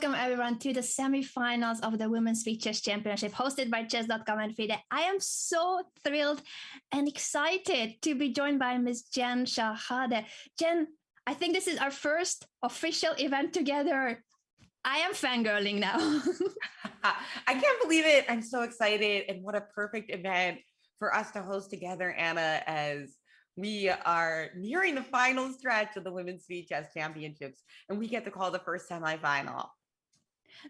Welcome everyone to the semi-finals of the Women's Speed Chess Championship hosted by chess.com and FIDE. I am so thrilled and excited to be joined by Ms. Jen Shahade. Jen, I think this is our first official event together. I am fangirling now. I can't believe it. I'm so excited. And what a perfect event for us to host together, Anna, as we are nearing the final stretch of the Women's Speed Chess Championships. And we get to call the first semifinal.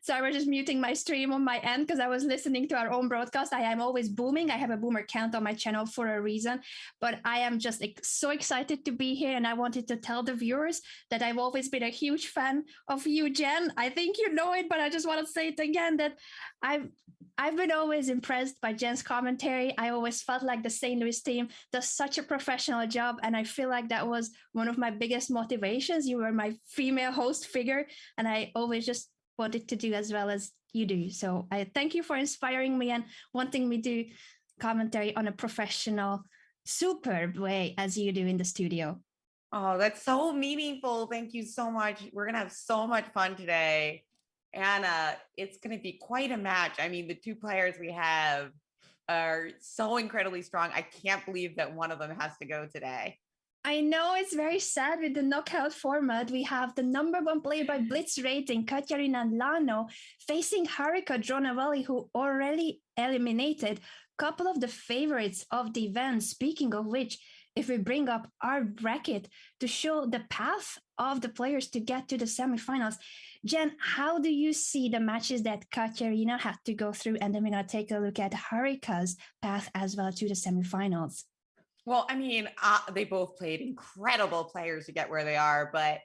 So I was just muting my stream on my end because I was listening to our own broadcast. I am always booming. I have a boomer count on my channel for a reason, but I am just so excited to be here. And I wanted to tell the viewers that I've always been a huge fan of you, Jen. I think you know it, but I just want to say it again that I've been always impressed by Jen's commentary. I always felt like the St. Louis team does such a professional job. And I feel like that was one of my biggest motivations. You were my female host figure. And I always just wanted to do as well as you do. So I thank you for inspiring me and wanting me to commentary on a professional, superb way as you do in the studio. Oh, that's so meaningful. Thank you so much. We're going to have so much fun today. Anna, it's going to be quite a match. I mean, the two players we have are so incredibly strong. I can't believe that one of them has to go today. I know it's very sad with the knockout format. We have the number one player by Blitz rating, Katerina Lagno, facing Harika Dronavalli, who already eliminated a couple of the favorites of the event. Speaking of which, if we bring up our bracket to show the path of the players to get to the semifinals, Jen, how do you see the matches that Katerina had to go through? And then we're going to take a look at Harika's path as well to the semifinals. Well, I mean, they both played incredible players to get where they are, but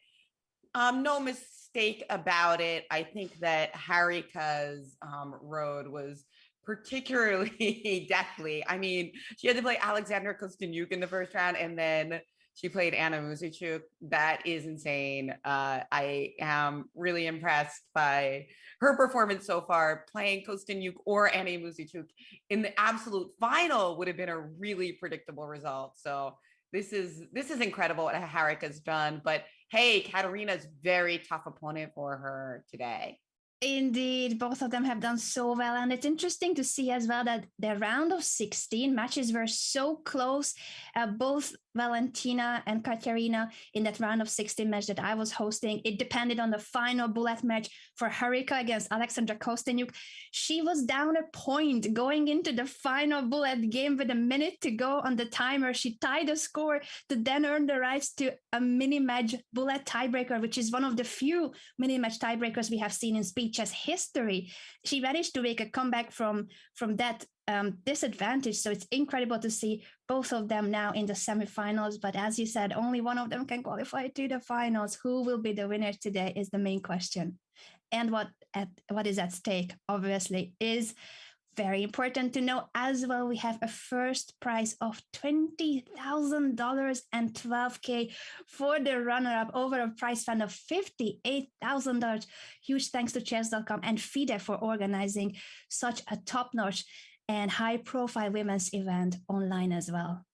no mistake about it. I think that Harika's road was particularly deathly. I mean, she had to play Alexandra Kosteniuk in the first round, and then she played Anna Muzichuk. That is insane. I am really impressed by her performance so far. Playing Kosteniuk or Anna Muzichuk in the absolute final would have been a really predictable result. So this is incredible what Harika's done. But hey, Katerina's very tough opponent for her today. Indeed, both of them have done so well. And it's interesting to see as well that the round of 16 matches were so close. Both Valentina and Katerina in that round of 16 match that I was hosting, it depended on the final bullet match for Harika against Alexandra Kosteniuk. She was down a point going into the final bullet game with a minute to go on the timer. She tied the score to then earn the rights to a mini match bullet tiebreaker, which is one of the few mini match tiebreakers we have seen in speed chess history. She managed to make a comeback from that disadvantage. So it's incredible to see both of them now in the semifinals. But as you said, only one of them can qualify to the finals. Who will be the winner today is the main question. And what is at stake, obviously, is very important to know as well. We have a first prize of $20,000 and $12K for the runner-up over a prize fund of $58,000. Huge thanks to chess.com and FIDE for organizing such a top-notch and high-profile women's event online as well.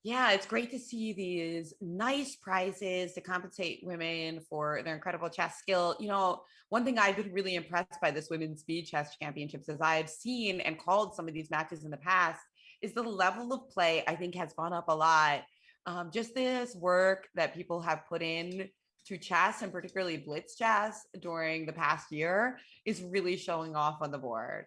Yeah, it's great to see these nice prizes to compensate women for their incredible chess skill. You know, one thing I've been really impressed by this Women's Speed Chess Championships, as I've seen and called some of these matches in the past, is the level of play I think has gone up a lot. Just this work that people have put in to chess, and particularly blitz chess during the past year, is really showing off on the board.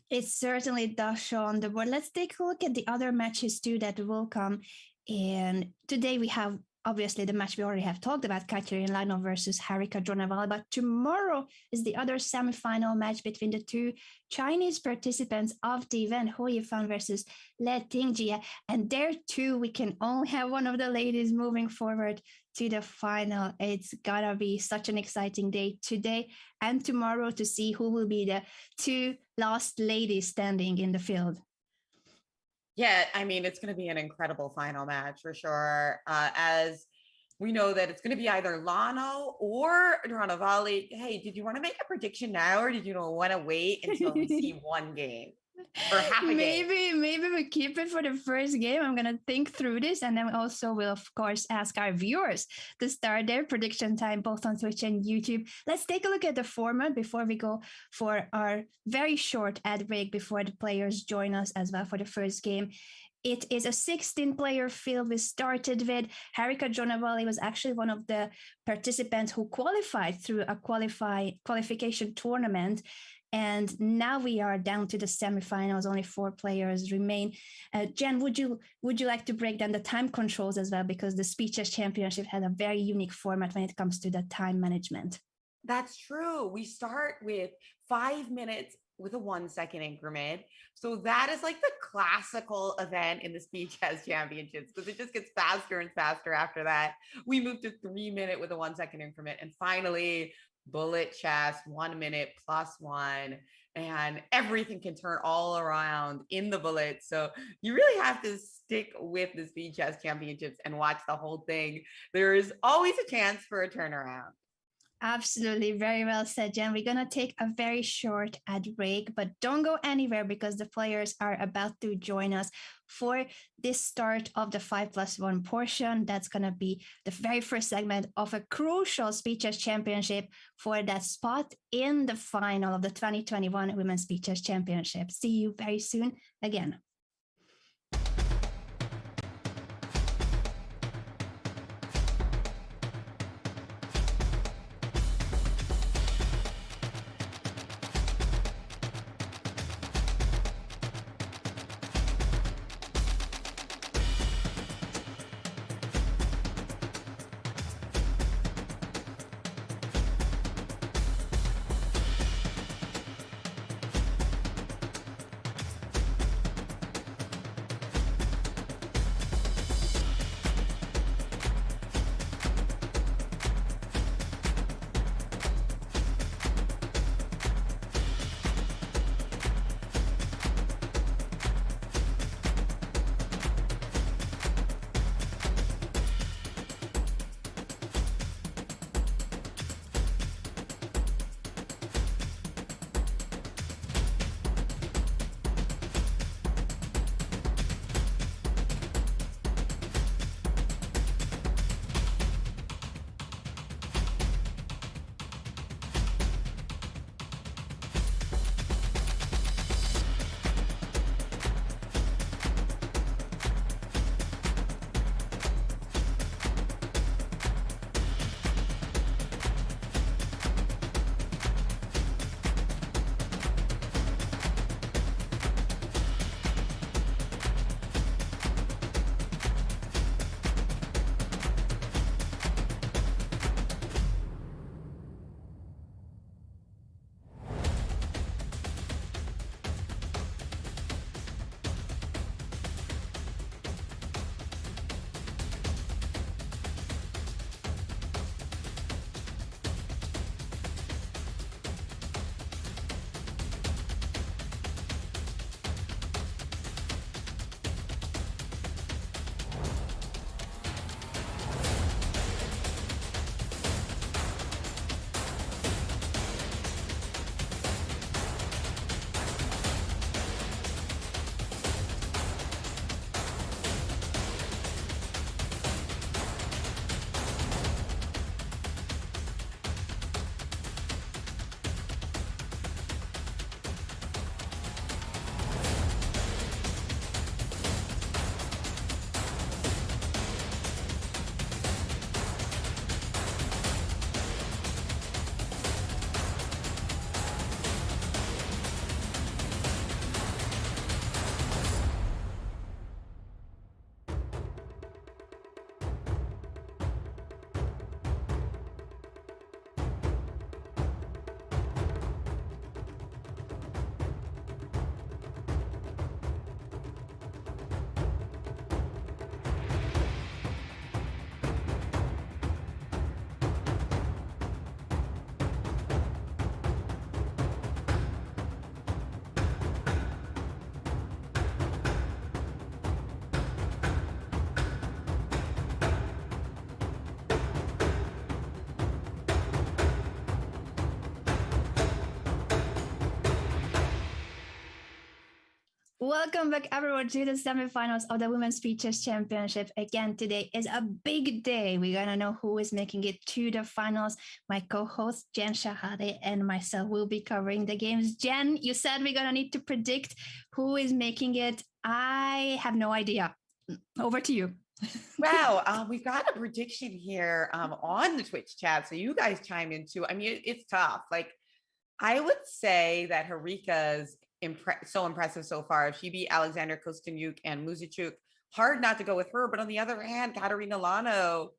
It certainly does show on the board. Let's take a look at the other matches too that will come. And today we have obviously the match we already have talked about, Katerina Lagno versus Harika Dronavalli. But tomorrow is the other semifinal match between the two Chinese participants of the event, Hu Yifan versus Le Tingjie. And there too, we can only have one of the ladies moving forward to the final. It's gonna be such an exciting day today and tomorrow to see who will be the two last ladies standing in the field. Yeah, I mean, it's going to be an incredible final match for sure. As we know that it's going to be either Lagno or Dronavalli. Hey, did you want to make a prediction now, or did you want to wait until we see one game? or half a game. Maybe we keep it for the first game. I'm gonna think through this, and then also we'll of course ask our viewers to start their prediction time both on Twitch and YouTube. Let's take a look at the format before we go for our very short ad break before the players join us as well for the first game. It is a 16-player field. We started with Harika Dronavalli was actually one of the participants who qualified through a qualification tournament. And now we are down to the semifinals. Only 4 players remain. Jen, would you like to break down the time controls as well? Because the Speeches Championship has a very unique format when it comes to the time management. That's true. We start with 5 minutes with a 1 second increment. So that is like the classical event in the Speed Chess Championships because it just gets faster and faster after that. We move to 3 minute with a 1 second increment. And finally, bullet chess, 1 minute plus 1. And everything can turn all around in the bullets. So you really have to stick with the Speed Chess Championships and watch the whole thing. There is always a chance for a turnaround. Absolutely. Very well said, Jen. We're going to take a very short ad break, but don't go anywhere because the players are about to join us for this start of the 5+1 portion. That's going to be the very first segment of a crucial Speed Chess Championship for that spot in the final of the 2021 Women's Speed Chess Championship. See you very soon again. Welcome back, everyone, to the semifinals of the Women's Speed Chess Championship. Again, today is a big day. We're going to know who is making it to the finals. My co-host, Jen Shahade, and myself will be covering the games. Jen, you said we're going to need to predict who is making it. I have no idea. Over to you. Wow, we've got a prediction here on the Twitch chat, so you guys chime in too. I mean, it's tough. Like, I would say that Harika's so impressive so far. If she beat Alexander Kosteniuk and Muzichuk, hard not to go with her. But on the other hand, Katarina Lagno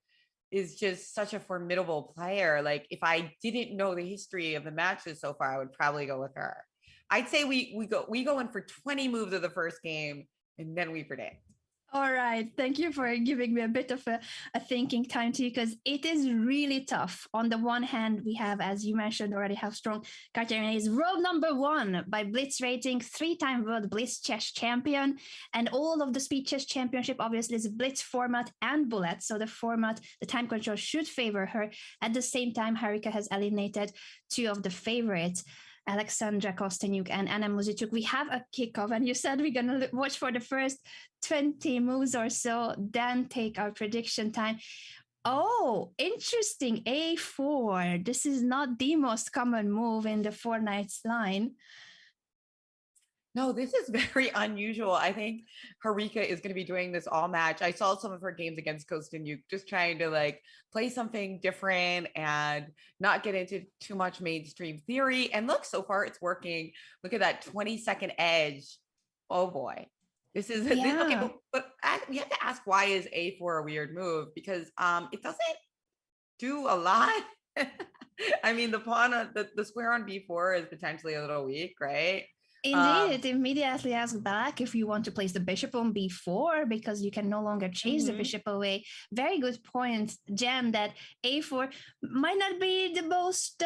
is just such a formidable player. Like, if I didn't know the history of the matches so far, I would probably go with her. I'd say we go in for 20 moves of the first game, and then we predict. All right. Thank you for giving me a bit of a thinking time too, because it is really tough. On the one hand, we have, as you mentioned already, how strong Katerina is. World number 1 by Blitz rating, 3-time World Blitz Chess Champion. And all of the Speed Chess Championship, obviously, is Blitz format and bullet. So the format, the time control should favor her. At the same time, Harika has eliminated 2 of the favorites. Alexandra Kosteniuk and Anna Muzichuk. We have a kickoff, and you said we're going to watch for the first 20 moves or so, then take our prediction time. Oh, interesting. A4. This is not the most common move in the 4 knights line. No, this is very unusual. I think Harika is going to be doing this all match. I saw some of her games against Kosteniuk, just trying to like play something different and not get into too much mainstream theory. And look, so far it's working. Look at that 20-second edge. Oh boy. This is okay, but we have to ask, why is A4 a weird move? Because it doesn't do a lot. I mean, the pawn on the square on B4 is potentially a little weak, right? Indeed, it immediately asks back if you want to place the bishop on b4 because you can no longer chase the bishop away. Very good point, Jen, that a4 might not be the most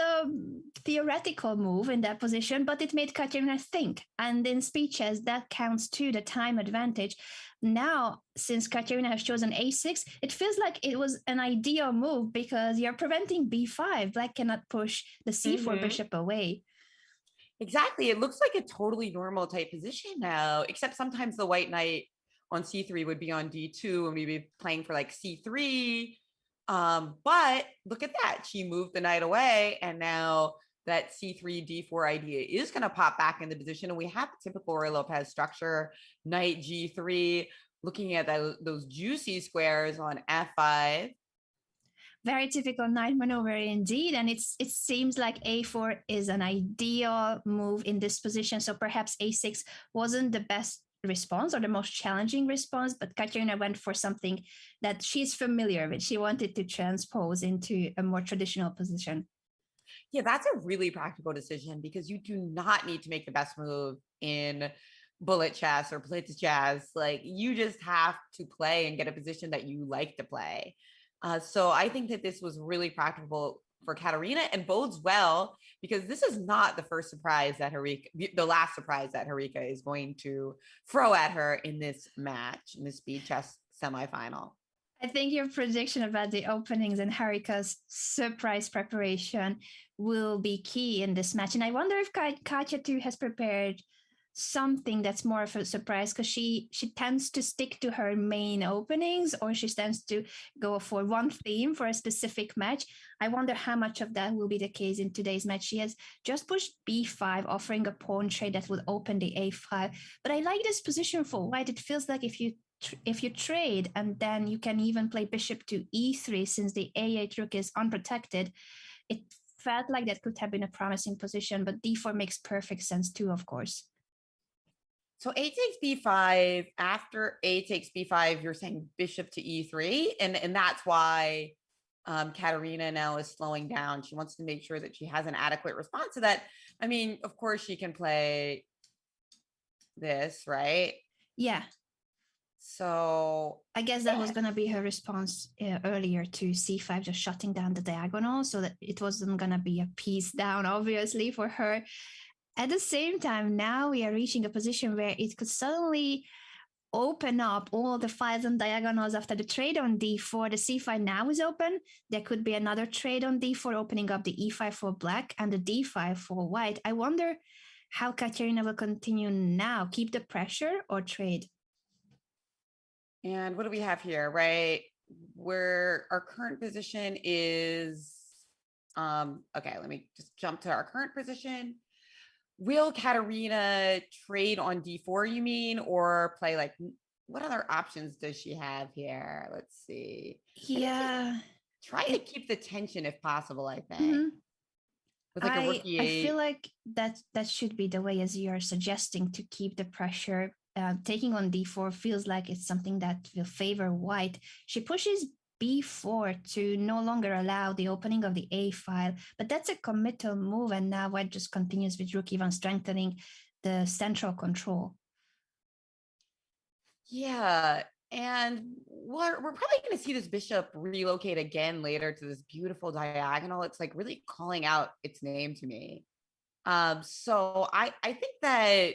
theoretical move in that position, but it made Katerina think. And in speed chess, that counts too, the time advantage. Now, since Katerina has chosen a6, it feels like it was an ideal move because you're preventing b5. Black cannot push the c4 bishop away. Exactly. It looks like a totally normal type position now, except sometimes the white knight on c3 would be on d2 and we'd be playing for like c3. But look at that. She moved the knight away, and now that c3 d4 idea is going to pop back in the position. And we have the typical Ruy Lopez structure, knight g3, looking at those juicy squares on f5. Very typical knight maneuver indeed. And it seems like a4 is an ideal move in this position. So perhaps a6 wasn't the best response or the most challenging response, but Katerina went for something that she's familiar with. She wanted to transpose into a more traditional position. Yeah, that's a really practical decision because you do not need to make the best move in bullet chess or blitz chess. Like, you just have to play and get a position that you like to play. So I think that this was really practical for Katarina and bodes well because this is not the first surprise that the last surprise that Harika is going to throw at her in this match, in the speed chess semifinal. I think your prediction about the openings and Harika's surprise preparation will be key in this match. And I wonder if Katya too has prepared something that's more of a surprise because she tends to stick to her main openings, or she tends to go for one theme for a specific match. I wonder how much of that will be the case in today's match. She has just pushed b5, offering a pawn trade that would open the a5. But I like this position for white. It feels like if you trade and then you can even play bishop to e3 since the a8 rook is unprotected, it felt like that could have been a promising position, but d4 makes perfect sense too, of course. So a takes b5. After a takes b5, you're saying bishop to e3. And that's why Katarina now is slowing down. She wants to make sure that she has an adequate response to that. I mean, of course, she can play this, right? Yeah. So I guess that was going to be her response earlier to c5, just shutting down the diagonal so that it wasn't going to be a piece down, obviously, for her. At the same time, now we are reaching a position where it could suddenly open up all the files and diagonals after the trade on d4. The c5 now is open. There could be another trade on d4, opening up the e5 for black and the d5 for white. I wonder how Katerina will continue now. Keep the pressure or trade? And what do we have here, right? Where our current position is, okay, let me just jump to our current position. Will Katerina trade on d4, you mean, or play like, what other options does she have here? Let's see. I think she's Yeah. trying to keep the tension if possible, I think. Mhm. With like a I feel rookie like that should be the way, as you are suggesting, to keep the pressure. Taking on d4 feels like it's something that will favor white. She pushes b4 to no longer allow the opening of the a file, but that's a committal move, and now white just continues with rook even strengthening the central control. Yeah. And we're probably going to see this bishop relocate again later to this beautiful diagonal. It's like really calling out its name to me. So I think that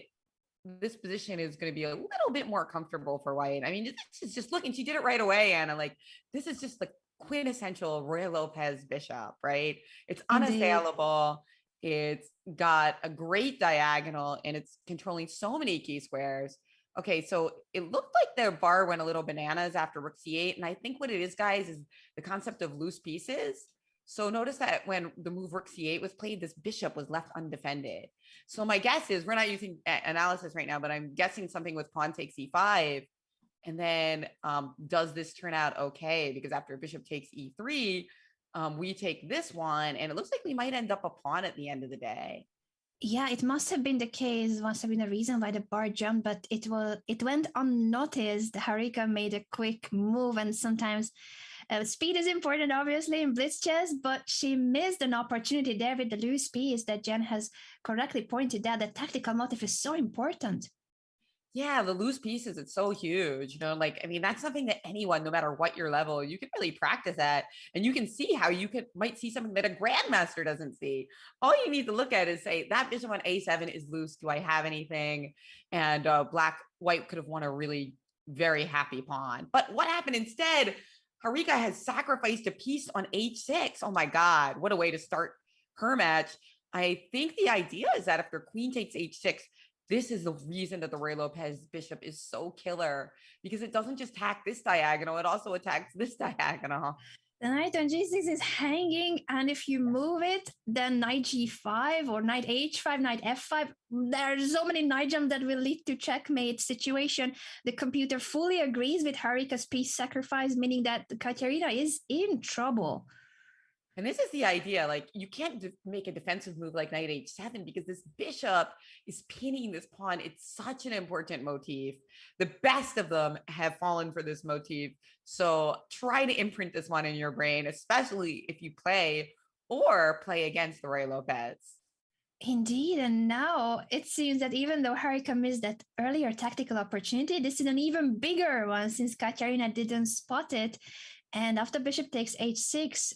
this position is going to be a little bit more comfortable for white. I mean, this is just looking, she did it right away, Anna. Like, this is just the quintessential Roy Lopez bishop, right? It's Indeed. unassailable. It's got a great diagonal and it's controlling so many key squares. Okay, so it looked like the bar went a little bananas after rook c8. And I think what it is, guys, is the concept of loose pieces. So notice that when the move rook c8 was played, this bishop was left undefended. So my guess is, we're not using analysis right now, but I'm guessing something with pawn takes e5. And then does this turn out okay? Because after bishop takes e3, we take this one, and it looks like we might end up a pawn at the end of the day. Yeah, it must have been the case, must have been the reason why the bar jumped, but it went unnoticed. Harika made a quick move, and sometimes speed is important, obviously, in blitz chess, but she missed an opportunity there with the loose piece that Jen has correctly pointed out. The tactical motive is so important. Yeah, the loose pieces, it's so huge. Like, I mean, that's something that anyone, no matter what your level, you can really practice at. And you can see how you might see something that a grandmaster doesn't see. All you need to look at is say, that bishop on a7 is loose. Do I have anything? And white could have won a really very happy pawn. But what happened instead? Harika has sacrificed a piece on h6. Oh my God, what a way to start her match. I think the idea is that after queen takes h6, this is the reason that the Roy Lopez bishop is so killer, because it doesn't just attack this diagonal, it also attacks this diagonal. The knight on g6 is hanging, and if you move it, then knight g5 or knight h5, knight f5, there are so many knight jumps that will lead to checkmate situation. The computer fully agrees with Harika's piece sacrifice, meaning that Katerina is in trouble. And this is the idea, like, you can't make a defensive move like knight h7 because this bishop is pinning this pawn. It's such an important motif. The best of them have fallen for this motif. So try to imprint this one in your brain, especially if you play against the Roy Lopez. Indeed, and now it seems that even though Harika missed that earlier tactical opportunity, this is an even bigger one since Katerina didn't spot it. And after bishop takes h6,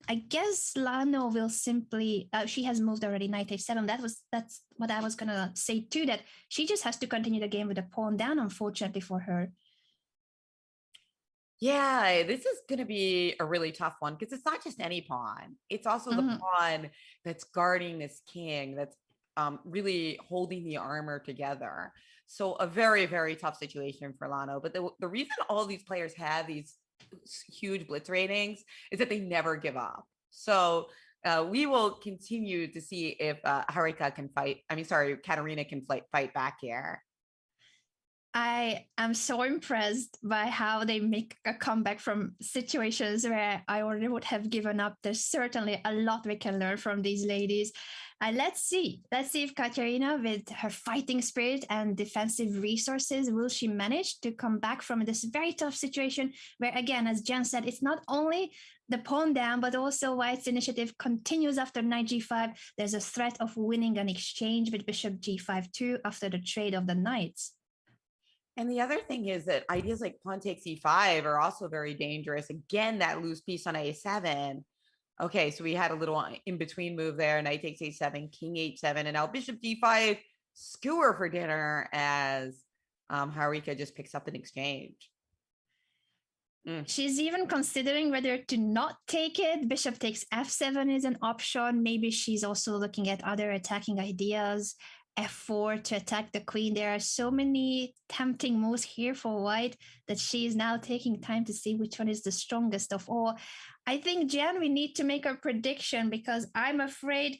I guess Lagno will simply she has moved already knight h7. That's what I was gonna say too, that she just has to continue the game with a pawn down, unfortunately for her. Yeah, this is going to be a really tough one because it's not just any pawn. It's also the pawn that's guarding this king, that's really holding the armor together. So a very, very tough situation for Lagno. But the reason all these players have these huge blitz ratings is that they never give up. So we will continue to see if Harika can fight. I mean, sorry, Katerina can fight back here. I am so impressed by how they make a comeback from situations where I already would have given up. There's certainly a lot we can learn from these ladies. Let's see if Katerina, with her fighting spirit and defensive resources, will she manage to come back from this very tough situation where, again, as Jen said, it's not only the pawn down, but also White's initiative continues after knight g5. There's a threat of winning an exchange with bishop g5 too after the trade of the knights. And the other thing is that ideas like pawn takes e5 are also very dangerous. Again, that loose piece on a7. Okay, so we had a little in-between move there. Knight takes a7, king h7, and now bishop d5, skewer for dinner as Harika just picks up an exchange. She's even considering whether to not take it. Bishop takes f7 is an option. Maybe she's also looking at other attacking ideas. f4 to attack the queen. There are so many tempting moves here for white that she is now taking time to see which one is the strongest of all. I think, Jen, we need to make a prediction because I'm afraid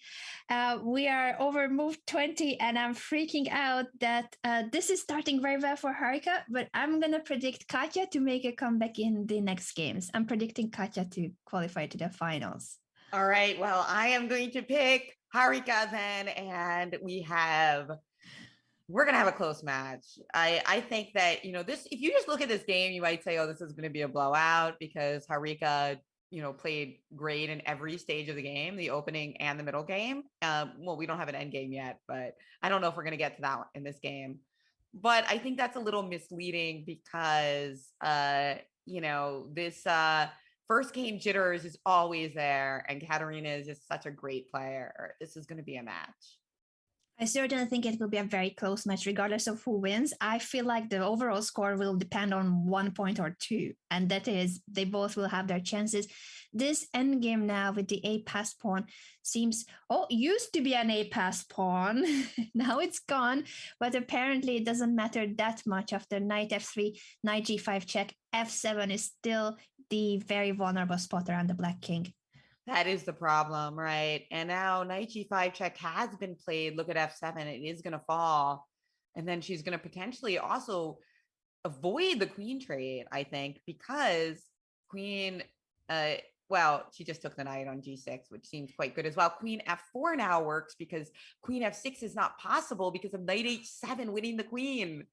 we are over move 20 and I'm freaking out that this is starting very well for Harika, but I'm going to predict Katya to make a comeback in the next games. I'm predicting Katya to qualify to the finals. All right. Well, I am going to pick Harika then, and we're going to have a close match. I think that, this, if you just look at this game, you might say, oh, this is going to be a blowout because Harika, played great in every stage of the game, the opening and the middle game. Well, we don't have an end game yet, but I don't know if we're going to get to that in this game. But I think that's a little misleading because, this first game jitters is always there, and Katarina is just such a great player. This is going to be a match. I certainly think it will be a very close match, regardless of who wins. I feel like the overall score will depend on 1 point or two, and that is they both will have their chances. This endgame now with the A pass pawn seems, used to be an A pass pawn. Now it's gone, but apparently it doesn't matter that much after knight f3, knight g5 check. f7 is still the very vulnerable spot around the black king. That is the problem, right? And now knight g5 check has been played. Look at f7. It is going to fall. And then she's going to potentially also avoid the queen trade, I think, because queen, she just took the knight on g6, which seems quite good as well. Queen f4 now works because queen f6 is not possible because of knight h7 winning the queen.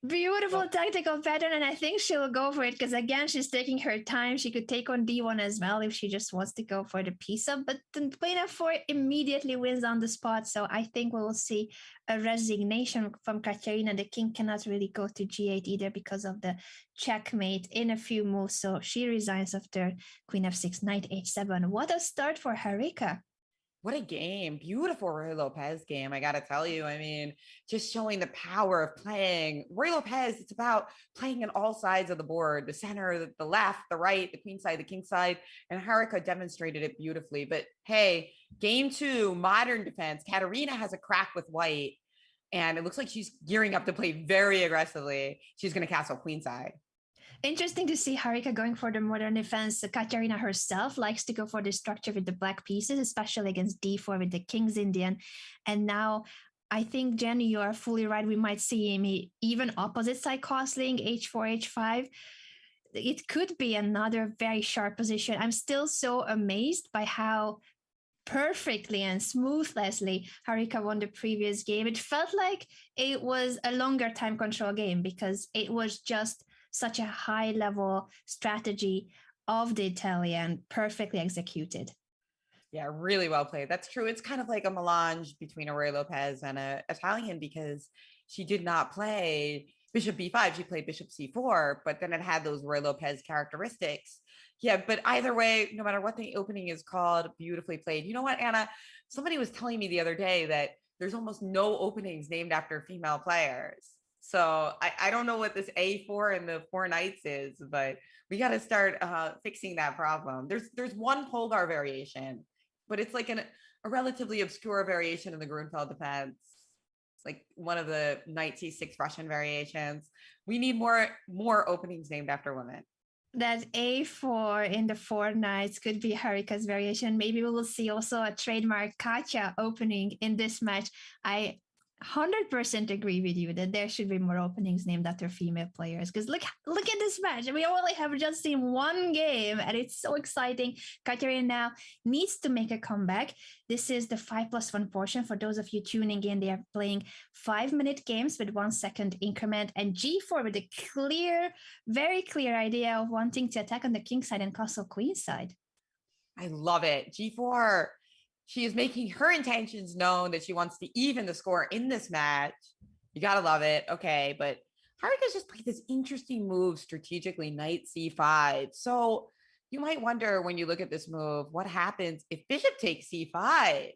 Beautiful tactical pattern, and I think she'll go for it because again she's taking her time. She could take on d1 as well if she just wants to go for the piece up, but the queen f4 immediately wins on the spot. So I think we will see a resignation from Katerina. The king cannot really go to g8 either because of the checkmate in a few moves, so she resigns after queen f6, knight h7. What a start for Harika. What a game. Beautiful Roy Lopez game, I got to tell you. I mean, just showing the power of playing. Roy Lopez, it's about playing on all sides of the board, the center, the left, the right, the queen side, the king side, and Harika demonstrated it beautifully. But hey, game 2, modern defense. Katarina has a crack with white, and it looks like she's gearing up to play very aggressively. She's going to castle queen side. Interesting to see Harika going for the modern defense. Katerina herself likes to go for the structure with the black pieces, especially against d4 with the king's Indian. And now I think, Jenny, you are fully right. We might see me even opposite side castling, h4, h5. It could be another very sharp position. I'm still so amazed by how perfectly and smoothlessly Harika won the previous game. It felt like it was a longer time control game because it was just such a high level strategy of the Italian, perfectly executed. Yeah, really well played. That's true. It's kind of like a melange between a Roy Lopez and an Italian because she did not play bishop b5. She played bishop c4, but then it had those Roy Lopez characteristics. Yeah, but either way, no matter what the opening is called, beautifully played. You know what, Anna? Somebody was telling me the other day that there's almost no openings named after female players. So I don't know what this A4 and the 4 knights is, but we got to start fixing that problem. There's one Polgar variation, but it's like a relatively obscure variation in the Grunfeld defense. It's like one of the knight c6 Russian variations. We need more openings named after women. That A4 in the 4 knights could be Harika's variation. Maybe we will see also a trademark Katya opening in this match. I 100% agree with you that there should be more openings named after female players because look at this match. We only have just seen one game and it's so exciting. Katerina now needs to make a comeback. This is the 5+1 portion. For those of you tuning in, they are playing 5-minute games with 1 second increment, and G4 with a very clear idea of wanting to attack on the king side and castle queen side. I love it. G4, she is making her intentions known that she wants to even the score in this match. You got to love it. Okay, but Harika's just played this interesting move strategically, knight c5. So you might wonder when you look at this move, what happens if bishop takes c5?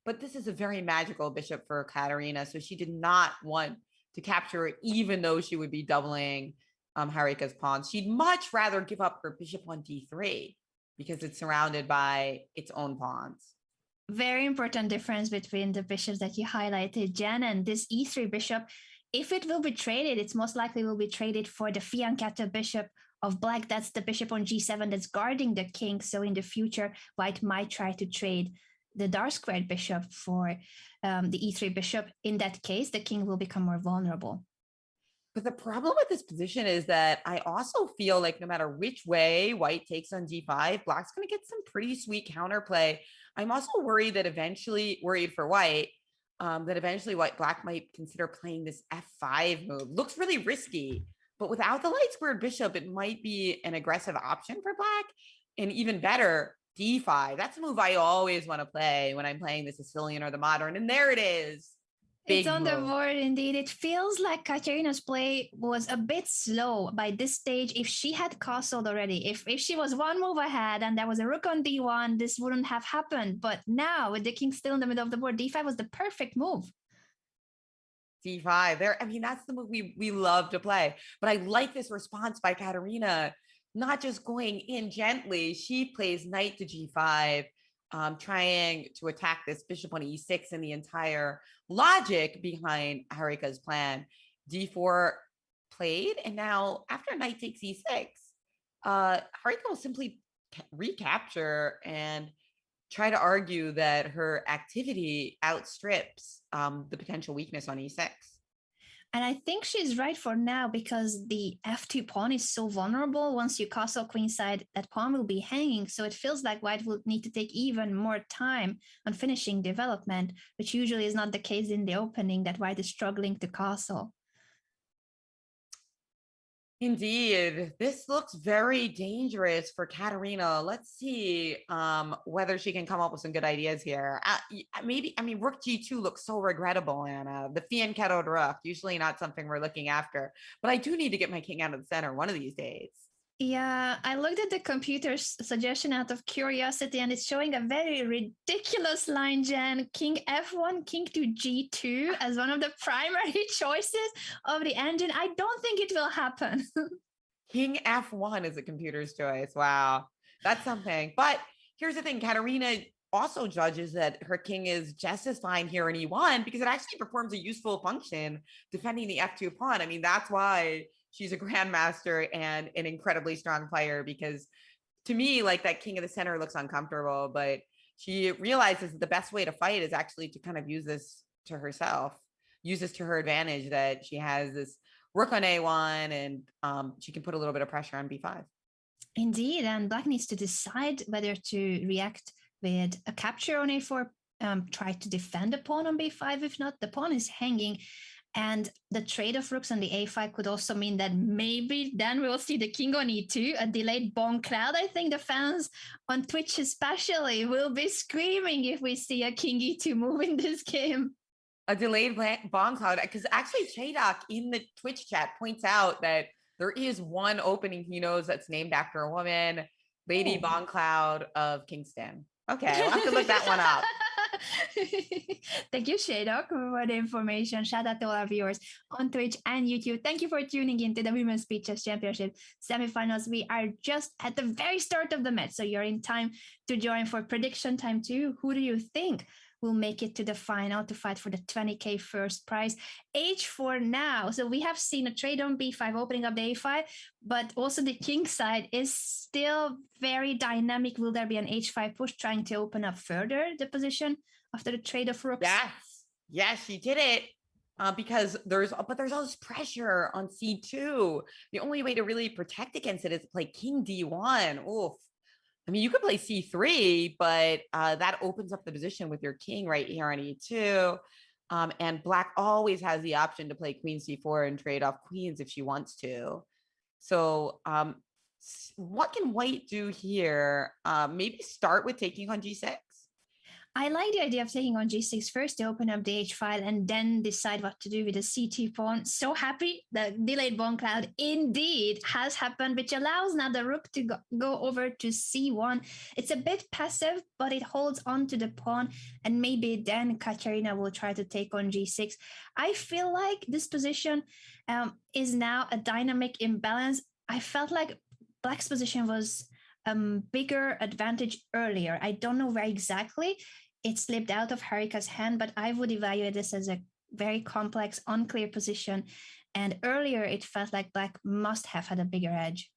But this is a very magical bishop for Katerina, so she did not want to capture it, even though she would be doubling Harika's pawns. She'd much rather give up her bishop on d3 because it's surrounded by its own pawns. Very important difference between the bishops that you highlighted, Jen, and this e3 bishop. If it will be traded, it's most likely will be traded for the fianchetto bishop of black. That's the bishop on g7 that's guarding the king. So in the future, white might try to trade the dark squared bishop for the e3 bishop. In that case, the king will become more vulnerable. But the problem with this position is that I also feel like no matter which way white takes on d5, black's going to get some pretty sweet counterplay. I'm also worried that worried for white, that eventually black might consider playing this f5 move. Looks really risky, but without the light squared bishop, it might be an aggressive option for black. And even better, d5. That's a move I always want to play when I'm playing the Sicilian or the modern. And there it is. It's Big on the move. board indeed. It feels like Katerina's play was a bit slow by this stage. If she had castled already, if she was one move ahead and there was a rook on d1, this wouldn't have happened. But now with the king still in the middle of the board, d5 was the perfect move. d5 there. I mean, that's the move we love to play. But I like this response by Katerina, not just going in gently. She plays knight to g5, trying to attack this bishop on e6 and the entire logic behind Harika's plan. d4 played, and now after knight takes e6, Harika will simply recapture and try to argue that her activity outstrips the potential weakness on e6. And I think she's right for now because the f2 pawn is so vulnerable. Once you castle queenside, that pawn will be hanging. So it feels like white will need to take even more time on finishing development, which usually is not the case in the opening, that white is struggling to castle. Indeed, this looks very dangerous for Katerina. Let's see whether she can come up with some good ideas here. Maybe, I mean, rook g2 looks so regrettable, Anna. The fianchettoed rook, usually not something we're looking after. But I do need to get my king out of the center one of these days. Yeah, I looked at the computer's suggestion out of curiosity, and it's showing a very ridiculous line, Jen. King f1, king to g2 as one of the primary choices of the engine. I don't think it will happen. King f1 is a computer's choice. Wow, that's something. But here's the thing, Katerina also judges that her king is just as fine here in e1 because it actually performs a useful function defending the f2 pawn. I mean, that's why she's a grandmaster and an incredibly strong player, because to me, like, that king of the center looks uncomfortable, but she realizes that the best way to fight is actually to kind of use this to herself, use this to her advantage, that she has this rook on a1 and she can put a little bit of pressure on b5. Indeed, and black needs to decide whether to react with a capture on a4, try to defend the pawn on b5. If not, the pawn is hanging. And the trade of rooks on the a5 could also mean that maybe then we'll see the king on e2, a delayed bone cloud. I think the fans on Twitch especially will be screaming if we see a king e2 move in this game. A delayed bone cloud, because actually Chaydock in the Twitch chat points out that there is one opening he knows that's named after a woman, Lady Bone Cloud of Kingston. Okay, we'll have to look that one up. Thank you, Shadok, for the information. Shout out to all our viewers on Twitch and YouTube. Thank you for tuning in to the Women's Speed Chess Championship semifinals. We are just at the very start of the match, so you're in time to join for prediction time too. Who do you think will make it to the final to fight for the 20K first prize? H4 now. So we have seen a trade on b5 opening up the a5, but also the king side is still very dynamic. Will there be an h5 push trying to open up further the position after the trade of rooks? Yes, she did it. Because there's all this pressure on c2. The only way to really protect against it is to play king d1. Oof. I mean, you could play c3, but that opens up the position with your king right here on e2. And black always has the option to play queen c4 and trade off queens if she wants to. So what can white do here? Maybe start with taking on g6. I like the idea of taking on g6 first to open up the h file and then decide what to do with the c2 pawn. So happy the delayed bone cloud indeed has happened, which allows now the rook to go over to c1. It's a bit passive, but it holds on to the pawn, and maybe then Katerina will try to take on g6. I feel like this position is now a dynamic imbalance. I felt like black's position was bigger advantage earlier. I don't know where exactly. it slipped out of Harika's hand, but I would evaluate this as a very complex, unclear position. And earlier, it felt like Black must have had a bigger edge.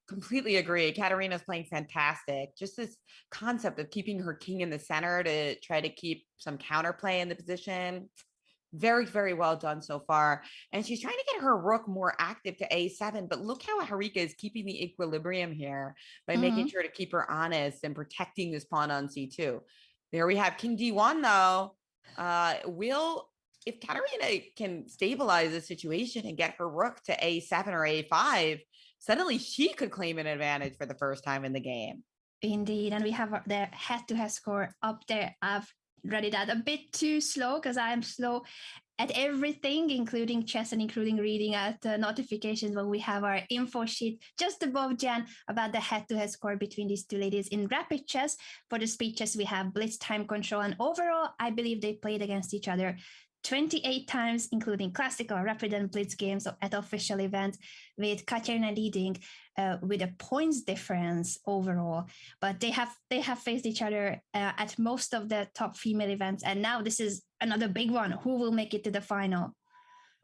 Completely agree. Katarina's playing fantastic. Just this concept of keeping her king in the center to try to keep some counterplay in the position. Very, very well done so far. And she's trying to get her rook more active to A7. But look how Harika is keeping the equilibrium here by making sure to keep her honest and protecting this pawn on C2. There we have King D1, though. If Katarina can stabilize the situation and get her rook to A7 or A5, suddenly she could claim an advantage for the first time in the game. Indeed. And we have the head-to-head score up there. I've read it out a bit too slow because I am slow at everything, including chess and including reading out notifications when we have our info sheet just above Jan about the head-to-head score between these two ladies in rapid chess. For the speed chess, we have blitz time control. And overall, I believe they played against each other 28 times, including classical, rapid, and blitz games at official events, with Katerina leading with a points difference overall. But they have faced each other at most of the top female events, and now this is another big one. Who will make it to the final?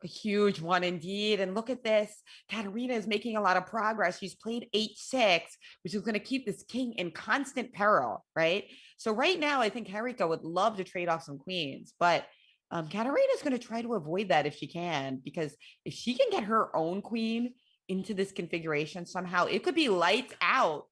A huge one indeed. And look at this. Katarina is making a lot of progress. She's played H6, which is going to keep this king in constant peril, right? So right now, I think Harika would love to trade off some queens, but Katarina is going to try to avoid that if she can, because if she can get her own queen into this configuration somehow, it could be lights out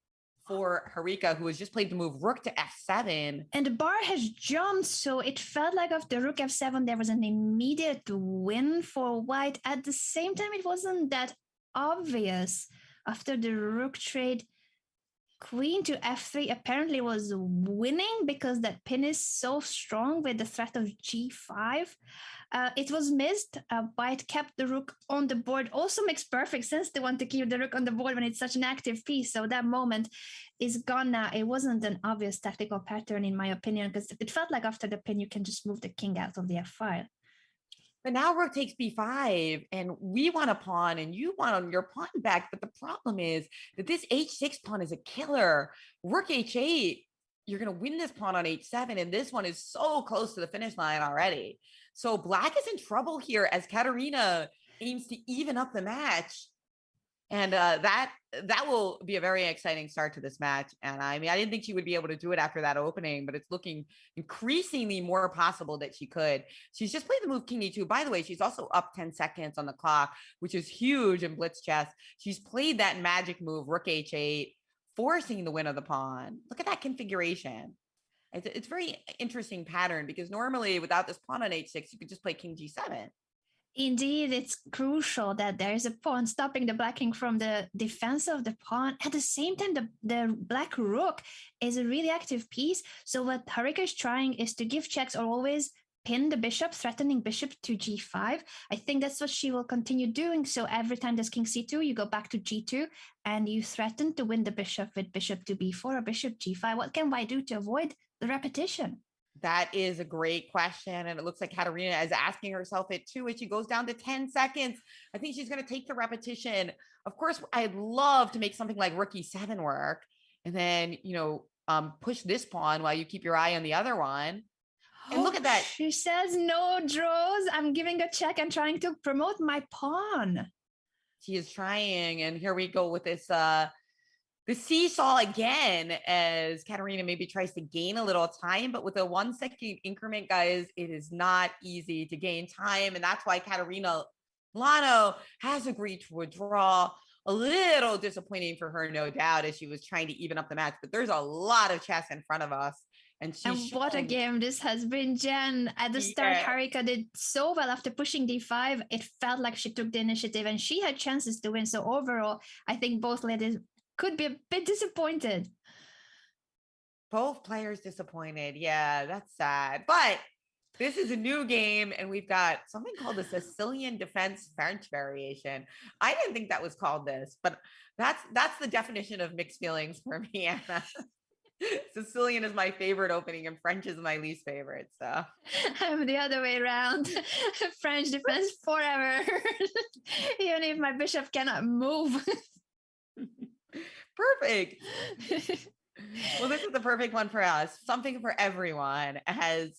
for Harika, who has just played the move rook to F7. And the bar has jumped, so it felt like after rook F7, there was an immediate win for white. At the same time, it wasn't that obvious. After the rook trade, queen to F3 apparently was winning because that pin is so strong with the threat of G5. It was missed. White kept the rook on the board. Also makes perfect sense to want to keep the rook on the board when it's such an active piece. So that moment is gone now. It wasn't an obvious tactical pattern, in my opinion, because it felt like after the pin, you can just move the king out of the F file. But now rook takes b5, and we want a pawn, and you want your pawn back. But the problem is that this h6 pawn is a killer. Rook h8, you're going to win this pawn on h7, and this one is so close to the finish line already. So Black is in trouble here as Katarina aims to even up the match. And that will be a very exciting start to this match. And I mean, I didn't think she would be able to do it after that opening, but it's looking increasingly more possible that she could. She's just played the move King E2. By the way, she's also up 10 seconds on the clock, which is huge in blitz chess. She's played that magic move, Rook H8, forcing the win of the pawn. Look at that configuration. It's a very interesting pattern because normally without this pawn on H6, you could just play King G7. Indeed, it's crucial that there is a pawn stopping the black king from the defense of the pawn. At the same time, the black rook is a really active piece. So what Harika is trying is to give checks or always pin the bishop, threatening bishop to g5. I think that's what she will continue doing. So every time there's king c2, you go back to g2 and you threaten to win the bishop with bishop to b4 or bishop g5. What can white do to avoid the repetition? That is a great question. And it looks like Katarina is asking herself it too as she goes down to 10 seconds. I think she's going to take the repetition. Of course, I'd love to make something like rook e7 work and then, push this pawn while you keep your eye on the other one. And look at that. She says, no draws. I'm giving a check and trying to promote my pawn. She is trying. And here we go with this the seesaw again as Katarina maybe tries to gain a little time, but with a 1 second increment, guys, it is not easy to gain time. And that's why Katarina Lagno has agreed to withdraw. A little disappointing for her, no doubt, as she was trying to even up the match, but there's a lot of chess in front of us. And what a game this has been, Jen. At the start, Harika did so well after pushing d5. It felt like she took the initiative and she had chances to win. So overall, I think both ladies could be a bit disappointed. Both players disappointed. Yeah, that's sad. But this is a new game, and we've got something called the Sicilian Defense French variation. I didn't think that was called this, but that's the definition of mixed feelings for me, Anna. Sicilian is my favorite opening, and French is my least favorite. So I'm the other way around. French defense forever, even if my bishop cannot move. Perfect. Well, this is the perfect one for us. Something for everyone. As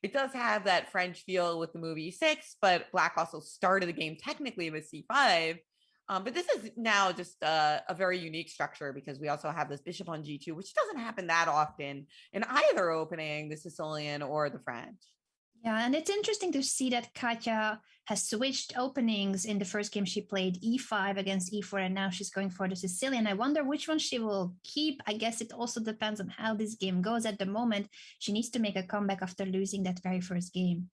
it does have that French feel with the move e6, but Black also started the game technically with c5. But this is now just a very unique structure because we also have this bishop on g2, which doesn't happen that often in either opening, the Sicilian or the French. Yeah, and it's interesting to see that Katya has switched openings in the first game she played e5 against e4, and now she's going for the Sicilian. I wonder which one she will keep. I guess it also depends on how this game goes. At the moment, she needs to make a comeback after losing that very first game.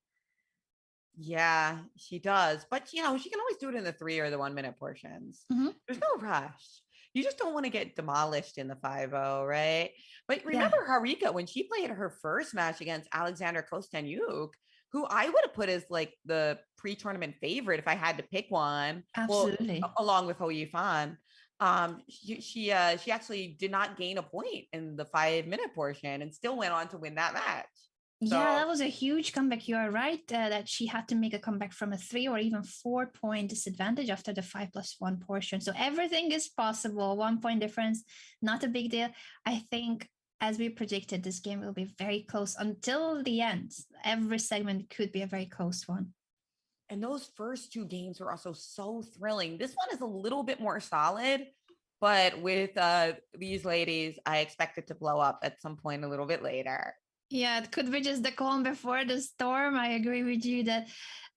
Yeah, she does. But, you know, she can always do it in the 3 or the 1 minute portions. Mm-hmm. There's no rush. You just don't want to get demolished in the 5-0, right? But Yeah, remember Harika, when she played her first match against Alexander Kostanyuk, who I would have put as like the pre-tournament favorite if I had to pick one. Well, absolutely. along with Ho Yifan. She actually did not gain a point in the 5 minute portion and still went on to win that match. Yeah, So that was a huge comeback. You are right that she had to make a comeback from a 3 or even 4 point disadvantage after the 5+1 portion. So everything is possible. 1 point difference, not a big deal. I think, as we predicted, this game will be very close until the end. Every segment could be a very close one. and those first 2 games were also so thrilling. This one is a little bit more solid, but with these ladies, I expect it to blow up at some point a little bit later. Yeah, it could be just the calm before the storm. I agree with you that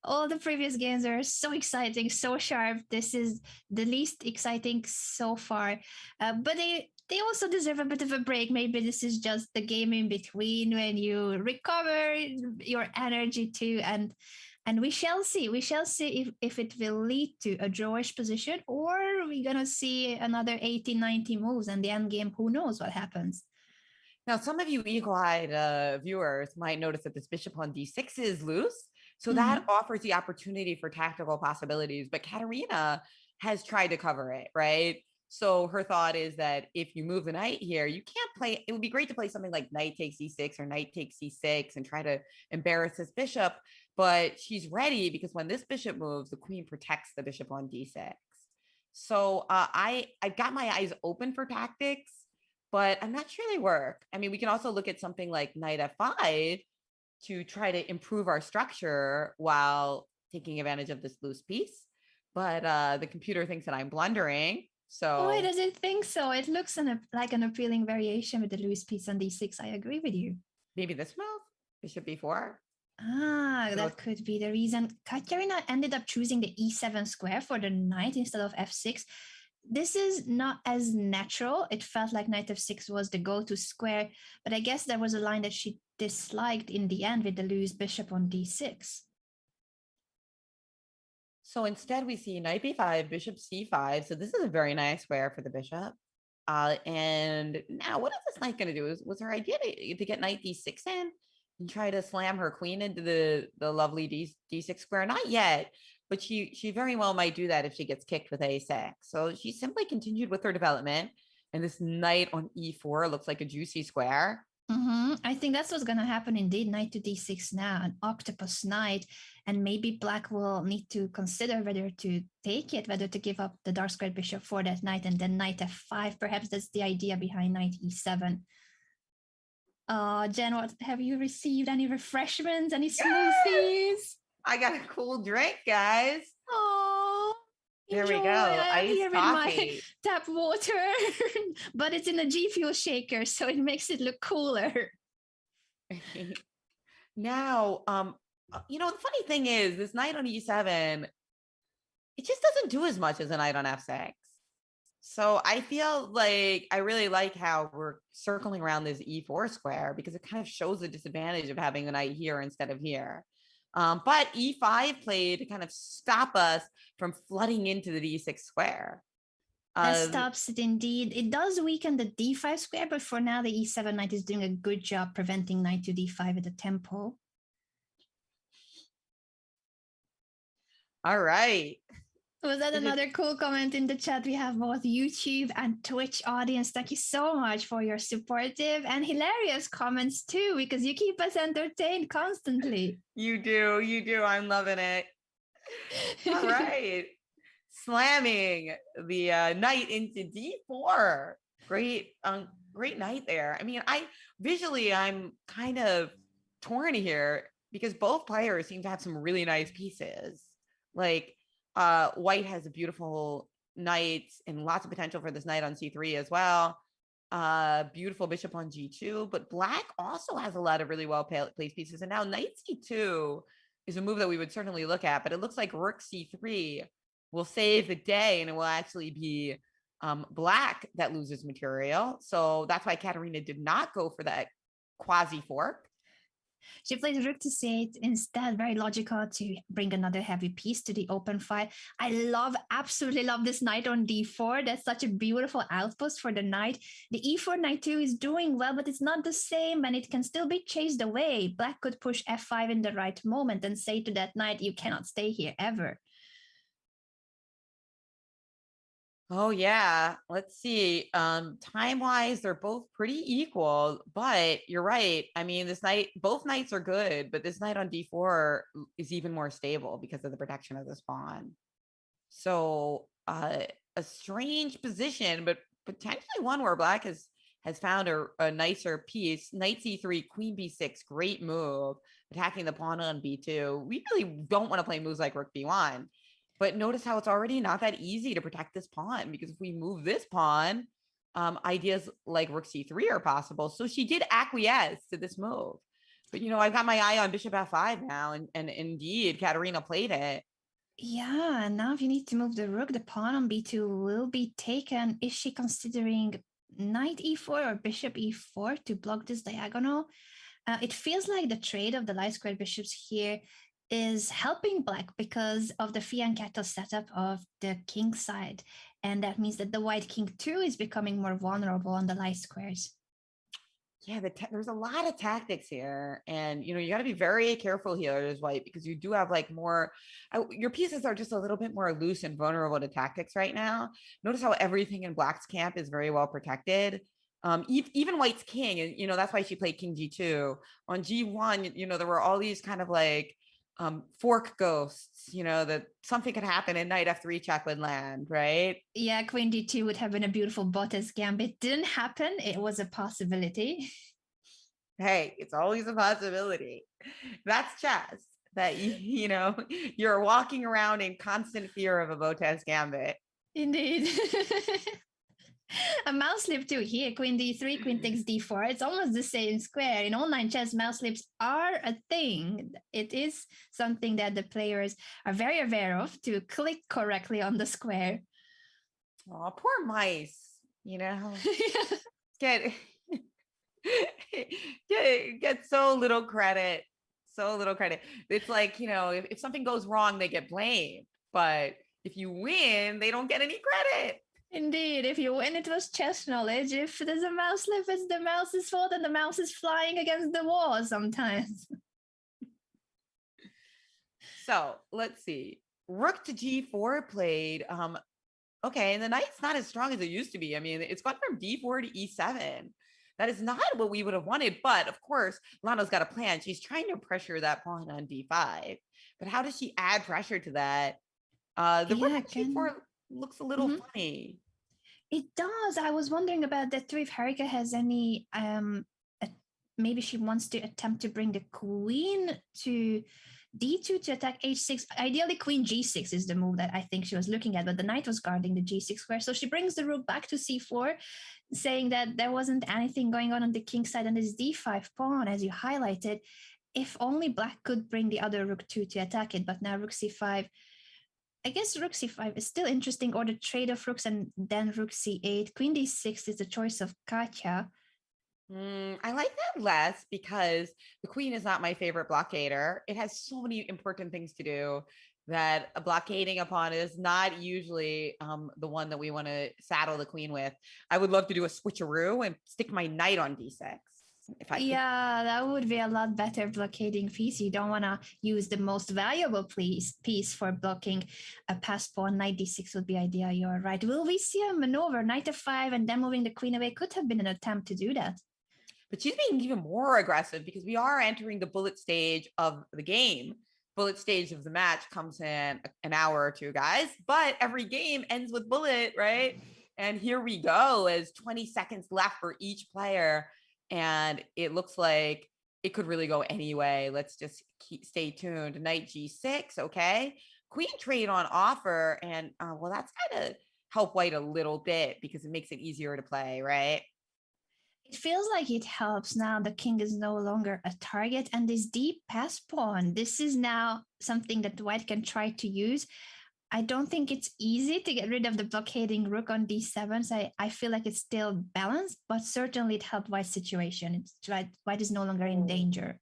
all the previous games are so exciting, so sharp. This is the least exciting so far, but they also deserve a bit of a break. Maybe this is just the game in between when you recover your energy too, and we shall see. We shall see if it will lead to a drawish position or we're gonna see another 80, 90 moves and the end game. Who knows what happens? Now, some of you eagle-eyed viewers might notice that this bishop on d6 is loose. So that Mm-hmm. offers the opportunity for tactical possibilities. But Katerina has tried to cover it, right? So her thought is that if you move the knight here, you can't play. It would be great to play something like knight takes e6 or knight takes c6 and try to embarrass this bishop. But she's ready because when this bishop moves, the queen protects the bishop on d6. So I've got my eyes open for tactics, but I'm not sure they work. I mean, we can also look at something like knight f5 to try to improve our structure while taking advantage of this loose piece. But the computer thinks that I'm blundering. Why So does it think so? It looks like an appealing variation with the loose piece on d6. I agree with you. maybe this move, bishop b4. Ah, So that could be the reason. Katerina ended up choosing the e7 square for the knight instead of f6. This is not as natural. It felt like knight f6 was the go-to square, but I guess there was a line that she disliked in the end with the loose bishop on d6. so instead we see knight b5, bishop c5. So this is a very nice square for the bishop. And now what is this knight going to do? Was her idea to get knight d6 in and try to slam her queen into the lovely d6 square? Not yet, but she very well might do that if she gets kicked with a6. So she simply continued with her development, and this knight on e4 looks like a juicy square. Mm-hmm. I think that's what's going to happen indeed. Knight to d6 now, an octopus knight. And maybe black will need to consider whether to take it, whether to give up the dark squared bishop for that knight and then knight f5. Perhaps that's the idea behind knight e7. Jen, what have you received? Any refreshments? Any Yes! smoothies? I got a cool drink, guys. Oh, There enjoy. we go. I'm Iced here with my coffee. tap water, but it's in a G Fuel shaker, so it makes it look cooler. Now, you know, the funny thing is this knight on e7, it just doesn't do as much as a knight on f6. So I feel like I really like how we're circling around this e4 square because it kind of shows the disadvantage of having the knight here instead of here. But e5 played to kind of stop us from flooding into the d6 square. That Uh, stops it indeed. It does weaken the d5 square, but for now the e7 knight is doing a good job preventing knight to d5 at the tempo. all right. Was that another cool comment in the chat? We have both YouTube and Twitch audience. Thank you so much for your supportive and hilarious comments too, because you keep us entertained constantly. You do. You do. I'm loving it. All right. Slamming the knight into d4. Great. great night there. I mean, I'm kind of torn here because both players seem to have some really nice pieces. Like White has a beautiful knight and lots of potential for this knight on c3 as well. Beautiful bishop on g2, but Black also has a lot of really well placed pieces. And now knight c2 is a move that we would certainly look at, but it looks like rook c3 will save the day, and it will actually be Black that loses material. So that's why Katerina did not go for that quasi fork. She played rook to c8 instead, very logical to bring another heavy piece to the open file. Absolutely love this knight on d4. That's such a beautiful outpost for the knight. The e4 knight too is doing well, but it's not the same, and it can still be chased away. Black could push f5 in the right moment and say to that knight, you cannot stay here ever. Oh yeah, let's see. Time-wise, they're both pretty equal, but you're right. I mean, both knights are good, but this knight on d4 is even more stable because of the protection of this pawn. So a strange position, but potentially one where Black has found a nicer piece. Knight c3, queen b6, great move, attacking the pawn on b2. We really don't want to play moves like rook b1. But notice how it's already not that easy to protect this pawn, because if we move this pawn, ideas like rook c3 are possible. So she did acquiesce to this move. But, I've got my eye on bishop f5 now, and indeed, Katerina played it. Yeah, and now if you need to move the rook, the pawn on b2 will be taken. Is she considering knight e4 or bishop e4 to block this diagonal? It feels like the trade of the light square bishops here is helping Black because of the fianchetto setup of the king side. And that means that the white king too is becoming more vulnerable on the light squares. Yeah, there's a lot of tactics here, and you got to be very careful here as White, because you do have like your pieces are just a little bit more loose and vulnerable to tactics right now. Notice how everything in Black's camp is very well protected. Even White's king, and that's why she played king g2. On g1, there were all these kind of like fork ghosts, that something could happen and knight f3 check would land, right? Yeah, queen d2 would have been a beautiful Bottas gambit. Didn't happen. It was a possibility. Hey, it's always a possibility. That's chess. That you're walking around in constant fear of a Bottas gambit. Indeed. A mouse slip too here, queen d3, queen takes d4. It's almost the same square. In online chess, mouse slips are a thing. It is something that the players are very aware of to click correctly on the square. Oh, poor mice, get get so little credit. So little credit. It's like, if something goes wrong, they get blamed. But if you win, they don't get any credit. Indeed, if you win, it was chess knowledge. If there's a mouse slip, it's the mouse's fault, and the mouse is flying against the wall sometimes. So let's see. Rook to g4 played. Okay, and the knight's not as strong as it used to be. I mean, it's gone from d4 to e7. That is not what we would have wanted. But of course, Lano's got a plan. She's trying to pressure that pawn on d5. But how does she add pressure to that? The rook to g4 looks a little funny. It does. I was wondering about that too. If Harika has any, maybe she wants to attempt to bring the queen to d2 to attack h6. Ideally, queen g6 is the move that I think she was looking at, but the knight was guarding the g6 square. So she brings the rook back to c4, saying that there wasn't anything going on the king side and this d5 pawn, as you highlighted. If only Black could bring the other rook to attack it, but now rook c5. I guess rook c5 is still interesting, or the trade of rooks and then rook c8. Queen d6 is the choice of Katya. I like that less because the queen is not my favorite blockader. It has so many important things to do that a blockading a pawn is not usually the one that we want to saddle the queen with. I would love to do a switcheroo and stick my knight on d6. Yeah, that would be a lot better blockading piece. You don't want to use the most valuable piece for blocking a passed pawn. Knight d6 would be ideal. You're right. Will we see a maneuver? Knight f5 and then moving the queen away could have been an attempt to do that. But she's being even more aggressive because we are entering the bullet stage of the game. Bullet stage of the match comes in an hour or two, guys. But every game ends with bullet, right? And here we go, as 20 seconds left for each player. And it looks like it could really go anyway. Let's just stay tuned. Knight G6, okay. Queen trade on offer. And well, that's kind of help white a little bit because it makes it easier to play, right? It feels like it helps now. The king is no longer a target, and this deep pass pawn, this is now something that white can try to use. I don't think it's easy to get rid of the blockading rook on d7. So I feel like it's still balanced, but certainly it helped white's situation. It's white is no longer in danger.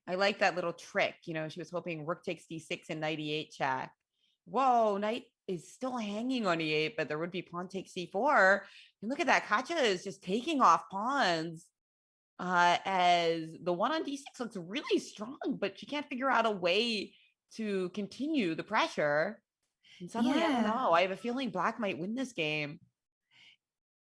I like that little trick. You know, she was hoping rook takes d6 and knight e8 check. Whoa, knight is still hanging on e8, but there would be pawn takes c4. And look at that. Katya is just taking off pawns as the one on d6 looks really strong, but she can't figure out a way to continue the pressure. And suddenly, I don't know. I have a feeling black might win this game.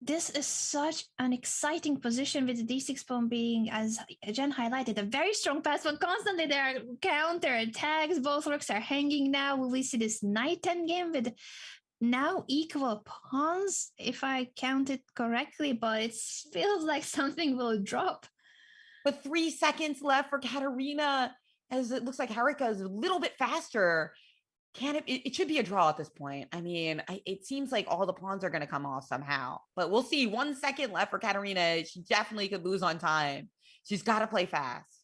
This is such an exciting position with the d6 pawn being, as Jen highlighted, a very strong pass, but constantly there are counter attacks. Both rooks are hanging now. Will we see this knight endgame with now equal pawns, if I count it correctly, but it feels like something will drop. But 3 seconds left for Katerina, as it looks like Harika is a little bit faster. Can it should be a draw at this point. I mean, it seems like all the pawns are going to come off somehow, but we'll see. 1 second left for Katerina. She definitely could lose on time. She's got to play fast.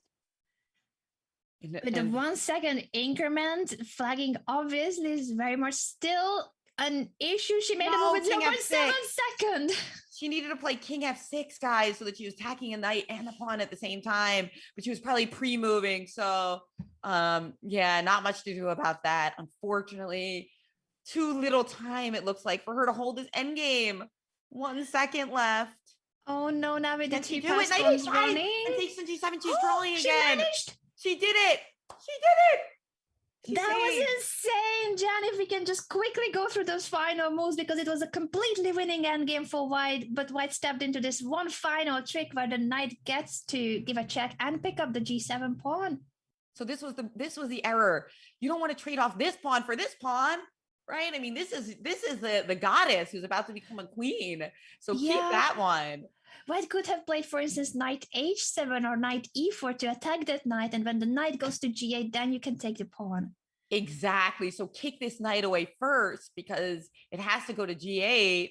With the 1 second increment, flagging obviously is very much still an issue. She made a move with 0.7 second. She needed to play king f6, guys, so that she was attacking a knight and a pawn at the same time, but she was probably pre-moving. So yeah, not much to do about that. Unfortunately, too little time, it looks like, for her to hold this endgame. 1 second left. Oh no, now with the two pass pawns running. And takes on g7, she's drawing again. Managed. She did it. She did it. That was insane, Jan. If we can just quickly go through those final moves, because it was a completely winning endgame for white, but white stepped into this one final trick where the knight gets to give a check and pick up the g7 pawn. So this was the error. You don't want to trade off this pawn for this pawn, right? I mean, this is the goddess who's about to become a queen. So keep that one. White could have played, for instance, knight h7 or knight e4 to attack that knight, and when the knight goes to g8, then you can take the pawn. Exactly. So kick this knight away first, because it has to go to g8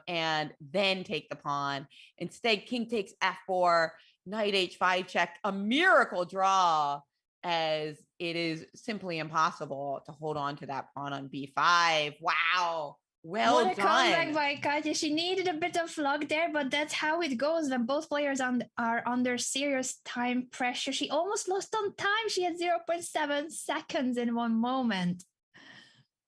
and then take the pawn. Instead, king takes f4, knight h5 check, a miracle draw, as it is simply impossible to hold on to that pawn on b5. Wow. Well done. What a comeback by Katya. She needed a bit of luck there, but that's how it goes when both players are under serious time pressure. She almost lost on time. She had 0.7 seconds in one moment.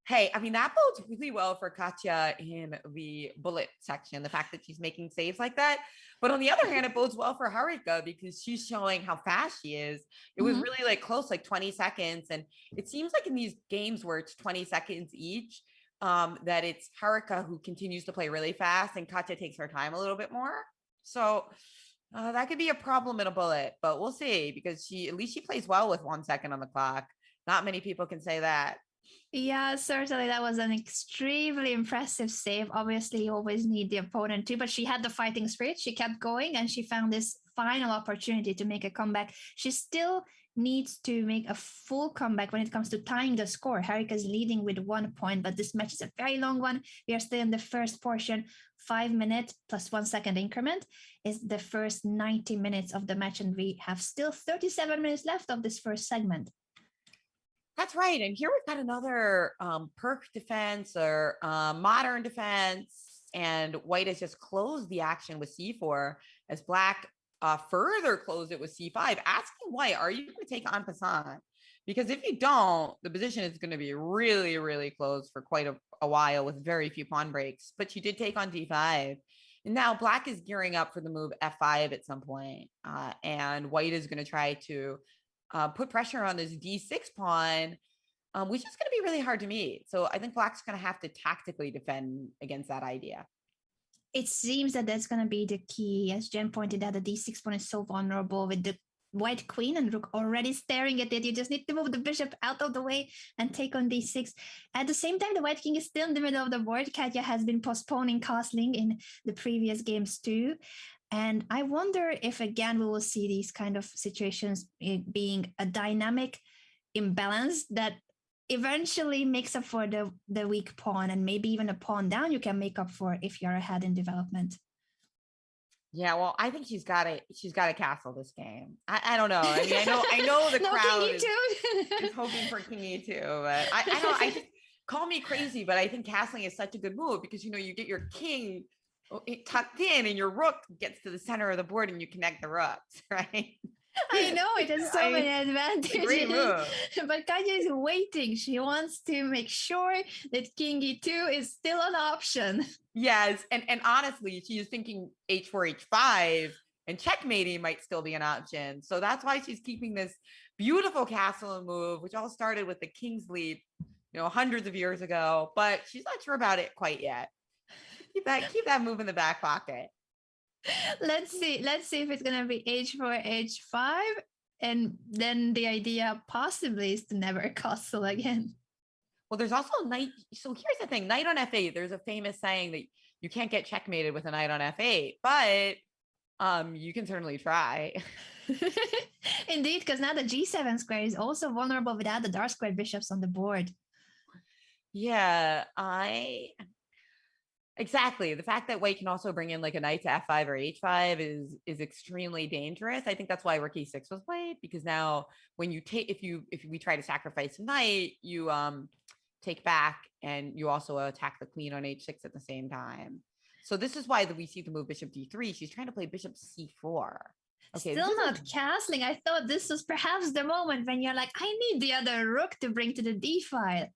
Hey, I mean, that bodes really well for Katya in the bullet section, the fact that she's making saves like that. But on the other hand, it bodes well for Harika because she's showing how fast she is. It was really like close, like 20 seconds. And it seems like in these games where it's 20 seconds each, that it's Harika who continues to play really fast and Katya takes her time a little bit more. So that could be a problem in a bullet, but we'll see, because at least she plays well with 1 second on the clock. Not many people can say that. Yeah, certainly that was an extremely impressive save. Obviously, you always need the opponent too, but she had the fighting spirit. She kept going and she found this final opportunity to make a comeback. She still needs to make a full comeback when it comes to tying the score. Harika is leading with 1 point, but this match is a very long one. We are still in the first portion. 5 minutes plus 1 second increment is the first 90 minutes of the match, and we have still 37 minutes left of this first segment. That's right. And here we've got another perk defense or modern defense, and white has just closed the action with c4 as black further closed it with c5, asking white, are you going to take en passant? Because if you don't, the position is going to be really, really close for quite a while with very few pawn breaks. But she did take on d5. And now black is gearing up for the move f5 at some point. And white is going to try to put pressure on this d6 pawn, which is going to be really hard to meet. So I think black's going to have to tactically defend against that idea. It seems that that's going to be the key. As Jen pointed out, the d6 pawn is so vulnerable with the white queen and rook already staring at it. You just need to move the bishop out of the way and take on d6. At the same time, the white king is still in the middle of the board. Katja has been postponing castling in the previous games too. And I wonder if again we will see these kind of situations being a dynamic imbalance that eventually makes up for the weak pawn, and maybe even a pawn down you can make up for if you're ahead in development. Yeah, well, I think she's got to castle this game. I don't know. I mean, I know the no, crowd King E2. is hoping for King E2, but I don't. I just call me crazy, but I think castling is such a good move because you get your king tucked in and your rook gets to the center of the board and you connect the rooks, right? I know it has so many advantages. Great move. But Katja is waiting. She wants to make sure that King E2 is still an option. Yes, and honestly, she's thinking H4, H5, and checkmating might still be an option. So that's why she's keeping this beautiful castle move, which all started with the King's Leap, hundreds of years ago. But she's not sure about it quite yet. Keep that move in the back pocket. Let's see if it's gonna be H4, H5, and then the idea possibly is to never castle again. Well, there's also knight. So here's the thing: knight on F8. There's a famous saying that you can't get checkmated with a knight on F8, but you can certainly try. Indeed, because now the G7 square is also vulnerable without the dark squared bishops on the board. Yeah, exactly. The fact that white can also bring in like a knight to F5 or H5 is extremely dangerous. I think that's why rook E6 was played, because now when you take, if we try to sacrifice a knight, you take back and you also attack the queen on H6 at the same time. So this is why we see the move bishop D3. She's trying to play bishop C4. Okay, still not castling. I thought this was perhaps the moment when you're like, I need the other rook to bring to the D file.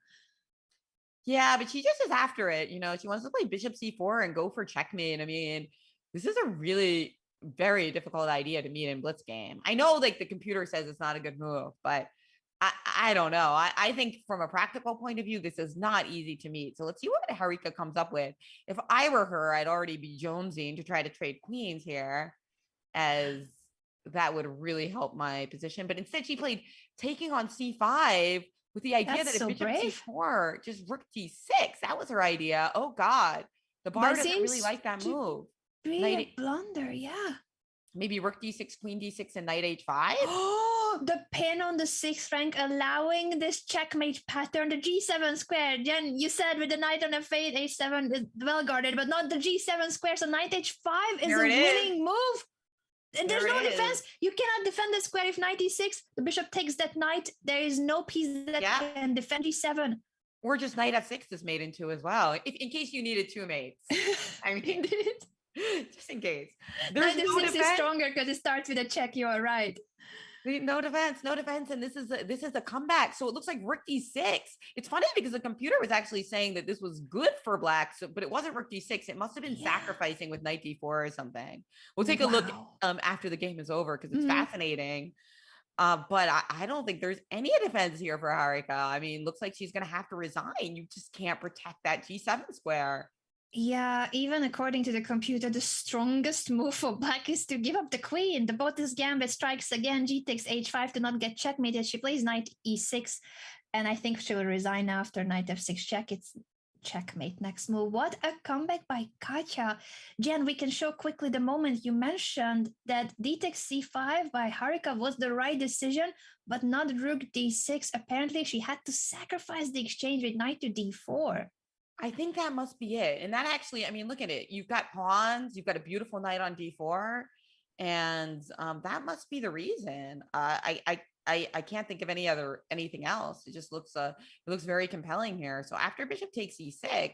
Yeah, but she just is after it. She wants to play bishop C4 and go for checkmate. I mean, this is a really very difficult idea to meet in blitz game. I know like the computer says it's not a good move, but I don't know. I think from a practical point of view, this is not easy to meet. So let's see what Harika comes up with. If I were her, I'd already be jonesing to try to trade queens here, as that would really help my position. But instead she played taking on C5 with the idea that if bishop C4, just rook D6, that was her idea. Oh God, the bar doesn't really like that move. Really a blunder, yeah. Maybe rook D6, queen D6, and knight H5. Oh, the pin on the 6th rank allowing this checkmate pattern, the G7 square. Jen, you said with the knight on F8, H7 is well guarded, but not the G7 square. So knight H5 is a winning move. And there's no defense. You cannot defend the square if knight E6. The bishop takes that knight. There is no piece that can defend G7. Or just knight F6 is made into as well, in case you needed two mates. I mean, just in case. Knight F6 is stronger because it starts with a check. You are right. No defense, and this is a comeback. So it looks like rook D6. It's funny because the computer was actually saying that this was good for black, but it wasn't rook D6. It must have been sacrificing with knight D4 or something. We'll take a look after the game is over because it's fascinating. But I don't think there's any defense here for Harika. I mean, looks like she's going to have to resign. You just can't protect that G7 square. Yeah, even according to the computer, the strongest move for black is to give up the queen. The Botis gambit strikes again. G takes H5 to not get checkmated. She plays knight E6, and I think she will resign after knight F6 check. It's checkmate next move. What a comeback by Katja. Jen, we can show quickly the moment you mentioned that D takes C5 by Harika was the right decision, but not rook D6. Apparently, she had to sacrifice the exchange with knight to D4. I think that must be it. And that actually, I mean, look at it. You've got pawns, you've got a beautiful knight on D4, and that must be the reason. I can't think of anything else. It just looks it looks very compelling here. So after bishop takes E6,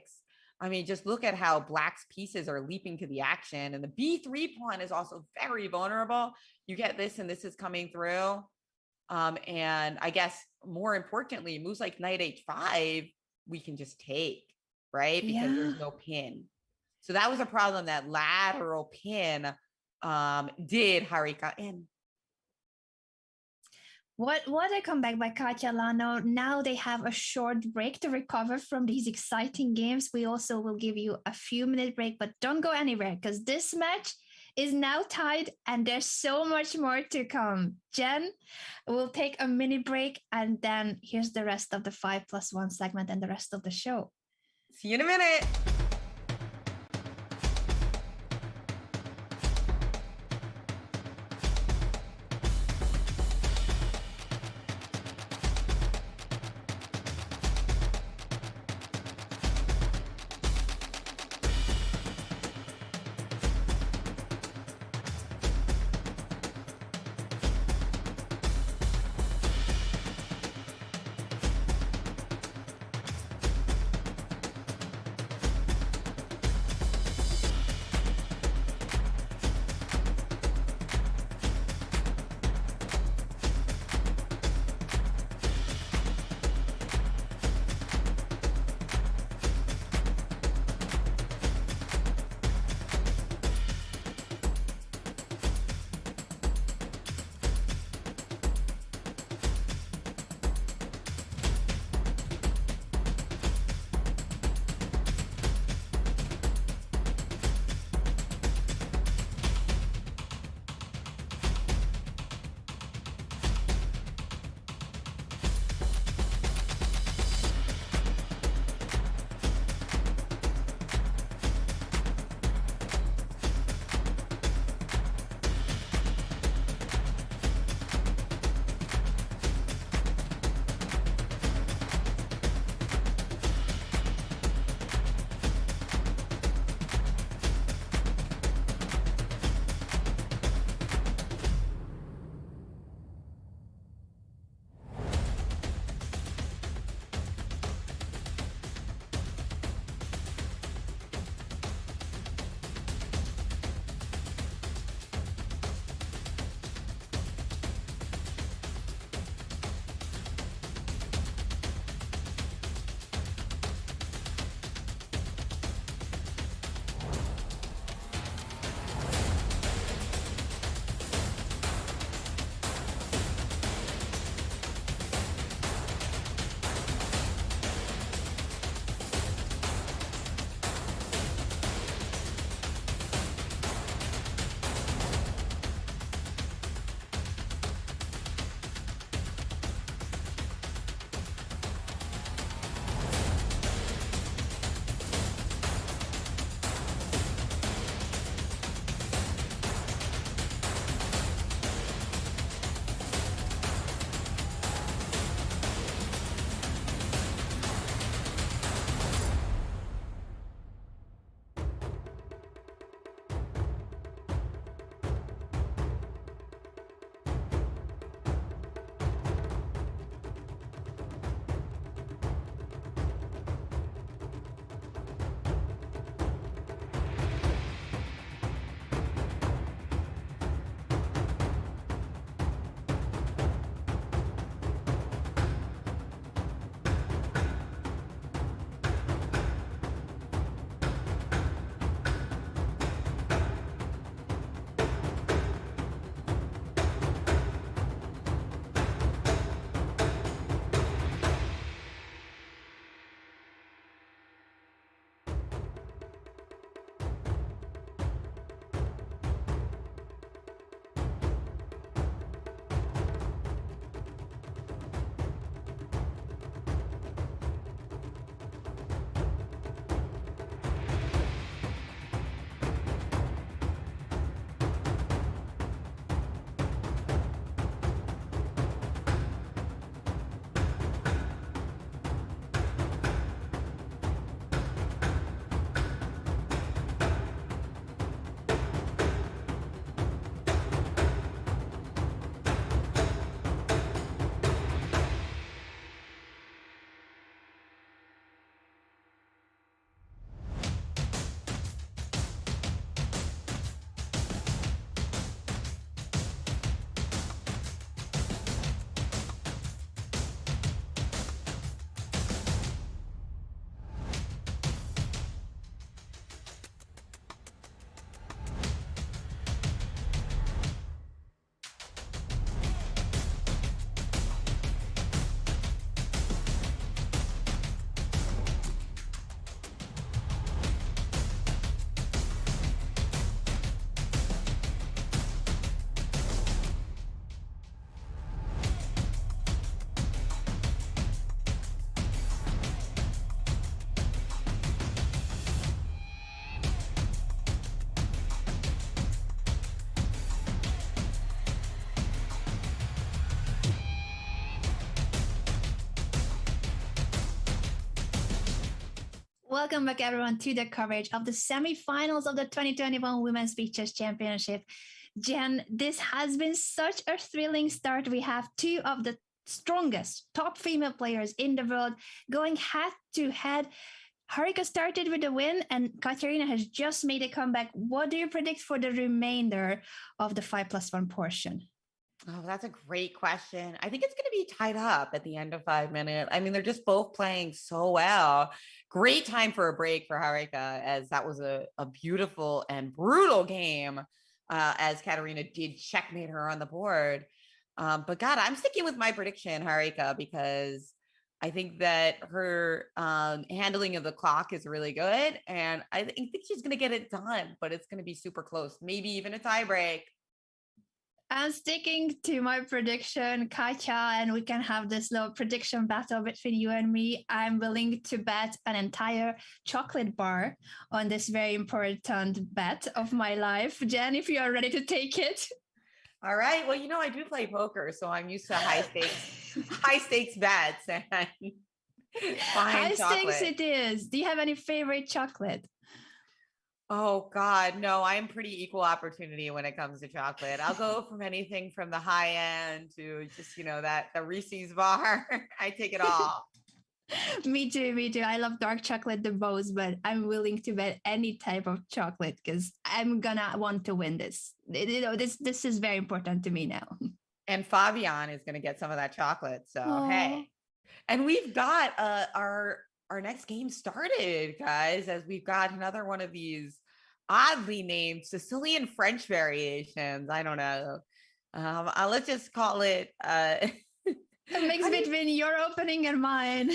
I mean, just look at how black's pieces are leaping to the action, and the B3 pawn is also very vulnerable. You get this, and this is coming through. And I guess more importantly, moves like knight H5, we can just take. Right? Because there's no pin. So that was a problem, that lateral pin did Harika in. What a comeback by Katja Lagno. Now they have a short break to recover from these exciting games. We also will give you a few minute break, but don't go anywhere because this match is now tied, and there's so much more to come. Jen, we'll take a mini break, and then here's the rest of the 5+1 segment and the rest of the show. See you in a minute. Welcome back, everyone, to the coverage of the semifinals of the 2021 Women's Beach Chess Championship. Jen, this has been such a thrilling start. We have two of the strongest top female players in the world going head to head. Harika started with a win, and Katerina has just made a comeback. What do you predict for the remainder of the 5+1 portion? Oh, that's a great question. I think it's going to be tied up at the end of 5 minutes. I mean, they're just both playing so well. Great time for a break for Harika, as that was a beautiful and brutal game, as Katerina did checkmate her on the board. But God, I'm sticking with my prediction, Harika, because I think that her handling of the clock is really good. And I think she's going to get it done, but it's going to be super close, maybe even a tie break. I'm sticking to my prediction, Katja, and we can have this little prediction battle between you and me. I'm willing to bet an entire chocolate bar on this very important bet of my life. Jen, if you are ready to take it. All right. Well, I do play poker, so I'm used to high stakes bets and High chocolate. stakes it is. Do you have any favorite chocolate? Oh God, no, I'm pretty equal opportunity when it comes to chocolate. I'll go from anything from the high end to just, the Reese's bar. I take it all. Me too. I love dark chocolate the most, but I'm willing to bet any type of chocolate because I'm gonna want to win this. This is very important to me now. And Fabian is gonna get some of that chocolate. So Aww. Hey. And we've got our next game started, guys, as we've got another one of these oddly named Sicilian French variations. I don't know. Let's just call it a mix between your opening and mine.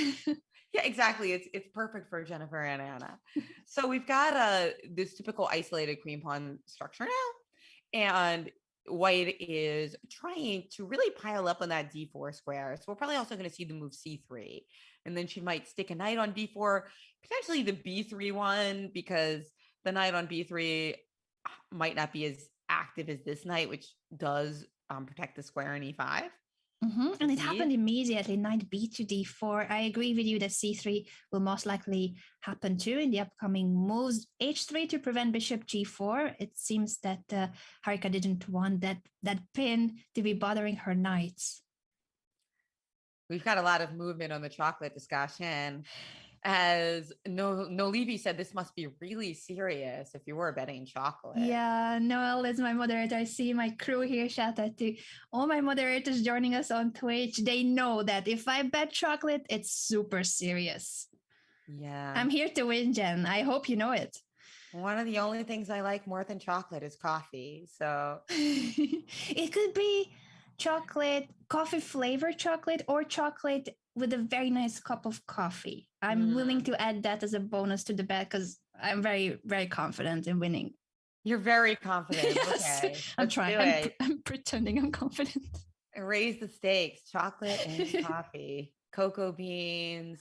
Yeah, exactly. It's perfect for Jennifer and Anna. So we've got this typical isolated queen pawn structure now, and White is trying to really pile up on that d4 square. So we're probably also going to see the move c3, and then she might stick a knight on b4, potentially the b3 one, because the knight on b3 might not be as active as this knight, which does protect the square in e5. Mm-hmm. And it happened immediately, knight b to d4. I agree with you that c3 will most likely happen too in the upcoming moves. h3 to prevent bishop g4. It seems that Harika didn't want that pin to be bothering her knights. We've got a lot of movement on the chocolate discussion. As Nolivi said, this must be really serious if you were betting chocolate. Yeah, Noel is my moderator. I see my crew here. Shout out to all my moderators joining us on Twitch. They know that if I bet chocolate, it's super serious. Yeah. I'm here to win, Jen. I hope you know it. One of the only things I like more than chocolate is coffee. So it could be chocolate, coffee flavored chocolate, or chocolate with a very nice cup of coffee. I'm willing to add that as a bonus to the bet because I'm very, very confident in winning. You're very confident. Yes, okay. I'm trying. I'm pretending I'm confident. Raise the stakes. Chocolate and coffee. Cocoa beans.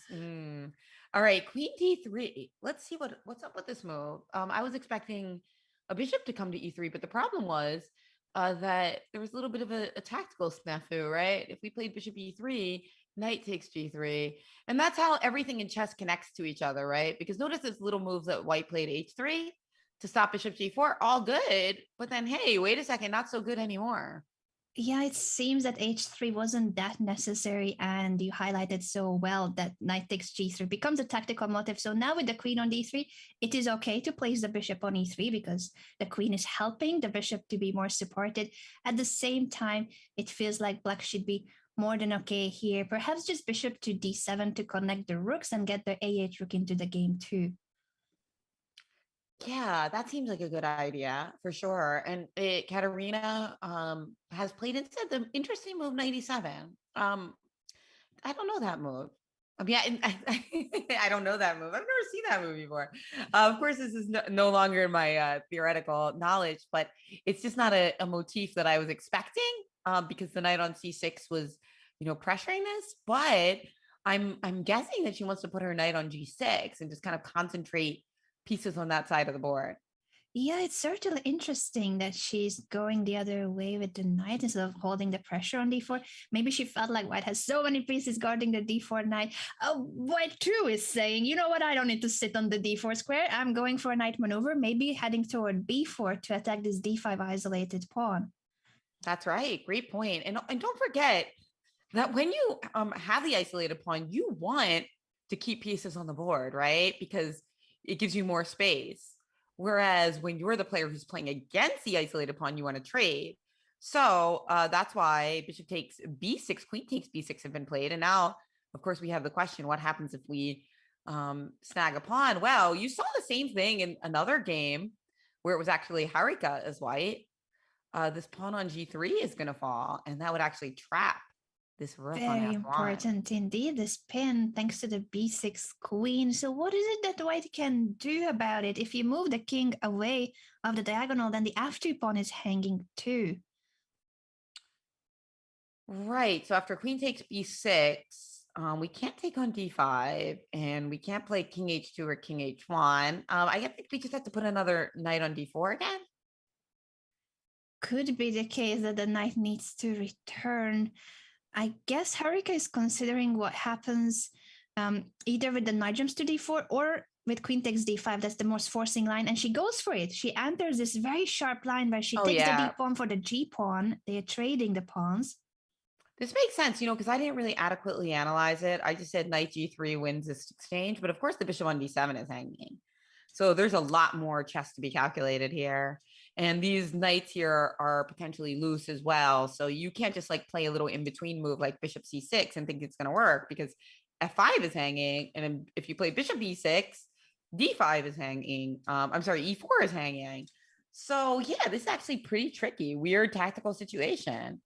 All right, queen d3. Let's see what's up with this move. I was expecting a bishop to come to e3, but the problem was that there was a little bit of a tactical snafu, right? If we played bishop e3, knight takes g3, and that's how everything in chess connects to each other, right? Because notice this little move that White played h3 to stop bishop g4, all good, but then hey, wait a second, not so good anymore. Yeah, it seems that h3 wasn't that necessary, and you highlighted so well that knight takes g3 becomes a tactical motive. So now with the queen on d3, it is okay to place the bishop on e3 because the queen is helping the bishop to be more supported. At the same time, it feels like black should be more than okay here. Perhaps just bishop to d7 to connect the rooks and get the a8 rook into the game too. Yeah, that seems like a good idea for sure. And Katerina has played instead the interesting move 97. I don't know that move. Yeah, I don't know that move. I've never seen that move before. Of course, this is no longer in my theoretical knowledge, but it's just not a motif that I was expecting because the knight on c6 was, pressuring this. But I'm guessing that she wants to put her knight on g6 and just kind of concentrate pieces on that side of the board. Yeah, it's certainly interesting that she's going the other way with the knight instead of holding the pressure on d4. Maybe she felt like white has so many pieces guarding the d4 knight. White too is saying, you know what, I don't need to sit on the d4 square. I'm going for a knight maneuver, maybe heading toward b4 to attack this d5 isolated pawn. That's right. Great point. And don't forget that when you have the isolated pawn, you want to keep pieces on the board, right? Because it gives you more space. Whereas when you're the player who's playing against the isolated pawn, you want to trade. So that's why bishop takes b6, queen takes b6 have been played. And now, of course, we have the question, what happens if we snag a pawn? Well, you saw the same thing in another game where it was actually Harika as white. This pawn on g3 is going to fall, and that would actually trap this rook on Very f1. important indeed, this pin, thanks to the b6 queen. So what is it that white can do about it? If you move the king away of the diagonal, then the f2 pawn is hanging too. Right. So after queen takes b6, we can't take on d5, and we can't play king h2 or king h1. I think we just have to put another knight on d4 again. Could be the case that the knight needs to return. I guess Harika is considering what happens either with the knight jumps to d4 or with queen takes d5. That's the most forcing line. And she goes for it. She enters this very sharp line where she Oh, takes the d yeah. pawn for the g pawn. They're trading the pawns. This makes sense, because I didn't really adequately analyze it. I just said knight g3 wins this exchange, but of course the bishop on d7 is hanging. So there's a lot more chess to be calculated here. And these knights here are potentially loose as well. So you can't just like play a little in-between move like bishop c6 and think it's going to work, because f5 is hanging. And if you play bishop e6, d5 is hanging. I'm sorry, e4 is hanging. So yeah, this is actually pretty tricky, weird tactical situation.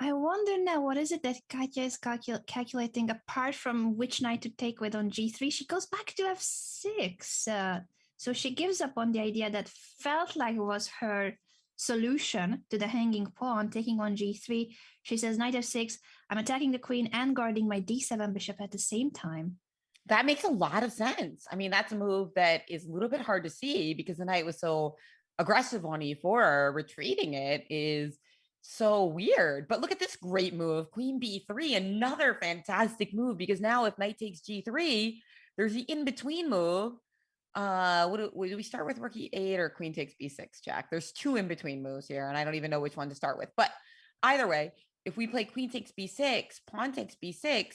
I wonder now, what is it that Katya is calculating apart from which knight to take with on g3? She goes back to f6. So she gives up on the idea that felt like was her solution to the hanging pawn, taking on g3. She says, knight f6, I'm attacking the queen and guarding my d7 bishop at the same time. That makes a lot of sense. I mean, that's a move that is a little bit hard to see because the knight was so aggressive on e4. Retreating it is so weird. But look at this great move, queen b3, another fantastic move, because now if knight takes g3, there's the in-between move. Do we start with rook e8 or queen takes b6, Jack? There's two in-between moves here, and I don't even know which one to start with. But either way, if we play queen takes b6, pawn takes b6,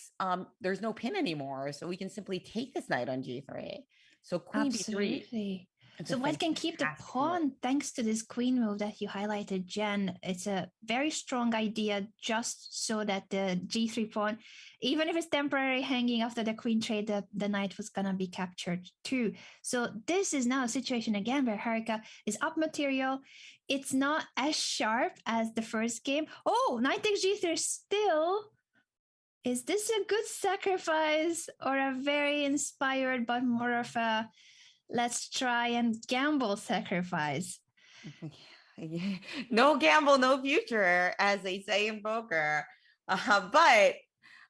there's no pin anymore. So we can simply take this knight on g3. So queen Absolutely. b3. So white can keep the pawn thanks to this queen move that you highlighted, Jen. It's a very strong idea just so that the g3 pawn, even if it's temporary hanging after the queen trade, the knight was going to be captured too. So this is now a situation again where Harika is up material. It's not as sharp as the first game. Oh, knight takes g3 still. Is this a good sacrifice or a very inspired but more of a let's try and gamble sacrifice? No gamble, no future, as they say in poker. But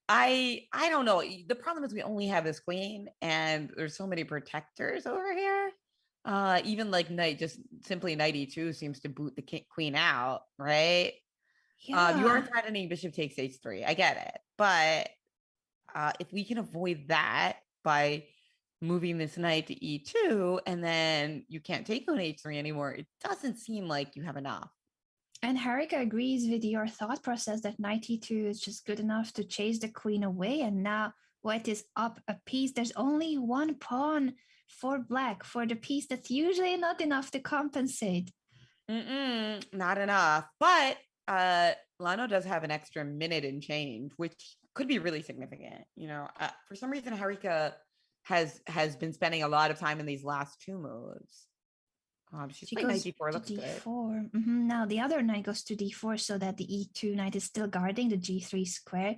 I don't know. The problem is we only have this queen, and there's so many protectors over here. Even like knight, just simply knight e2 seems to boot the queen out, right? You are Yeah. threatening bishop takes h3. I get it, but if we can avoid that by moving this knight to e2, and then you can't take on h3 anymore, it doesn't seem like you have enough. And Harika agrees with your thought process that knight e2 is just good enough to chase the queen away. And now white is up a piece. There's only one pawn for black for the piece that's usually not enough to compensate. Not enough. But Lagno does have an extra minute and change, which could be really significant. For some reason, Harika has been spending a lot of time in these last two moves. She's She playing knight goes d4, to looks good. d4. Now the other knight goes to d4 so that the e2 knight is still guarding the g3 square.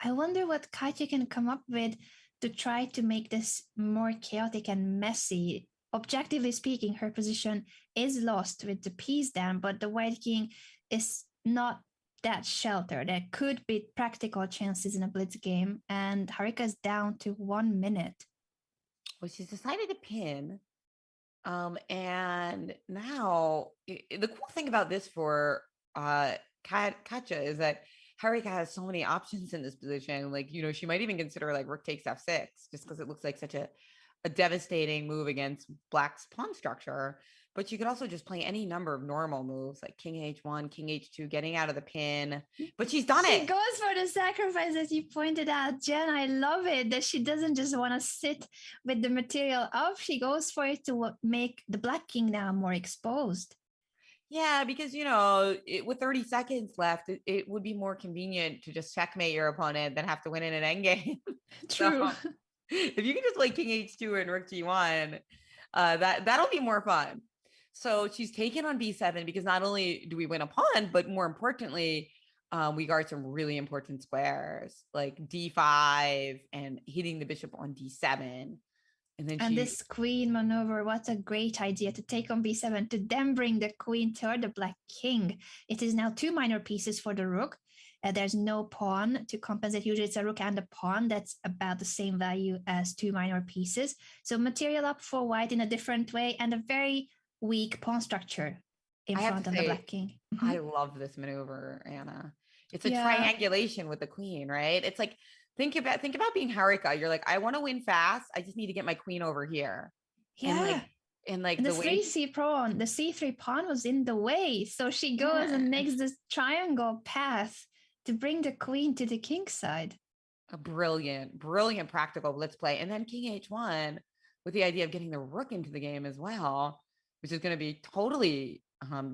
I wonder what Katya can come up with to try to make this more chaotic and messy. Objectively speaking, her position is lost with the piece down, but the white king is not that sheltered. There could be practical chances in a blitz game, and Harika is down to 1 minute. Well, she's decided to pin. And now the cool thing about this for Katja is that Harika has so many options in this position. Like, she might even consider like rook takes f6 just because it looks like such a devastating move against Black's pawn structure. But you could also just play any number of normal moves like king h1, king h2, getting out of the pin. But she's done She it. goes for the sacrifice, as you pointed out, Jen. I love it that she doesn't just want to sit with the material up. She goes for it to make the Black King now more exposed. Yeah, because with 30 seconds left, it would be more convenient to just checkmate your opponent than have to win in an endgame. True. So if you can just play king h2 and rook g1, that'll be more fun. So she's taken on b7 because not only do we win a pawn, but more importantly, we guard some really important squares like d5 and hitting the bishop on d7. And this queen maneuver, what a great idea to take on b7 to then bring the queen toward the Black King. It is now 2 minor pieces for the rook. There's no pawn to compensate. Usually it's a rook and a pawn that's about the same value as 2 minor pieces. So material up for white in a different way and a very weak pawn structure in front of the Black King. I love this maneuver, Anna. It's a triangulation with the queen, right? It's like, think about being Harika. You're like, I want to win fast. I just need to get my queen over here. Yeah. And the 3c pawn, the c3 pawn was in the way. So she goes and makes this triangle path to bring the queen to the king's side. A brilliant practical blitz play. And then king h1 with the idea of getting the rook into the game as well, which is going to be totally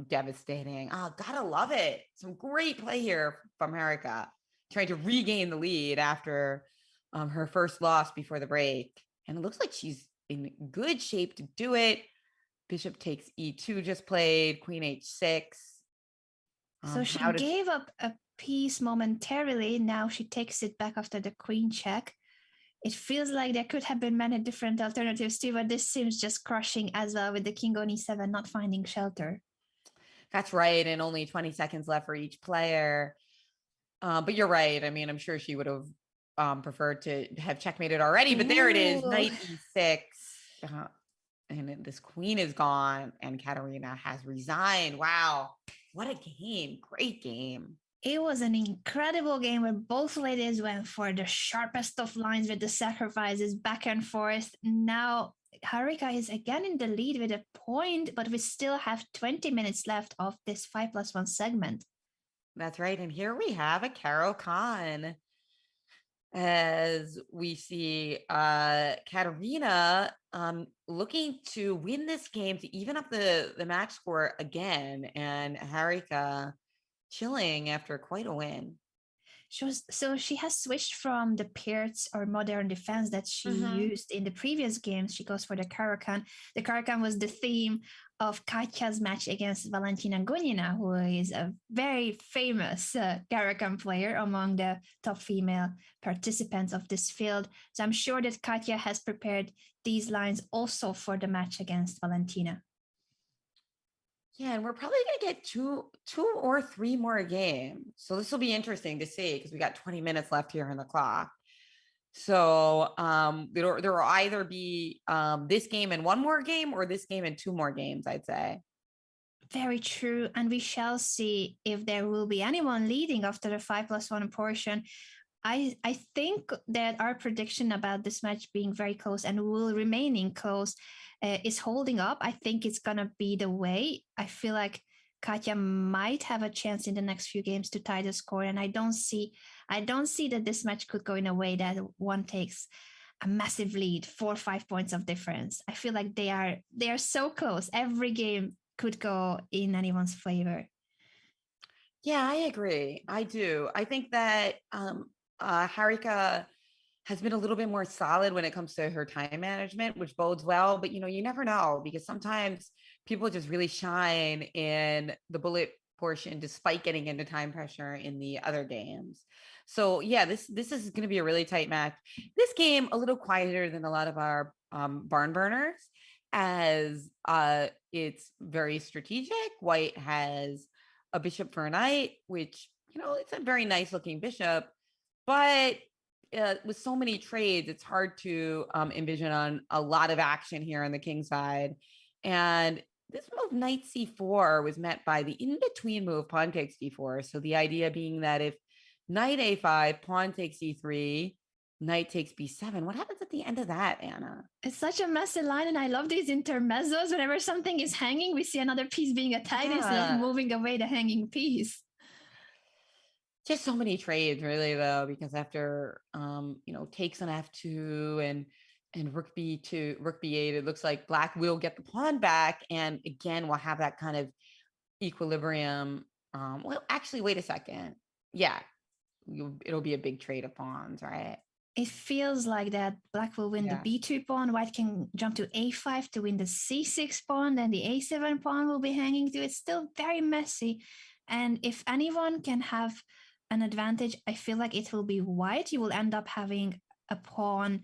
devastating. Oh, gotta love it. Some great play here from Harika, trying to regain the lead after her first loss before the break. And it looks like she's in good shape to do it. Bishop takes e2 just played, queen h6. So she gave up a piece momentarily. Now she takes it back after the queen check. It feels like there could have been many different alternatives too, but this seems just crushing as well with the king on e7 not finding shelter. That's right. And only 20 seconds left for each player. But you're right. I mean, I'm sure she would have preferred to have checkmated already, but there it is, knight e6. And this queen is gone and Katerina has resigned. Wow. What a game. Great game. It was an incredible game where both ladies went for the sharpest of lines with the sacrifices back and forth. Now Harika is again in the lead with a point, but we still have 20 minutes left of this 5+1 segment. That's right. And here we have a Caro-Kann. As we see Katerina looking to win this game to even up the match score again, and Harika chilling after quite a win. So she has switched from the Pirts or modern defense that she used in the previous games. She goes for the Caro-Kann. The Caro-Kann was the theme of Katja's match against Valentina Gunina, who is a very famous Caro-Kann player among the top female participants of this field. So I'm sure that Katja has prepared these lines also for the match against Valentina. Yeah, and we're probably going to get two or three more games. So this will be interesting to see because we got 20 minutes left here on the clock. So there will either be this game and one more game or this game and 2 more games, I'd say. Very true. And we shall see if there will be anyone leading after the 5+1 portion. I think that our prediction about this match being very close and will remaining close is holding up. I think it's going to be the way. I feel like Katja might have a chance in the next few games to tie the score. And I don't see that this match could go in a way that one takes a massive lead, 4 or 5 points of difference. I feel like they are so close. Every game could go in anyone's favor. Yeah, I agree. I do. I think that Harika has been a little bit more solid when it comes to her time management, which bodes well. But, you never know because sometimes people just really shine in the bullet portion despite getting into time pressure in the other games. So, yeah, this is going to be a really tight match. This game, a little quieter than a lot of our barn burners, as it's very strategic. White has a bishop for a knight, which, it's a very nice looking bishop. But with so many trades, it's hard to envision on a lot of action here on the king side. And this move, knight c4, was met by the in-between move, pawn takes d4. So the idea being that if knight a5, pawn takes e3, knight takes b7, what happens at the end of that, Anna? It's such a messy line, and I love these intermezzos. Whenever something is hanging, we see another piece being attacked instead of moving away the hanging piece. Just so many trades, really, though, because after takes on f2 and rook b2, rook b8, it looks like black will get the pawn back, and again we'll have that kind of equilibrium. Well, actually, wait a second. Yeah, it'll be a big trade of pawns, right? It feels like that black will win the b2 pawn, white can jump to a5 to win the c6 pawn, then the a7 pawn will be hanging too. It's still very messy, and if anyone can have an advantage, I feel like it will be white. You will end up having a pawn,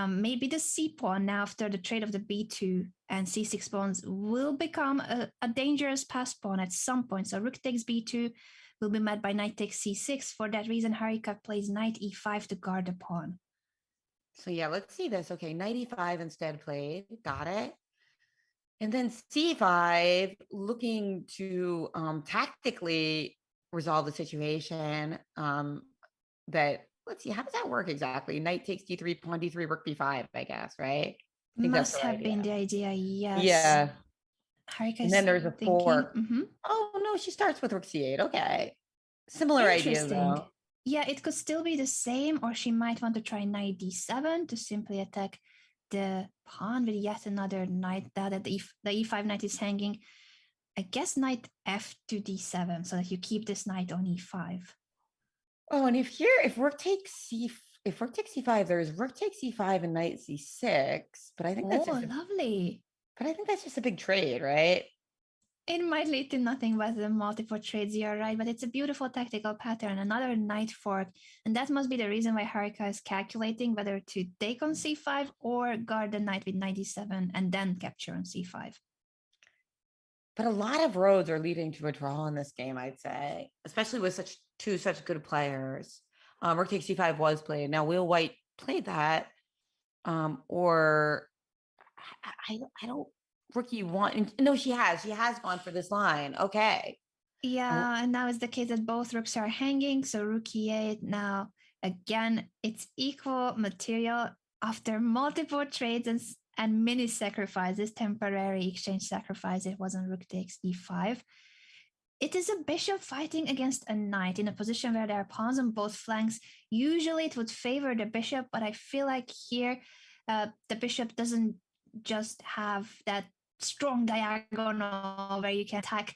maybe the c pawn now after the trade of the b2 and c6 pawns will become a dangerous pass pawn at some point. So rook takes b2 will be met by knight takes c6. For that reason, Harika plays knight e5 to guard the pawn. So yeah, let's see this. Okay, knight e5 instead played. Got it. And then c5, looking to tactically resolve the situation. That, let's see, how does that work exactly? Knight takes d3, pawn d3, rook b5, I guess, right? I think Must have been the idea, yes. Yeah. Harika and then there's a fork. Mm-hmm. Oh no, she starts with rook c8. Okay. Similar idea though. Yeah, it could still be the same, or she might want to try knight d7 to simply attack the pawn with yet another knight. That the e5 knight is hanging. I guess knight f to d7 so that you keep this knight on e5. Oh, and if rook takes c5, there's rook takes c5 and knight c6. But I think that's lovely. But I think that's just a big trade, right? It might lead to nothing but the multiple trades, you're right, but it's a beautiful tactical pattern, another knight fork, and that must be the reason why Harika is calculating whether to take on c5 or guard the knight with knight d7 and then capture on c5. But a lot of roads are leading to a draw in this game, I'd say, especially with such good players. Rook takes c5 was played. Now, will white play that? Or I don't. Rook e1. No, she has gone for this line. Okay. Yeah, and now it's the case that both rooks are hanging. So rook e8. Now, again, it's equal material after multiple trades and mini sacrifices, temporary exchange sacrifice. It wasn't rook takes e5. It is a bishop fighting against a knight in a position where there are pawns on both flanks. Usually it would favor the bishop, but I feel like here the bishop doesn't just have that strong diagonal where you can attack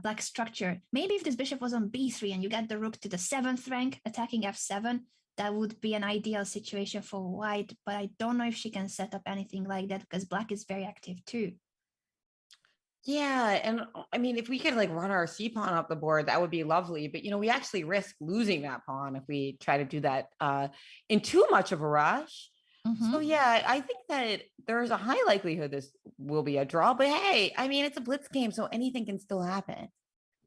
black structure. Maybe if this bishop was on b3 and you get the rook to the 7th rank attacking f7, that would be an ideal situation for white, but I don't know if she can set up anything like that because black is very active too. Yeah, and I mean, if we could like run our c pawn up the board, that would be lovely. But we actually risk losing that pawn if we try to do that in too much of a rush. Mm-hmm. So yeah, I think that there's a high likelihood this will be a draw. But hey, I mean, it's a blitz game, so anything can still happen.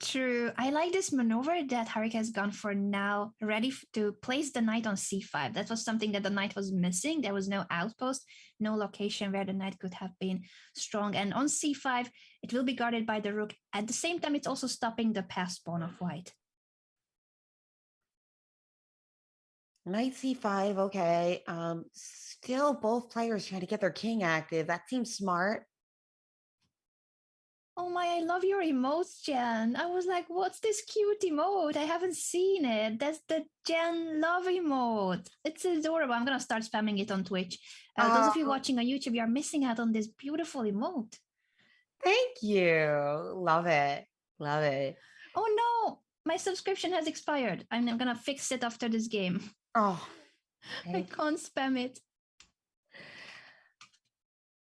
True. I like this maneuver that Harika has gone for now, ready to place the knight on c5. That was something that the knight was missing. There was no outpost, no location where the knight could have been strong. And on c5, it will be guarded by the rook. At the same time, it's also stopping the pass pawn of white. Knight c5, okay. Still both players trying to get their king active. That seems smart. Oh my, I love your emotes, Jen. I was like, what's this cute emote? I haven't seen it. That's the Jen love emote. It's adorable. I'm going to start spamming it on Twitch. Those of you watching on YouTube, you are missing out on this beautiful emote. Thank you. Love it. Love it. Oh no, my subscription has expired. I'm going to fix it after this game. Oh, I can't spam it.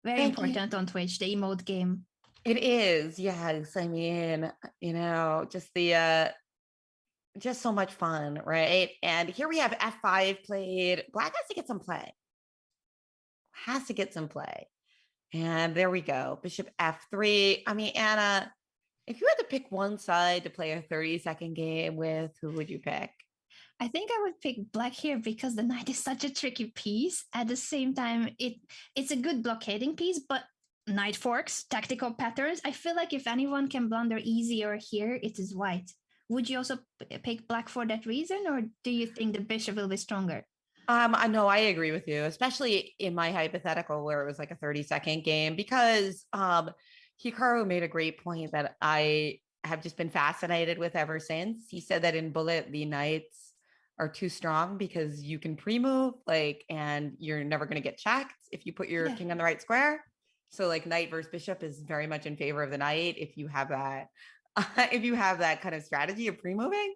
Very important on Twitch, the emote game. It is, yes. I mean, just so much fun, right? And here we have f5 played. Black has to get some play. And there we go. Bishop f3. I mean, Anna, if you had to pick one side to play a 30-second game with, who would you pick? I think I would pick black here because the knight is such a tricky piece. At the same time, it's a good blockading piece, but knight forks, tactical patterns. I feel like if anyone can blunder easier here, it is white. Would you also pick black for that reason, or do you think the bishop will be stronger? I know I agree with you, especially in my hypothetical where it was like a 30-second game, because Hikaru made a great point that I have just been fascinated with ever since. He said that in Bullet, the knights are too strong because you can pre-move, like, and you're never going to get checked if you put your king on the right square. So like knight versus bishop is very much in favor of the knight if you have that if you have that kind of strategy of pre-moving.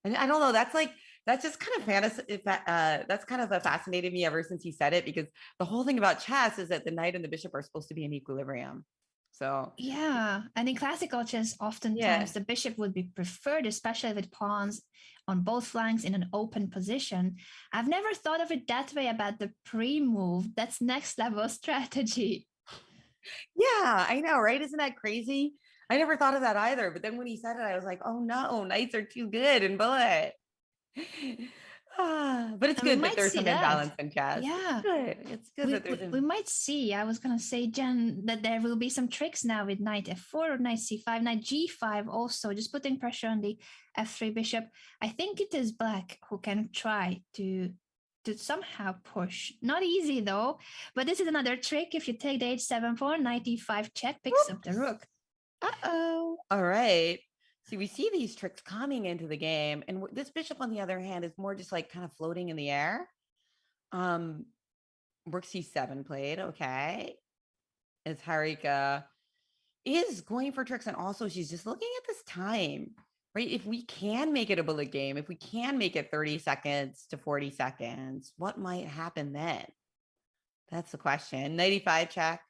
And I don't know, that's just kind of fantasy. That's kind of fascinated me ever since he said it, because the whole thing about chess is that the knight and the bishop are supposed to be in equilibrium. So yeah, and in classical chess, oftentimes the bishop would be preferred, especially with pawns on both flanks in an open position. I've never thought of it that way about the pre-move. That's next level strategy. Yeah, I know, right? Isn't that crazy? I never thought of that either. But then when he said it, I was like, oh no, knights are too good in Bullet. But it's And we good that might there's see some that. imbalance in chess. Yeah. It's good that there's We might see, I was going to say, Jen, that there will be some tricks now with knight f4 or knight c5, knight g5 also, just putting pressure on the f3 bishop. I think it is black who can try to somehow push. Not easy though, but this is another trick. If you take the h7 pawn, knight e5 check picks up the rook. Uh-oh. All right. See, we see these tricks coming into the game, and this bishop, on the other hand, is more just like kind of floating in the air. Rook c7 played. Okay. As Harika is going for tricks, and also she's just looking at this time, right? If we can make it a bullet game, if we can make it 30 seconds to 40 seconds, what might happen then? That's the question. 95 check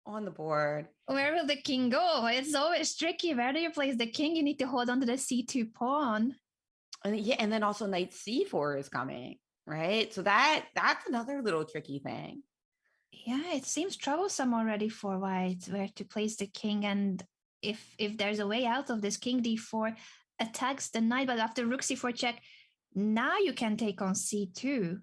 on the board. Where will the king go? It's always tricky. Where do you place the king? You need to hold on to the c2 pawn. And yeah, and then also knight c4 is coming, right? So that's another little tricky thing. Yeah, it seems troublesome already for white where to place the king, and if there's a way out of this, king d4 attacks the knight, but after rook c4 check, now you can take on c2.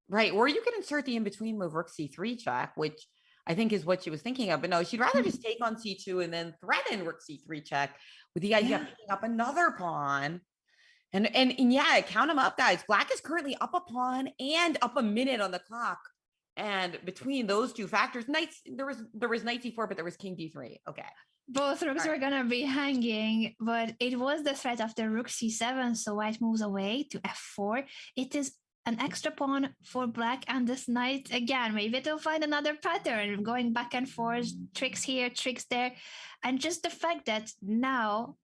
Right. Or you can insert the in-between move rook c3 check, which I think is what she was thinking of. But no, she'd rather just take on c2 and then threaten rook c3 check with the idea of picking up another pawn. And yeah, count them up, guys. Black is currently up a pawn and up a minute on the clock. And between those two factors, knights, there was knight c4, but there was king d3. Okay. Both rooks were gonna be hanging, but it was the threat after rook c7, so white moves away to f4. It is an extra pawn for black, and this knight again, maybe it'll find another pattern, going back and forth, tricks here, tricks there. And just the fact that now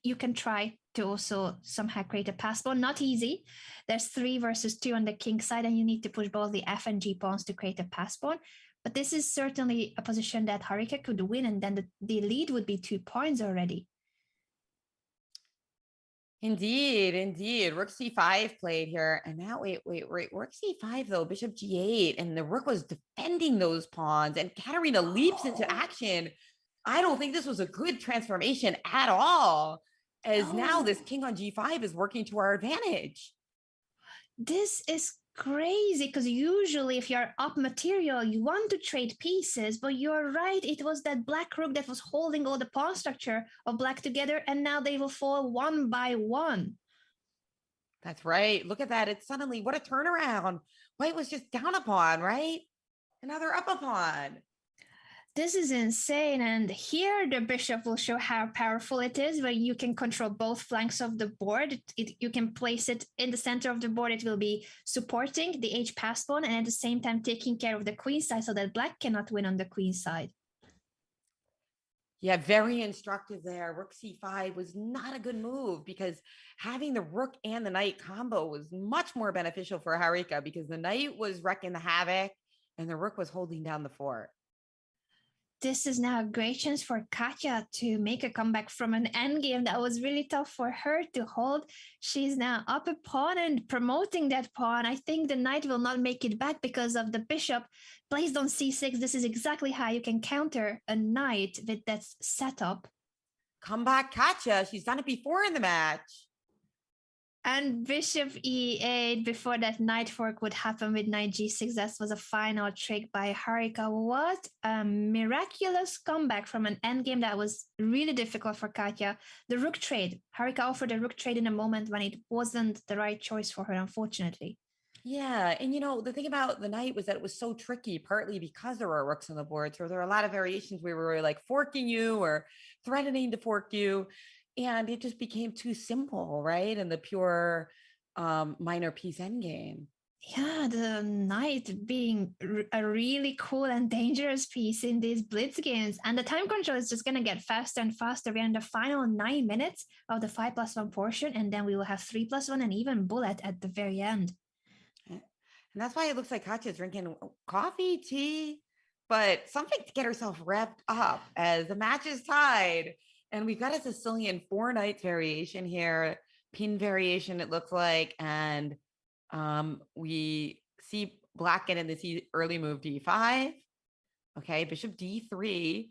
you can try to also somehow create a pass pawn. Not easy. There's 3 versus 2 on the king side, and you need to push both the f and g pawns to create a pass pawn. But this is certainly a position that Harika could win, and then the lead would be 2 points already. Indeed. Rook c5 played here. And now, wait. Rook c5, though. Bishop g8. And the rook was defending those pawns. And Katerina leaps into action. I don't think this was a good transformation at all, as now this king on g5 is working to our advantage. This is crazy, because usually if you're up material, you want to trade pieces, but you're right, it was that black rook that was holding all the pawn structure of black together, and now they will fall one by one. That's right. Look at that. It's suddenly, what a turnaround. White was just down a pawn, right? And now they're up a pawn. This is insane. And here the bishop will show how powerful it is, where you can control both flanks of the board. You can place it in the center of the board. It will be supporting the h pass pawn and at the same time taking care of the queen side so that black cannot win on the queen side. Yeah, very instructive there. Rook c5 was not a good move, because having the rook and the knight combo was much more beneficial for Harika, because the knight was wrecking the havoc and the rook was holding down the fort. This is now a great chance for Katya to make a comeback from an endgame that was really tough for her to hold. She's now up a pawn and promoting that pawn. I think the knight will not make it back because of the bishop placed on c6. This is exactly how you can counter a knight with that setup. Come back, Katya. She's done it before in the match. And bishop e8 before that knight fork would happen with knight g6. That was a final trick by Harika. What a miraculous comeback from an endgame that was really difficult for Katya. The rook trade. Harika offered a rook trade in a moment when it wasn't the right choice for her, unfortunately. Yeah. And the thing about the knight was that it was so tricky, partly because there were rooks on the board. So there were a lot of variations where we were like forking you or threatening to fork you. And it just became too simple, right? And the pure minor piece endgame. Yeah, the knight being a really cool and dangerous piece in these blitz games. And the time control is just going to get faster and faster. We're in the final 9 minutes of the 5+1 portion, and then we will have 3+1 and even bullet at the very end. And that's why it looks like Katya's drinking coffee, tea, but something to get herself revved up as the match is tied. And we've got a Sicilian 4 knights variation here, pin variation, it looks like. And we see Black get in this early move d5. Okay, bishop d3.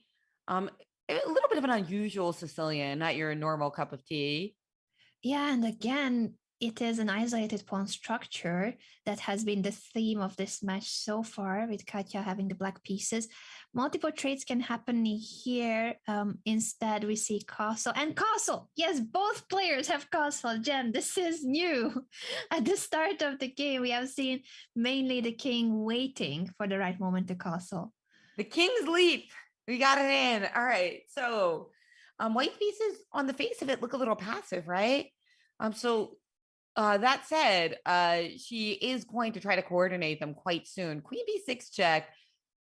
A little bit of an unusual Sicilian, not your normal cup of tea. Yeah, and again, it is an isolated pawn structure that has been the theme of this match so far, with Katya having the black pieces. Multiple trades can happen here. Instead, we see castle and castle. Yes, both players have castle. Jen, this is new. At the start of the game, we have seen mainly the king waiting for the right moment to castle. The king's leap. We got it in. All right. So white pieces on the face of it look a little passive, right? So that said, she is going to try to coordinate them quite soon. Queen b6 check,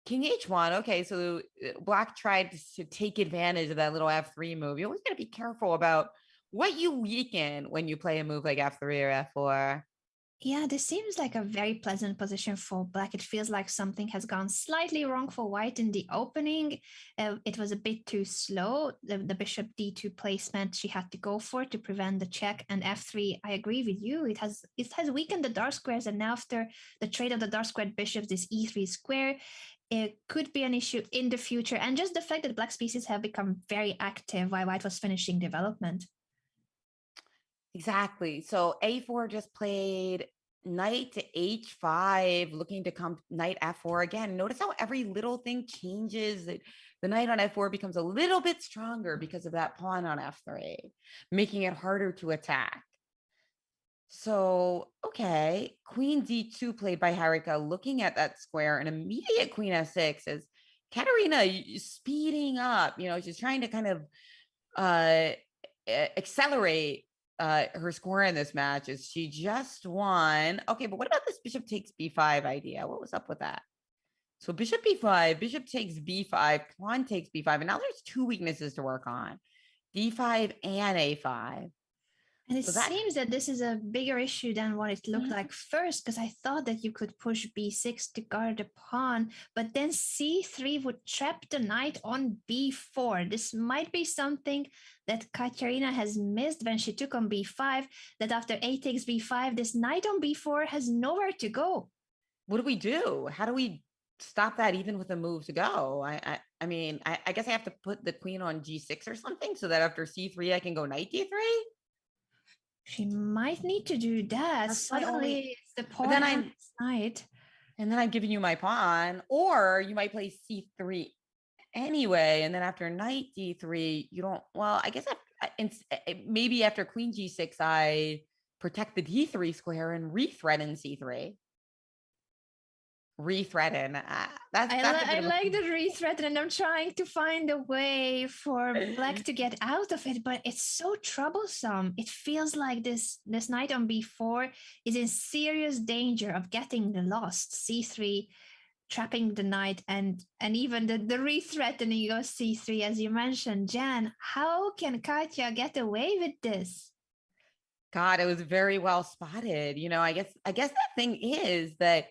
king h1. Okay, so Black tried to take advantage of that little f3 move. You always got to be careful about what you weaken when you play a move like f3 or f4. Yeah, this seems like a very pleasant position for Black. It feels like something has gone slightly wrong for White in the opening. It was a bit too slow. The bishop d2 placement she had to go for to prevent the check. And f3, I agree with you. It has weakened the dark squares. And now after the trade of the dark squared bishops, this e3 square, it could be an issue in the future. And just the fact that Black's pieces have become very active while White was finishing development. Exactly. So a4 just played knight to h5, looking to come knight f4 again. Notice how every little thing changes. The knight on f4 becomes a little bit stronger because of that pawn on f3, making it harder to attack. So, okay, queen d2 played by Harika, looking at that square, and immediate queen f6 is Katerina speeding up. She's trying to kind of accelerate her score in this match. Is she just won? Okay, but what about this bishop takes b5 idea? What was up with that? So bishop b5, bishop takes b5, pawn takes b5, and now there's 2 weaknesses to work on, d5 and a5. And it seems that this is a bigger issue than what it looked like first, because I thought that you could push b6 to guard the pawn, but then c3 would trap the knight on b4. This might be something that Katerina has missed when she took on b5, that after a takes b5, this knight on b4 has nowhere to go. What do we do? How do we stop that even with a move to go? I mean, I guess I have to put the queen on g6 or something so that after c3 I can go knight d3. She might need to do that. That's Suddenly, it's the pawn knight. And then I'm giving you my pawn, or you might play c3 anyway, and then after knight d3, you don't. Well, I guess maybe after queen g6, I protect the d3 square and rethreaten c3. Rethreaten. I like the rethreaten, and I'm trying to find a way for Black to get out of it, but it's so troublesome. It feels like this knight on b4 is in serious danger of getting lost. c3 trapping the knight, and even the rethreatening of c3, as you mentioned. Jan, how can Katya get away with this? God, it was very well spotted. I guess that thing is that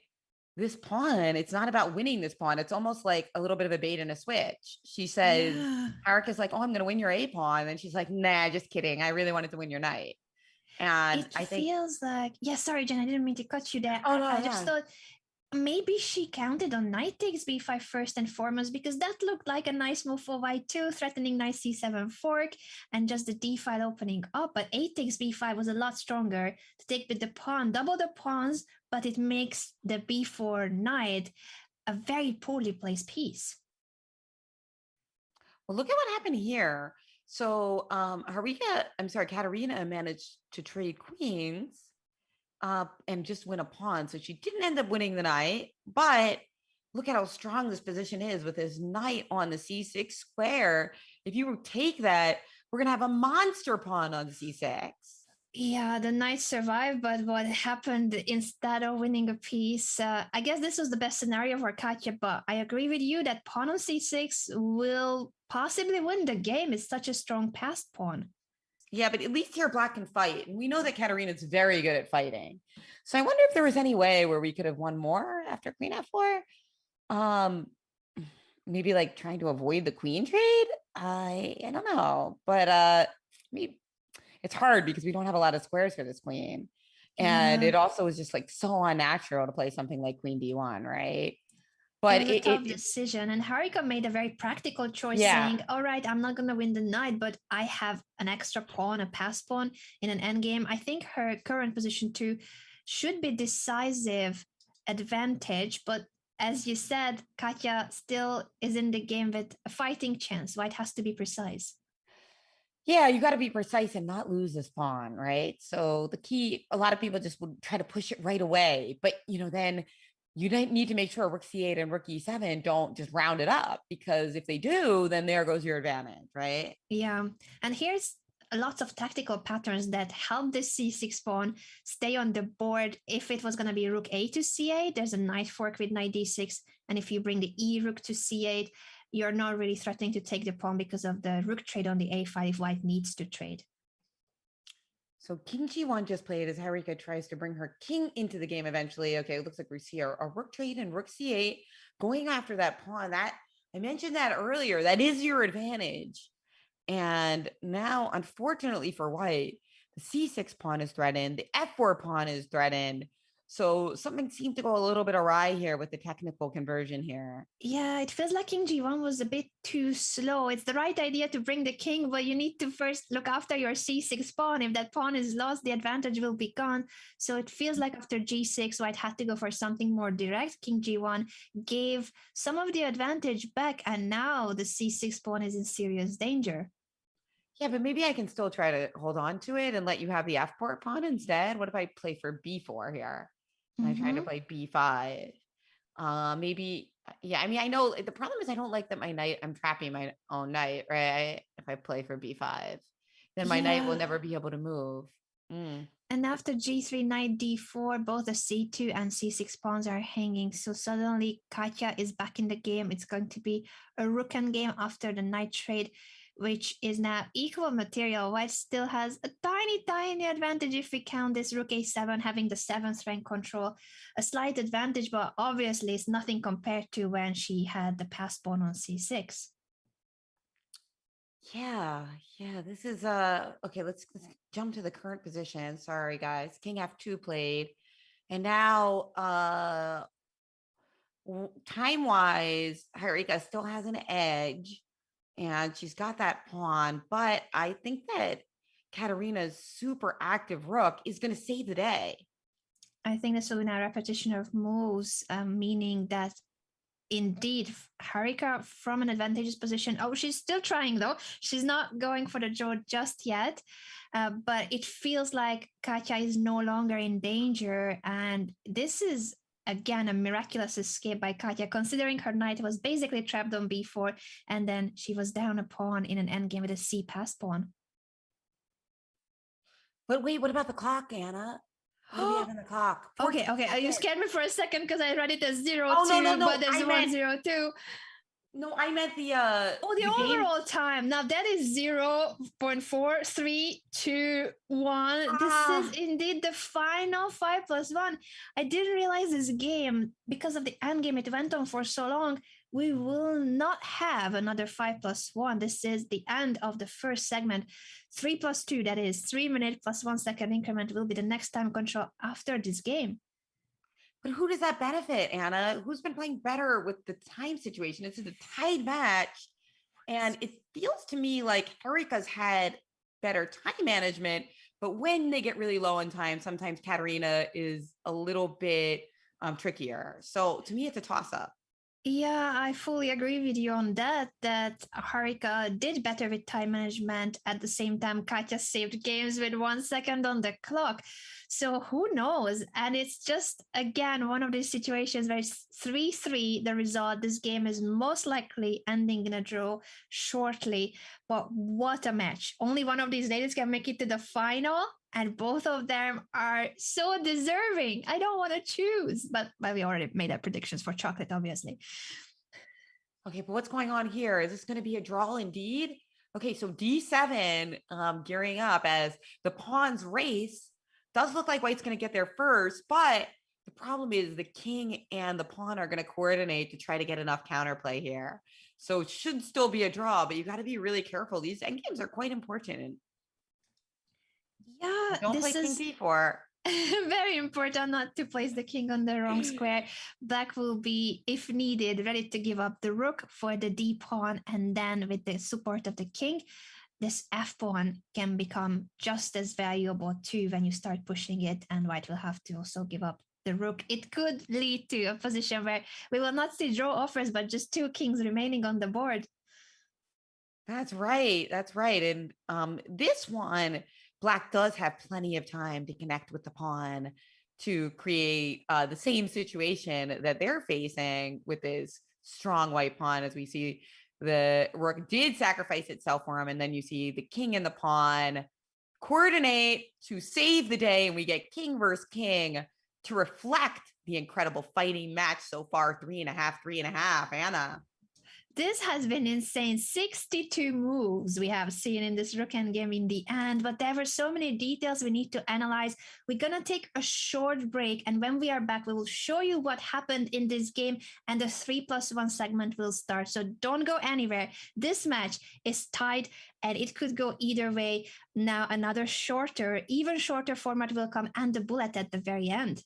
this pawn, it's not about winning this pawn. It's almost like a little bit of a bait and a switch. She says, Harika's like, oh, I'm going to win your a pawn. And she's like, nah, just kidding. I really wanted to win your knight. And I think feels like, sorry, Jen, I didn't mean to cut you there. Oh, no, I just thought Maybe she counted on knight takes b5 first and foremost, because that looked like a nice move for white too, threatening knight c7 fork and just the d file opening up. But 8 takes b5 was a lot stronger to take with the pawn, double the pawns, but it makes the b4 knight a very poorly placed piece. Well, look at what happened here. So Katerina managed to trade queens and just win a pawn. So she didn't end up winning the knight, but look at how strong this position is with his knight on the c6 square. If you take that, we're going to have a monster pawn on c6. Yeah, the knight survived, but what happened instead of winning a piece? I guess this was the best scenario for Katya, but I agree with you that pawn on c6 will possibly win the game. It's such a strong passed pawn. Yeah, but at least here Black can fight. And we know that Katerina's very good at fighting. So I wonder if there was any way where we could have won more after Queen F4. Maybe like trying to avoid the queen trade. I don't know. But maybe it's hard because we don't have a lot of squares for this queen. And it also is just like so unnatural to play something like Queen D1, right? But it was a tough decision, and Harika made a very practical choice, saying, all right, I'm not going to win the knight, but I have an extra pawn, a pass pawn in an endgame. I think her current position too should be decisive advantage, but as you said, Katya still is in the game with a fighting chance. White has to be precise. Yeah, you got to be precise and not lose this pawn, right? So the key, a lot of people just would try to push it right away, but then you need to make sure rook c8 and rook e7 don't just round it up, because if they do, then there goes your advantage, right? Yeah, and here's lots of tactical patterns that help this c6 pawn stay on the board. If it was going to be rook a to c8, there's a knight fork with knight d6, and if you bring the e rook to c8, you're not really threatening to take the pawn because of the rook trade on the a file if white needs to trade. So king g1 just played as Harika tries to bring her king into the game eventually. Okay, it looks like we see a rook trade and rook c8 going after that pawn. That I mentioned that earlier. That is your advantage. And now, unfortunately for white, the c6 pawn is threatened. The f4 pawn is threatened. So something seemed to go a little bit awry here with the technical conversion here. Yeah, it feels like king g1 was a bit too slow. It's the right idea to bring the king, but you need to first look after your c6 pawn. If that pawn is lost, the advantage will be gone. So it feels like after g6, white had to go for something more direct. King g1 gave some of the advantage back, and now the c6 pawn is in serious danger. Yeah, but maybe I can still try to hold on to it and let you have the f4 pawn instead. What if I play for b4 here? And I try to play b5. Maybe, yeah. I mean, I know the problem is I don't like that my knight, I'm trapping my own knight, right? If I play for b5, then my knight will never be able to move. And after g3, knight d4, both the c2 and c6 pawns are hanging. So suddenly Katya is back in the game. It's going to be a rook endgame after the knight trade, which is now equal material. White still has a tiny, tiny advantage if we count this rook a7 having the 7th rank control. A slight advantage, but obviously it's nothing compared to when she had the pass pawn on c6. Yeah, this is okay, let's jump to the current position. Sorry guys. King f2 played. And now time-wise, Harika still has an edge and she's got that pawn, but I think that Katerina's super active rook is going to save the day. I think this will be a repetition of moves, meaning that indeed Harika from an advantageous position. Oh, she's still trying though. She's not going for the draw just yet, but it feels like Katya is no longer in danger, and this is again a miraculous escape by Katya, considering her knight was basically trapped on b4, and then she was down a pawn in an endgame with a c pass pawn. But wait, what about the clock, Anna? What do we have in the clock? Okay. You scared me for a second because I read it as 0-2, no. but there's 1-0-2. No, I meant the the overall time. Now that is 0.4321. This is indeed the final 5+1. I didn't realize this game, because of the end game, it went on for so long. We will not have another 5+1. This is the end of the first segment. 3+2, that is 3 minute plus 1 second increment, will be the next time control after this game. But who does that benefit, Anna? Who's been playing better with the time situation? It's a tied match. And it feels to me like Harika's had better time management, but when they get really low on time, sometimes Katarina is a little bit trickier. So to me, it's a toss up. Yeah, I fully agree with you on that. That Harika did better with time management. At the same time, Katya saved games with 1 second on the clock. So who knows? And it's just again one of these situations where it's 3-3 the result. This game is most likely ending in a draw shortly. But what a match. Only one of these ladies can make it to the final. And both of them are so deserving. I don't want to choose, but we already made our predictions for chocolate, obviously. Okay, but what's going on here? Is this going to be a draw indeed? Okay, so D7 gearing up as the pawns race. Does look like white's going to get there first, but the problem is the king and the pawn are going to coordinate to try to get enough counterplay here. So it should still be a draw, but you got to be really careful. These endgames are quite important. Yeah, Don't play this king is d4. very important not to place the king on the wrong square. Black will be, if needed, ready to give up the rook for the d pawn, and then with the support of the king, this f pawn can become just as valuable too when you start pushing it, and white will have to also give up the rook. It could lead to a position where we will not see draw offers, but just two kings remaining on the board. That's right. That's right. And this one, black does have plenty of time to connect with the pawn to create the same situation that they're facing with this strong white pawn. As we see, the rook did sacrifice itself for him, and then you see the king and the pawn coordinate to save the day, and we get king versus king to reflect the incredible fighting match so far. 3.5, Anna. This has been insane. 62 moves we have seen in this rook endgame in the end, but there were so many details we need to analyze. We're going to take a short break, and when we are back, we will show you what happened in this game, and the 3+1 segment will start. So don't go anywhere. This match is tied, and it could go either way. Now, another shorter, even shorter format will come, and the bullet at the very end.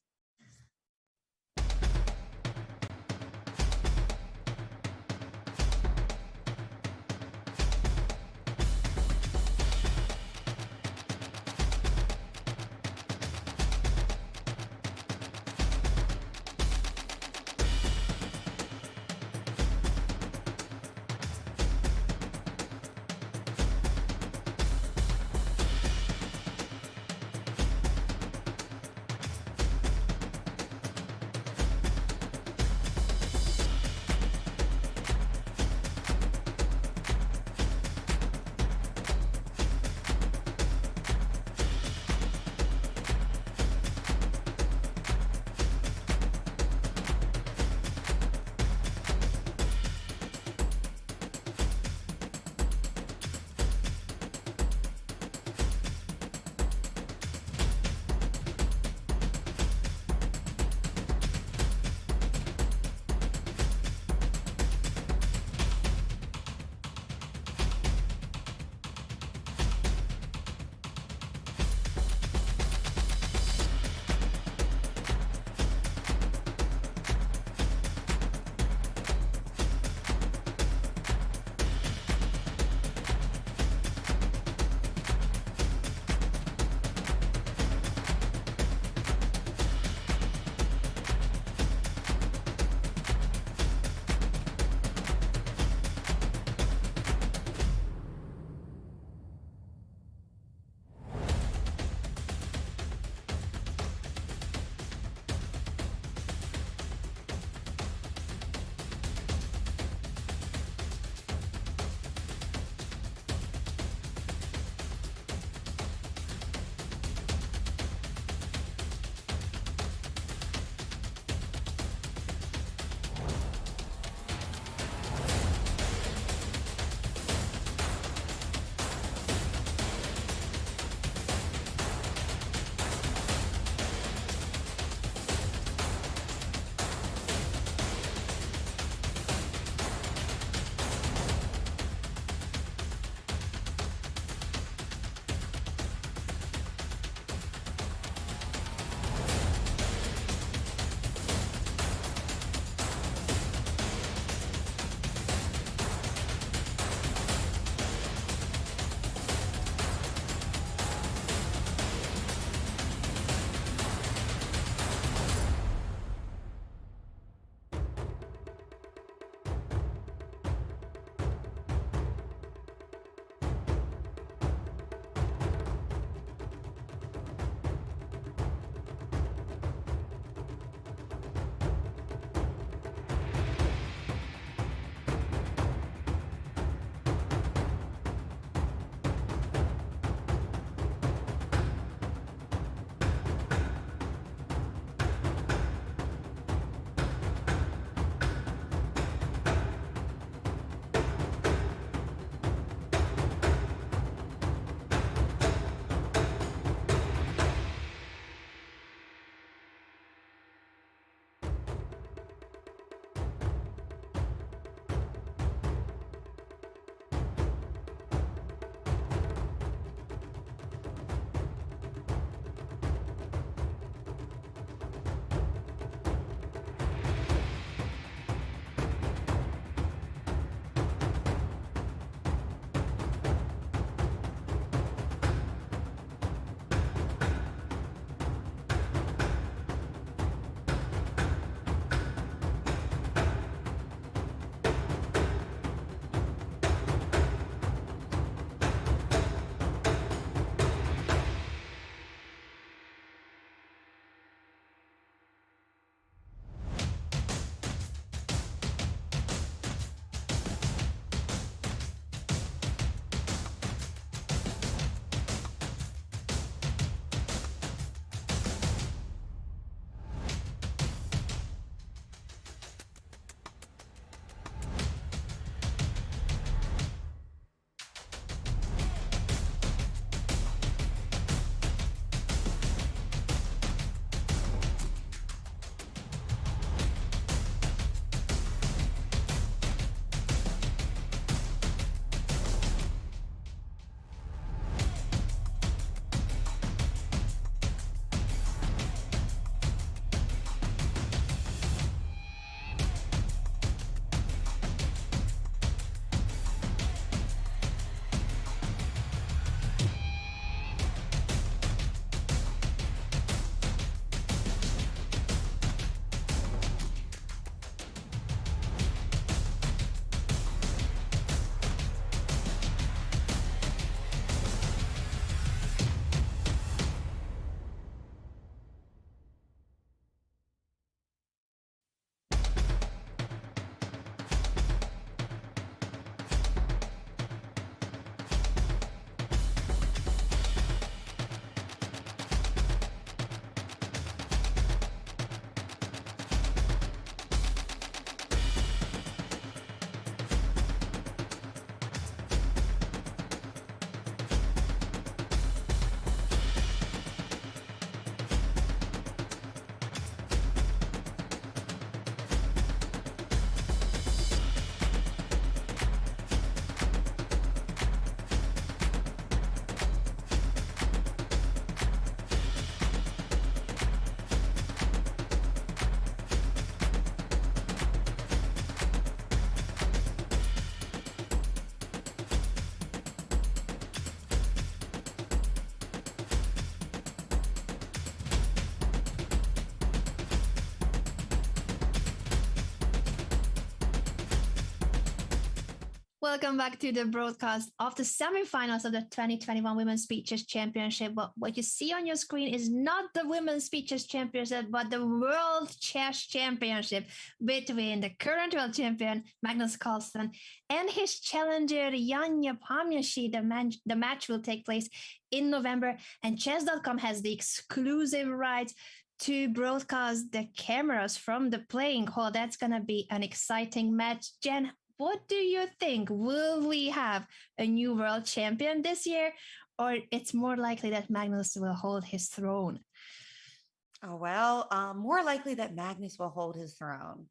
Welcome back to the broadcast of the semifinals of the 2021 Women's Speeches Championship. But what you see on your screen is not the Women's Speeches Championship, but the World Chess Championship between the current world champion, Magnus Carlsen, and his challenger, Jan Nepomniachtchi. The match will take place in November, and chess.com has the exclusive rights to broadcast the cameras from the playing hall. That's going to be an exciting match. Jen, what do you think? Will we have a new world champion this year, or it's more likely that Magnus will hold his throne? Oh, well, more likely that Magnus will hold his throne.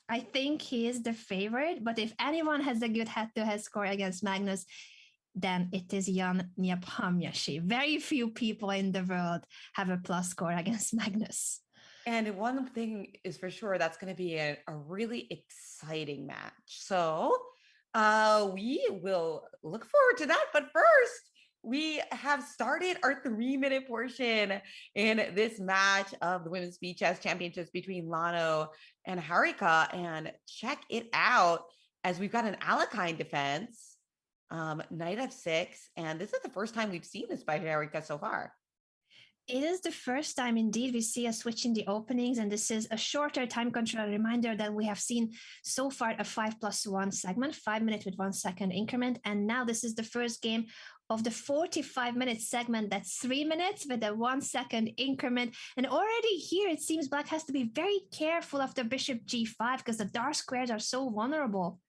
I think he is the favorite, but if anyone has a good head-to-head score against Magnus, then it is Jan Nepomniachtchi. Very few people in the world have a plus score against Magnus. And one thing is for sure, that's going to be a really exciting match. So we will look forward to that. But first, we have started our 3-minute portion in this match of the Women's Speed Chess Championships between Lagno and Harika. And check it out, as we've got an Alekhine defense, knight f6. And this is the first time we've seen this by Harika so far. It is the first time indeed we see a switch in the openings, and this is a shorter time control reminder that we have seen so far a 5+1 segment, 5 minutes with 1 second increment. And now this is the first game of the 45-minute segment. That's 3 minutes with a 1 second increment. And already here, it seems Black has to be very careful of the bishop g5 because the dark squares are so vulnerable.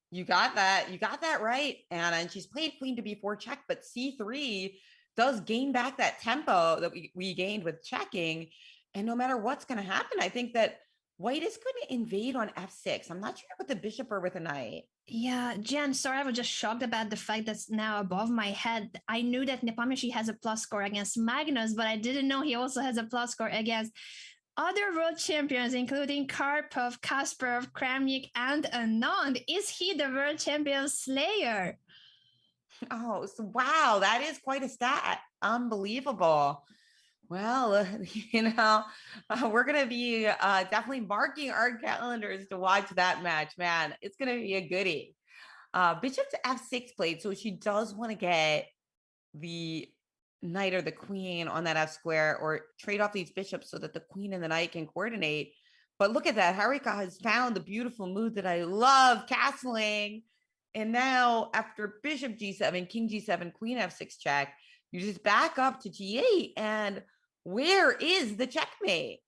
You got that. You got that right, Anna. And she's played queen to b4 check, but c3 does gain back that tempo that we gained with checking. And no matter what's going to happen, I think that white is going to invade on f6. I'm not sure with the bishop or with a knight. Yeah, Jen, sorry, I was just shocked about the fact that's now above my head. I knew that Nepomniachtchi has a plus score against Magnus, but I didn't know he also has a plus score against other world champions, including Karpov, Kasparov, Kramnik, and Anand. Is he the world champion slayer? Oh, so wow, that is quite a stat. Unbelievable. Well, we're going to be definitely marking our calendars to watch that match, man. It's going to be a goodie. Bishop to f6 played, so she does want to get the knight or the queen on that f square, or trade off these bishops so that the queen and the knight can coordinate. But look at that. Harika has found the beautiful move that I love, castling. And now after bishop g7, king g7, queen f6 check, you just back up to g8. And where is the checkmate?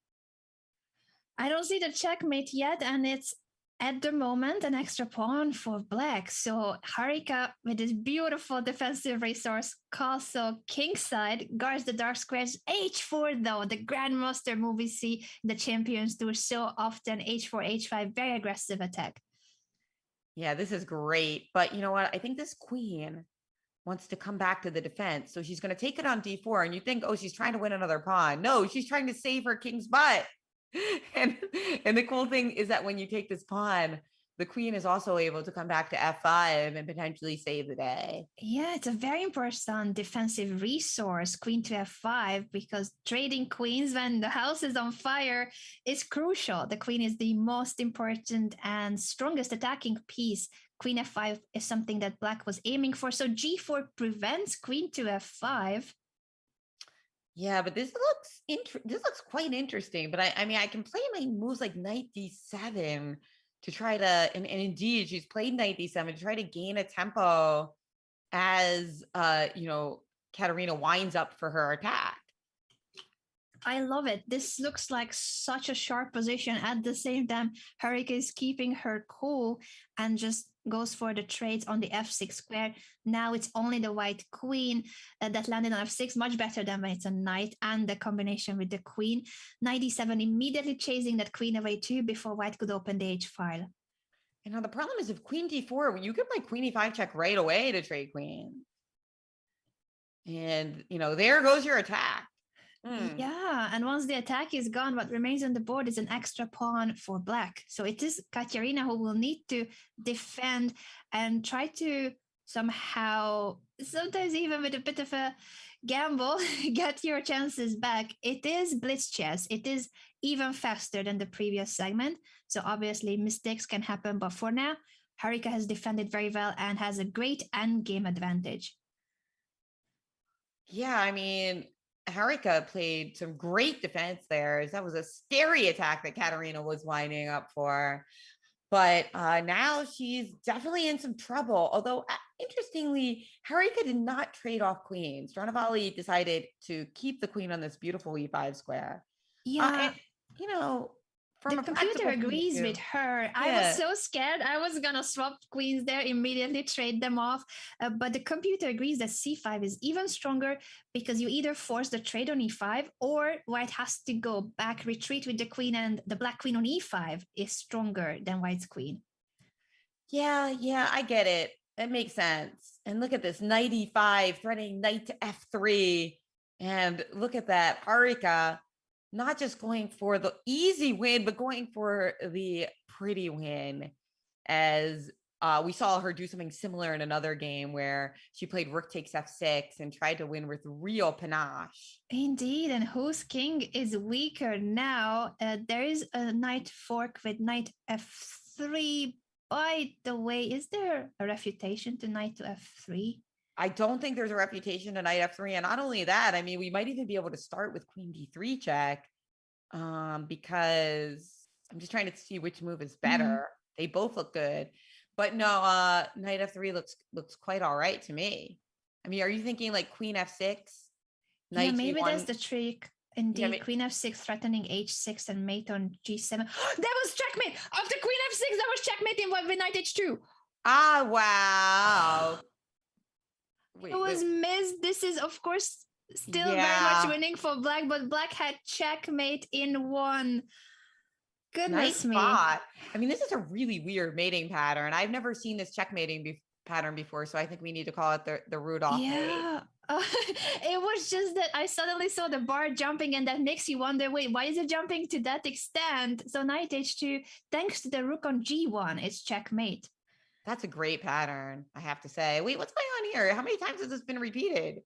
I don't see the checkmate yet, and it's at the moment an extra pawn for Black. So Harika, with this beautiful defensive resource, castle kingside, guards the dark squares. h4 though, the grandmaster move we see the champions do so often. h4, h5, very aggressive attack. Yeah, this is great. But you know what? I think this queen wants to come back to the defense. So she's going to take it on d4. And you think, oh, she's trying to win another pawn. No, she's trying to save her king's butt. And the cool thing is that when you take this pawn, the queen is also able to come back to f5 and potentially save the day. Yeah, it's a very important defensive resource, queen to f5, because trading queens when the house is on fire is crucial. The queen is the most important and strongest attacking piece. Queen f5 is something that Black was aiming for. So g4 prevents queen to f5. Yeah, but this looks quite interesting. But I mean, I can play my moves like knight d7 to try to, and indeed, she's played knight d7 to try to gain a tempo as Katerina winds up for her attack. I love it. This looks like such a sharp position. At the same time, Harika is keeping her cool and just goes for the trades on the f6 square. Now it's only the white queen that landed on f6, much better than when it's a knight, and the combination with the queen. Knight d7 immediately chasing that queen away too before white could open the h file. And now the problem is if queen d4, you can play queen e5 check right away to trade queen. And, there goes your attack. Yeah, and once the attack is gone, what remains on the board is an extra pawn for Black. So it is Katerina who will need to defend and try to somehow, sometimes even with a bit of a gamble, get your chances back. It is blitz chess. It is even faster than the previous segment. So obviously mistakes can happen, but for now, Harika has defended very well and has a great endgame advantage. Yeah, I mean, Harika played some great defense there. That was a scary attack that Katarina was winding up for. But now she's definitely in some trouble. Although, interestingly, Harika did not trade off queens. Dronavalli decided to keep the queen on this beautiful e5 square. Yeah, And, you know, the from a computer practical point of agrees with view, her. I was yeah, so scared. I was gonna swap queens there, immediately trade them off. But the computer agrees that c5 is even stronger because you either force the trade on e5 or white has to go back, retreat with the queen, and the black queen on e5 is stronger than white's queen. yeah, I get it. That makes sense. And look at this knight e5 threatening knight to f3. And look at that. Harika not just going for the easy win, but going for the pretty win. As we saw her do something similar in another game where she played rook takes f6 and tried to win with real panache. Indeed, and whose king is weaker now? There is a knight fork with knight f3. By the way, is there a refutation to knight to f3? I don't think there's a reputation to knight f3. And not only that, I mean, we might even be able to start with queen d3 check because I'm just trying to see which move is better. They both look good. But no, knight f3 looks quite all right to me. I mean, are you thinking like queen f6? Yeah, Knight maybe g1? that's the trick. Indeed, Yeah, queen f6 threatening h6 and mate on g7. That was checkmate! After queen f6, that was checkmate in with knight h2. wow. It was missed. This is, of course, still very much winning for black, but black had checkmate in one. Goodness Nice me. spot. I mean, this is a really weird mating pattern. I've never seen this checkmating pattern before, so I think we need to call it the Rudolph mate. Yeah. It was just that I suddenly saw the bar jumping, and that makes you wonder, wait, why is it jumping to that extent? So knight h2, thanks to the rook on g1, it's checkmate. That's a great pattern, I have to say. Wait, what's going on here? How many times has this been repeated?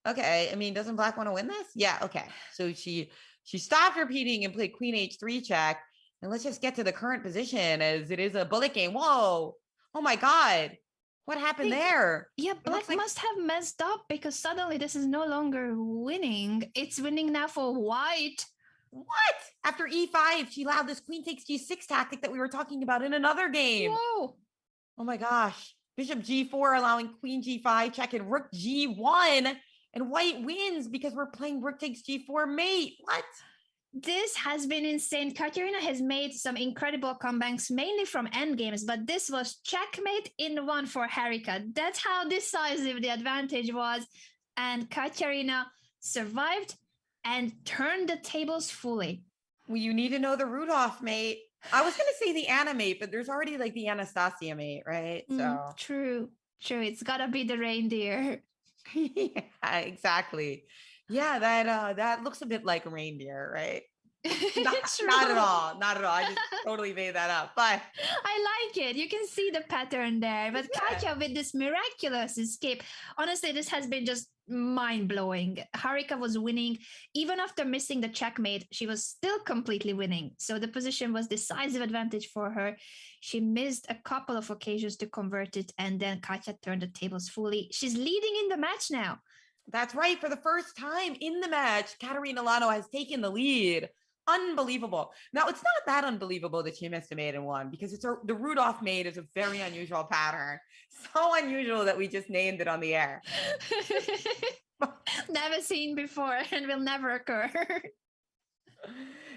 Okay, I mean, doesn't black want to win this? Yeah, okay. So she stopped repeating and played queen h3 check. And let's just get to the current position as it is a bullet game. Whoa. Oh my God. What happened there? Yeah, black must have messed up because suddenly this is no longer winning. It's winning now for white. What? After e5, she allowed this queen takes g6 tactic that we were talking about in another game. Whoa. Oh my gosh. Bishop g4 allowing queen g5 check and rook g1. And white wins because we're playing rook takes g4 mate. What? This has been insane. Katerina has made some incredible comebacks, mainly from endgames, but this was checkmate in one for Harika. That's how decisive the advantage was. And Katerina survived and turned the tables fully. Well, you need to know the Rudolph mate. I was going to say the Anna mate, but there's already like the Anastasia mate, right? So true. It's got to be the reindeer. yeah, exactly. Yeah, that looks a bit like a reindeer, right? Not at all. Not at all. I just totally made that up. But I like it. You can see the pattern there. But yeah. Katya with this miraculous escape. Honestly, this has been just mind-blowing. Harika was winning. Even after missing the checkmate, she was still completely winning. So the position was decisive advantage for her. She missed a couple of occasions to convert it, and then Katya turned the tables fully. She's leading in the match now. That's right. For the first time in the match, Katerina Lagno has taken the lead. Unbelievable. Now, it's not that unbelievable that she missed a mate and won because the Rudolph mate is a very unusual pattern. So unusual that we just named it on the air. Never seen before and will never occur.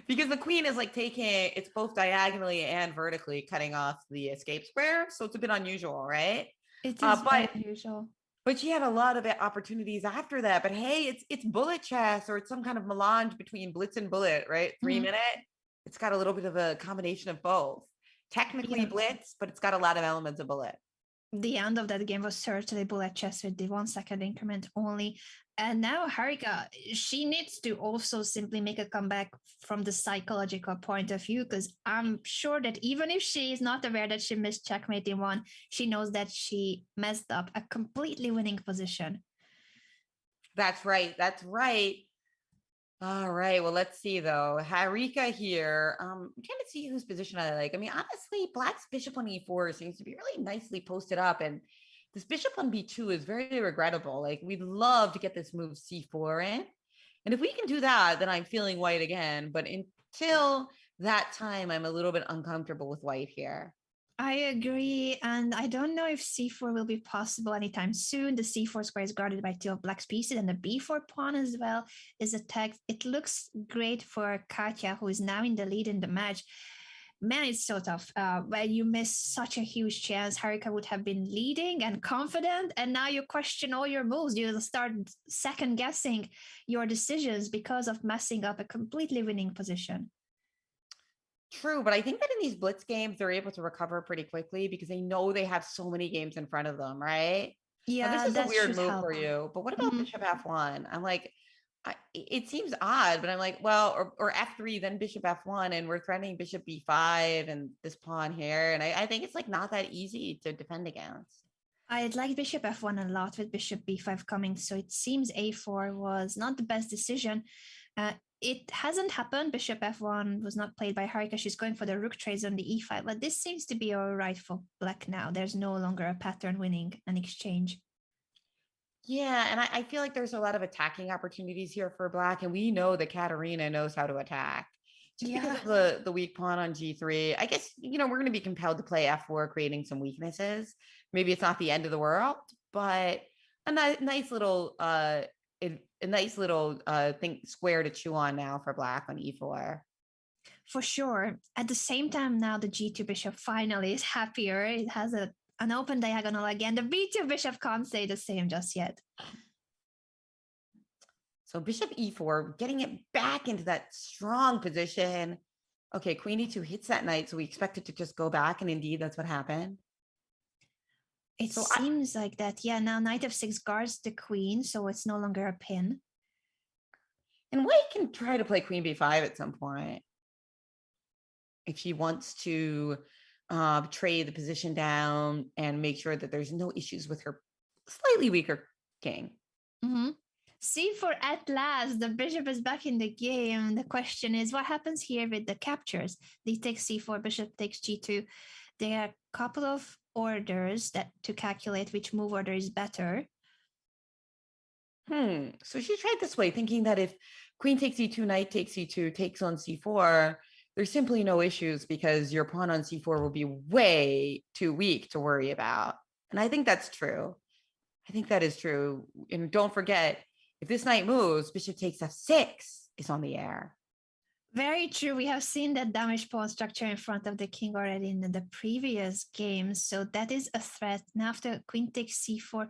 Because the queen is like taking, it's both diagonally and vertically cutting off the escape square. So it's a bit unusual, right? It is very unusual. But she had a lot of opportunities after that. But hey, it's bullet chess or it's some kind of melange between blitz and bullet, right? 3 minute. It's got a little bit of a combination of both. Technically blitz, but it's got a lot of elements of bullet. The end of that game was certainly bullet chess with the 1 second increment only. And now Harika, she needs to also simply make a comeback from the psychological point of view, because I'm sure that even if she is not aware that she missed checkmate in one, she knows that she messed up a completely winning position. That's right. All right. Well, let's see though. Harika here. I'm trying to see whose position I like. I mean, honestly, Black's bishop on e4 seems to be really nicely posted up, and this bishop on b2 is very regrettable. Like, we'd love to get this move c4 in, and if we can do that, then I'm feeling white again. But until that time, I'm a little bit uncomfortable with white here. I agree, and I don't know if c4 will be possible anytime soon. The c4 square is guarded by two of Black's pieces, and the b4 pawn as well is attacked. It looks great for Katya, who is now in the lead in the match. Man, it's so tough. When you miss such a huge chance, Harika would have been leading and confident, and now you question all your moves. You start second guessing your decisions because of messing up a completely winning position. True, but I think that in these blitz games, they're able to recover pretty quickly because they know they have so many games in front of them, right? Now, this Yeah, is a that weird should move for help. you, but what about Mhm. bishop f1? I'm like, it seems odd, but I'm like, well, or f3, then bishop f1, and we're threatening bishop b5 and this pawn here. And I think it's like not that easy to defend against. I'd like bishop f1 a lot with bishop b5 coming, so it seems a4 was not the best decision. It hasn't happened. Bishop f1 was not played by Harika. She's going for the rook trades on the e5, but this seems to be all right for black now. There's no longer a pattern winning an exchange. Yeah, and I feel like there's a lot of attacking opportunities here for black, and we know that Katarina knows how to attack. Just because Yeah, of the weak pawn on g3, I guess we're going to be compelled to play f4, creating some weaknesses. Maybe it's not the end of the world, but a nice little a nice little thing square to chew on now for black on e4. for sure. At the same time, now the g2 bishop finally is happier. It has an open diagonal again. The b2 bishop can't say the same just yet. So bishop e4, getting it back into that strong position. Okay, queen e2 hits that knight, so we expect it to just go back, and indeed that's what happened. It So seems like that. Yeah, now knight f6 guards the queen, so it's no longer a pin. and white can try to play queen b5 at some point if she wants to trade the position down and make sure that there's no issues with her slightly weaker king. Mm-hmm. C4 at last, the bishop is back in the game. The question is, what happens here with the captures? They take c4, bishop takes g2. There are a couple of orders that to calculate which move order is better. So she tried this way, thinking that if queen takes e2, knight takes e2, takes on c4, there's simply no issues because your pawn on c4 will be way too weak to worry about. And I think that's true. I think that is true. And don't forget, if this knight moves, bishop takes f6 is on the air. Very true. We have seen that damage pawn structure in front of the king already in the previous games. So that is a threat. Now after queen takes c4.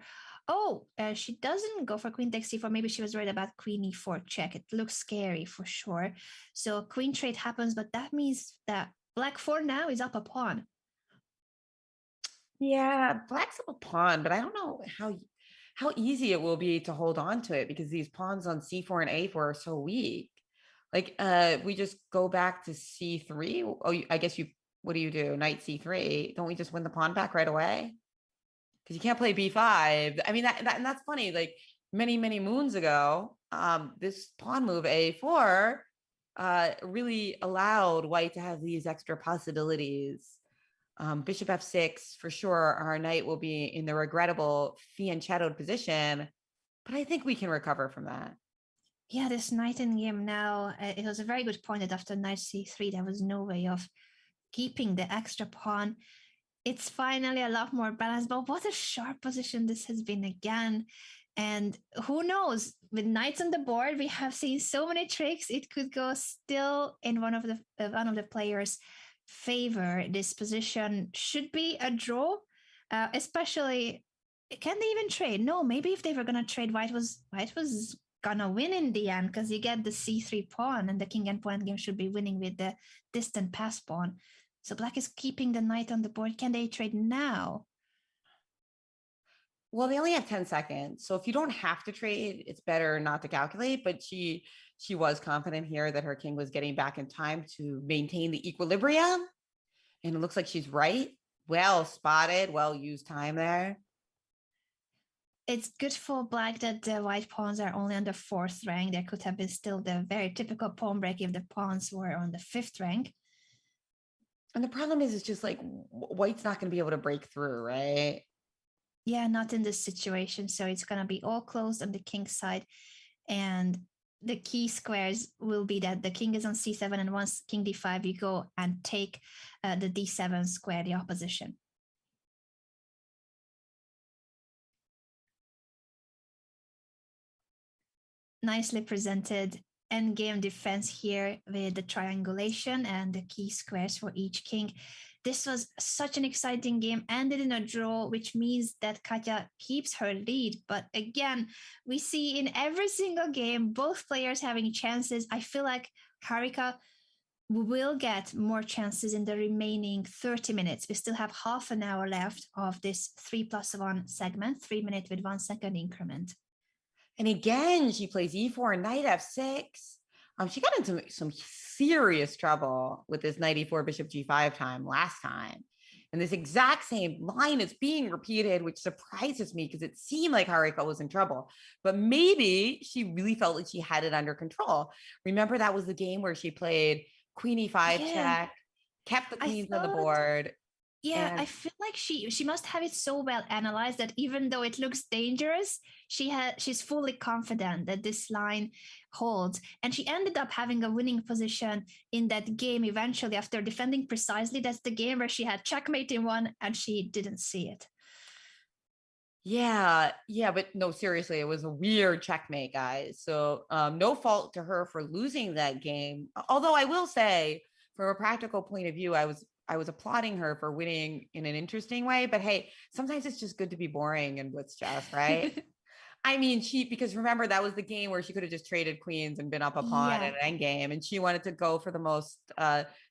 Oh, she doesn't go for queen takes c4. Maybe she was worried about queen e4 check. It looks scary for sure. So queen trade happens, but that means that black 4 now is up a pawn. Yeah, black's up a pawn, but I don't know how easy it will be to hold on to it because these pawns on c4 and a4 are so weak. Like, we just go back to c3. Oh, I guess what do you do? Knight c3. Don't we just win the pawn back right away? Because you can't play b5. I mean, and that's funny. Like many moons ago, this pawn move a4 really allowed white to have these extra possibilities. Bishop f6 for sure. Our knight will be in the regrettable fianchettoed position, but I think we can recover from that. Yeah, this knight in game now, it was a very good point that after knight c3, there was no way of keeping the extra pawn. It's finally a lot more balanced, but what a sharp position this has been again. And who knows, with knights on the board, we have seen so many tricks. It could go still in one of the players' favor. This position should be a draw, especially. Can they even trade? No, maybe if they were gonna trade, white was gonna win in the end because you get the c3 pawn, and the king and pawn game should be winning with the distant pass pawn. So black is keeping the knight on the board. Can they trade now? Well, they only have 10 seconds. So if you don't have to trade, it's better not to calculate. But she was confident here that her king was getting back in time to maintain the equilibrium. And it looks like she's right. Well spotted, well used time there. It's good for black that the white pawns are only on the 4th rank. There could have been still the very typical pawn break if the pawns were on the 5th rank. And the problem is, it's just like white's not going to be able to break through, right? Yeah, not in this situation. So it's going to be all closed on the king side. And the key squares will be that the king is on c7, and once king d5, you go and take the d7 square, the opposition. Nicely presented endgame defense here with the triangulation and the key squares for each king. This was such an exciting game, ended in a draw, which means that Katja keeps her lead. But again, we see in every single game, both players having chances. I feel like Harika will get more chances in the remaining 30 minutes. We still have half an hour left of this 3+1 segment, 3 minutes with 1 second increment. And again, she plays e4 and knight f6. She got into some serious trouble with this knight e4 bishop g5 time last time. And this exact same line is being repeated, which surprises me because it seemed like Harika was in trouble. But maybe she really felt like she had it under control. Remember, that was the game where she played queen e5 check, kept the queens on the board. Yeah, I feel like she must have it so well analyzed that even though it looks dangerous, she's fully confident that this line holds. And she ended up having a winning position in that game eventually after defending precisely. That's the game where she had checkmate in one and she didn't see it. Yeah, but no, seriously, it was a weird checkmate, guys. So no fault to her for losing that game. Although I will say, from a practical point of view, I was applauding her for winning in an interesting way. But hey, sometimes it's just good to be boring in blitz chess, right? I mean, because remember, that was the game where she could have just traded queens and been up a pawn at an endgame, and she wanted to go for the most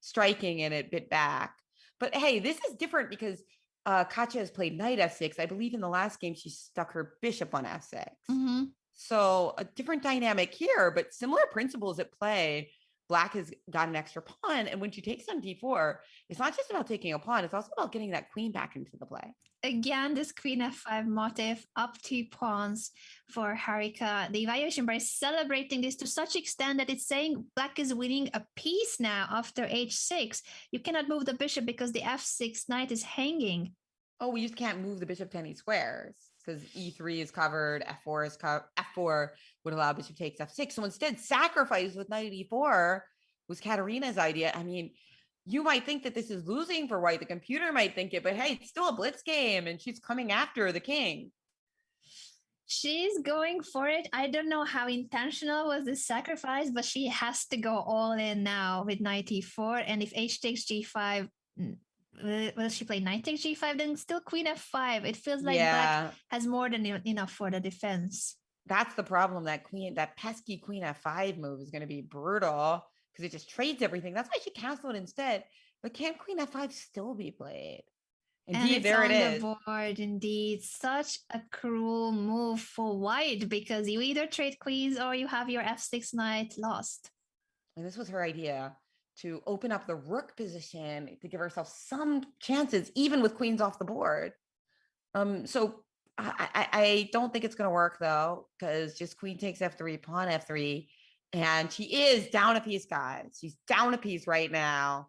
striking and it bit back. But hey, this is different because Katja has played knight f6. I believe in the last game she stuck her bishop on f6. Mm-hmm. So a different dynamic here, but similar principles at play. Black has got an extra pawn, and when she takes on d4, it's not just about taking a pawn, it's also about getting that queen back into the play. Again, this queen f5 motif, up 2 pawns for Harika. The evaluation bar is celebrating this to such extent that it's saying black is winning a piece now after h6. You cannot move the bishop because the f6 knight is hanging. Oh, we just can't move the bishop to any squares because e3 is covered, f4 is covered. F4 would allow bishop takes f6. So instead, sacrifice with knight e4 was Katarina's idea. I mean, you might think that this is losing for white. The computer might think it, but hey, it's still a blitz game and she's coming after the king. She's going for it. I don't know how intentional was this sacrifice, but she has to go all in now with knight e4. And if h takes g5, will she play knight takes g5? Then still queen f5. It feels like black has more than enough for the defense. That's the problem. That pesky queen f5 move is going to be brutal because it just trades everything. That's why she castled instead. But can queen f5 still be played? Indeed, there it is. The board, indeed. Such a cruel move for white because you either trade queens or you have your f6 knight lost. And this was her idea, to open up the rook position to give herself some chances, even with queens off the board. So I don't think it's going to work though, because just queen takes f3, pawn f3, and she is down a piece, guys. She's down a piece right now.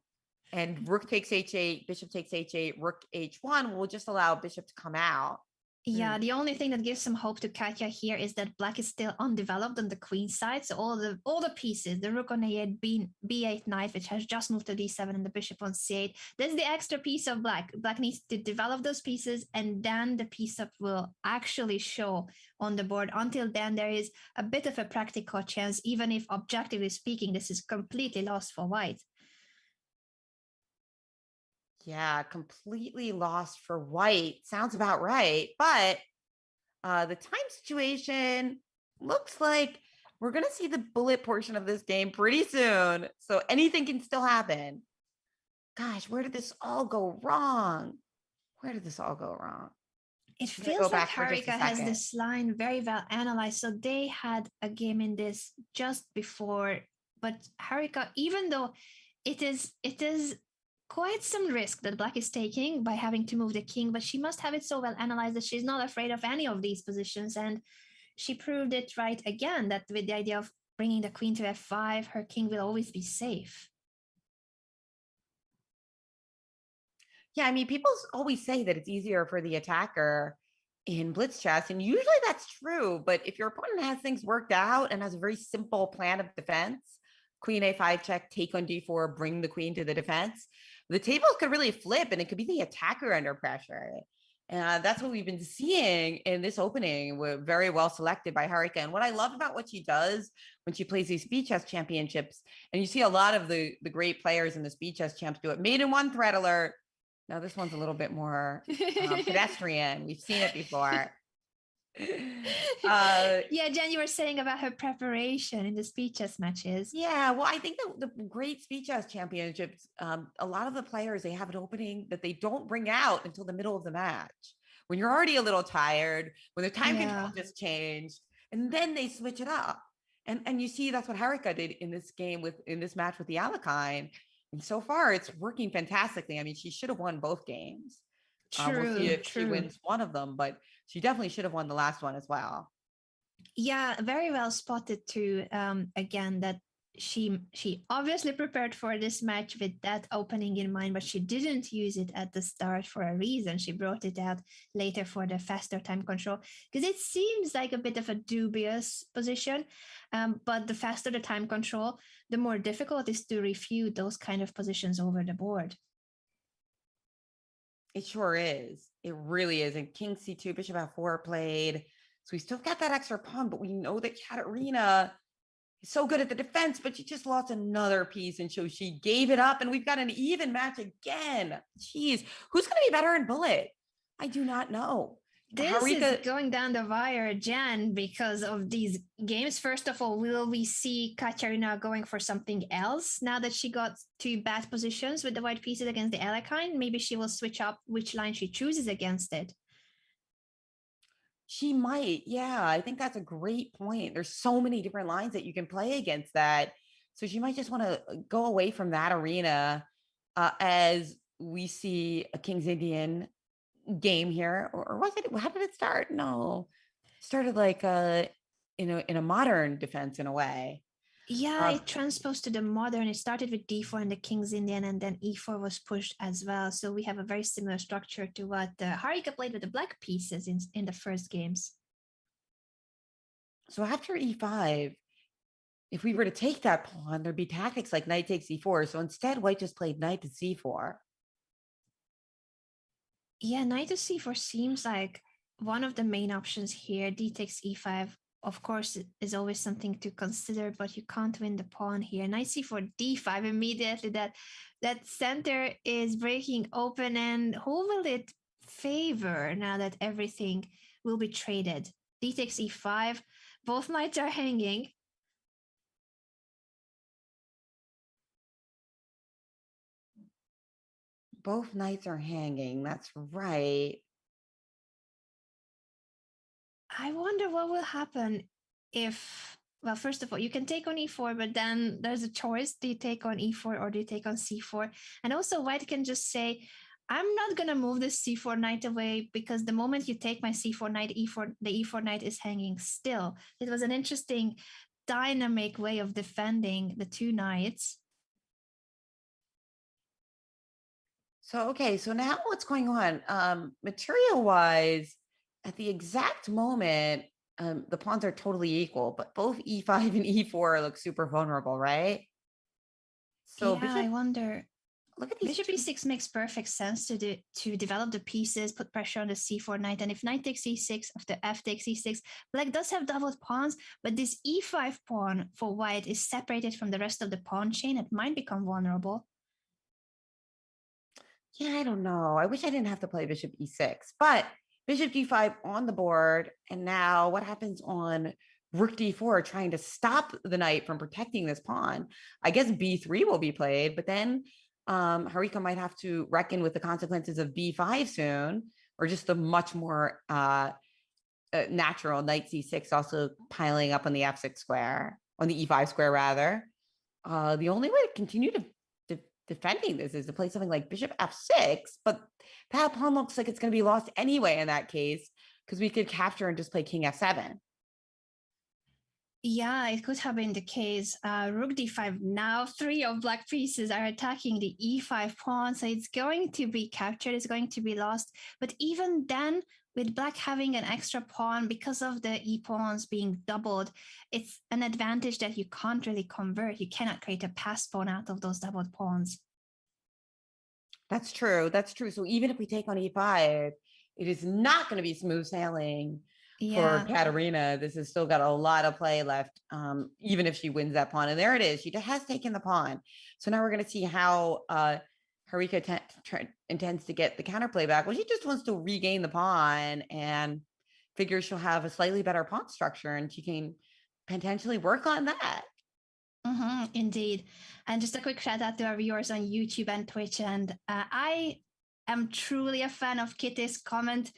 And rook takes h8, bishop takes h8, rook h1 will just allow bishop to come out. Yeah, the only thing that gives some hope to Katja here is that black is still undeveloped on the queen side. So all the pieces, the rook on a8, b8 knight, which has just moved to d7, and the bishop on c8. There's the extra piece of black. Black needs to develop those pieces, and then the piece up will actually show on the board. Until then, there is a bit of a practical chance, even if objectively speaking, this is completely lost for white. Yeah, completely lost for white. Sounds about right. But the time situation looks like we're going to see the bullet portion of this game pretty soon. So anything can still happen. Gosh, where did this all go wrong? It feels like Harika has this line very well analyzed. So they had a game in this just before. But Harika, even though it is quite some risk that black is taking by having to move the king, but she must have it so well analyzed that she's not afraid of any of these positions. And she proved it right again, that with the idea of bringing the queen to f5, her king will always be safe. Yeah, I mean, people always say that it's easier for the attacker in blitz chess, and usually that's true. But if your opponent has things worked out and has a very simple plan of defense, queen a5 check, take on d4, bring the queen to the defense, the tables could really flip, and it could be the attacker under pressure. That's what we've been seeing in this opening. We're very well selected by Harika. And what I love about what she does when she plays these speed chess championships, and you see a lot of the great players in the speed chess champs do it. Maiden one, threat alert. Now this one's a little bit more pedestrian. We've seen it before. Yeah, Jen, you were saying about her preparation in the speed chess matches. Yeah, well, I think the great speed chess championships, a lot of the players, they have an opening that they don't bring out until the middle of the match. When you're already a little tired, when the time control just changed, and then they switch it up. And you see that's what Harika did in this game in this match with the Alekhine. And so far, it's working fantastically. I mean, she should have won both games. We'll see if she wins one of them, but she definitely should have won the last one as well. Yeah, very well spotted too. Again, that she obviously prepared for this match with that opening in mind, but she didn't use it at the start for a reason. She brought it out later for the faster time control because it seems like a bit of a dubious position. But the faster the time control, the more difficult it is to refute those kind of positions over the board. It sure is. It really is. And king c2, bishop f4 played. So we still got that extra pawn, but we know that Katerina is so good at the defense, but she just lost another piece. And so she gave it up, and we've got an even match again. Jeez, who's going to be better in bullet? I do not know. This is going down the wire, Jan, because of these games. First of all, will we see Katerina going for something else now that she got two bad positions with the white pieces against the Alekhine? Maybe she will switch up which line she chooses against it. She might. Yeah, I think that's a great point. There's so many different lines that you can play against that. So she might just want to go away from that arena as we see a King's Indian game here. Or was it, how did it start? No, it started like in a modern defense in a way. Yeah, it transposed to the modern. It started with d4 and the King's Indian, and then e4 was pushed as well. So we have a very similar structure to what Harika played with the black pieces in the first games. So after e5, if we were to take that pawn, there'd be tactics like knight takes e4. So instead, white just played knight to c4. Yeah, knight to c4 seems like one of the main options here. D takes e5, of course, is always something to consider, but you can't win the pawn here. Knight c4, d5, immediately that center is breaking open, and who will it favor now that everything will be traded? D takes e5, both knights are hanging. Both knights are hanging. That's right. I wonder what will happen if, well, first of all, you can take on e4, but then there's a choice. Do you take on e4 or do you take on c4? And also white can just say, I'm not going to move this c4 knight away because the moment you take my c4 knight, the e4 knight is hanging still. It was an interesting dynamic way of defending the two knights. So, okay, so now what's going on? Material-wise, at the exact moment, the pawns are totally equal, but both e5 and e4 look super vulnerable, right? So yeah, I wonder. Look at these. Bishop e6 makes perfect sense to develop the pieces, put pressure on the c4 knight, and if knight takes e6, after f takes e6, black does have doubled pawns, but this e5 pawn for white is separated from the rest of the pawn chain. It might become vulnerable. Yeah, I don't know. I wish I didn't have to play bishop e6, but bishop d5 on the board, and now what happens on rook d4 trying to stop the knight from protecting this pawn? I guess b3 will be played, but then Harika might have to reckon with the consequences of b5 soon, or just the much more natural knight c6 also piling up on the f6 square, on the e5 square rather. The only way to continue to defending this is to play something like bishop f6, but that pawn looks like it's going to be lost anyway in that case, because we could capture and just play king f7. Yeah, it could have been the case. Rook d5. Now 3 of black pieces are attacking the e5 pawn, so it's going to be captured, it's going to be lost. But even then, with black having an extra pawn because of the e-pawns being doubled, it's an advantage that you can't really convert. You cannot create a pass pawn out of those doubled pawns. That's true. That's true. So even if we take on e5, it is not going to be smooth sailing for Katerina. This has still got a lot of play left, even if she wins that pawn. And there it is. She just has taken the pawn. So now we're going to see how Harika intends to get the counterplay back. Well, she just wants to regain the pawn and figures she'll have a slightly better pawn structure, and she can potentially work on that. Indeed. And just a quick shout out to our viewers on YouTube and Twitch. And I am truly a fan of Kitty's comment.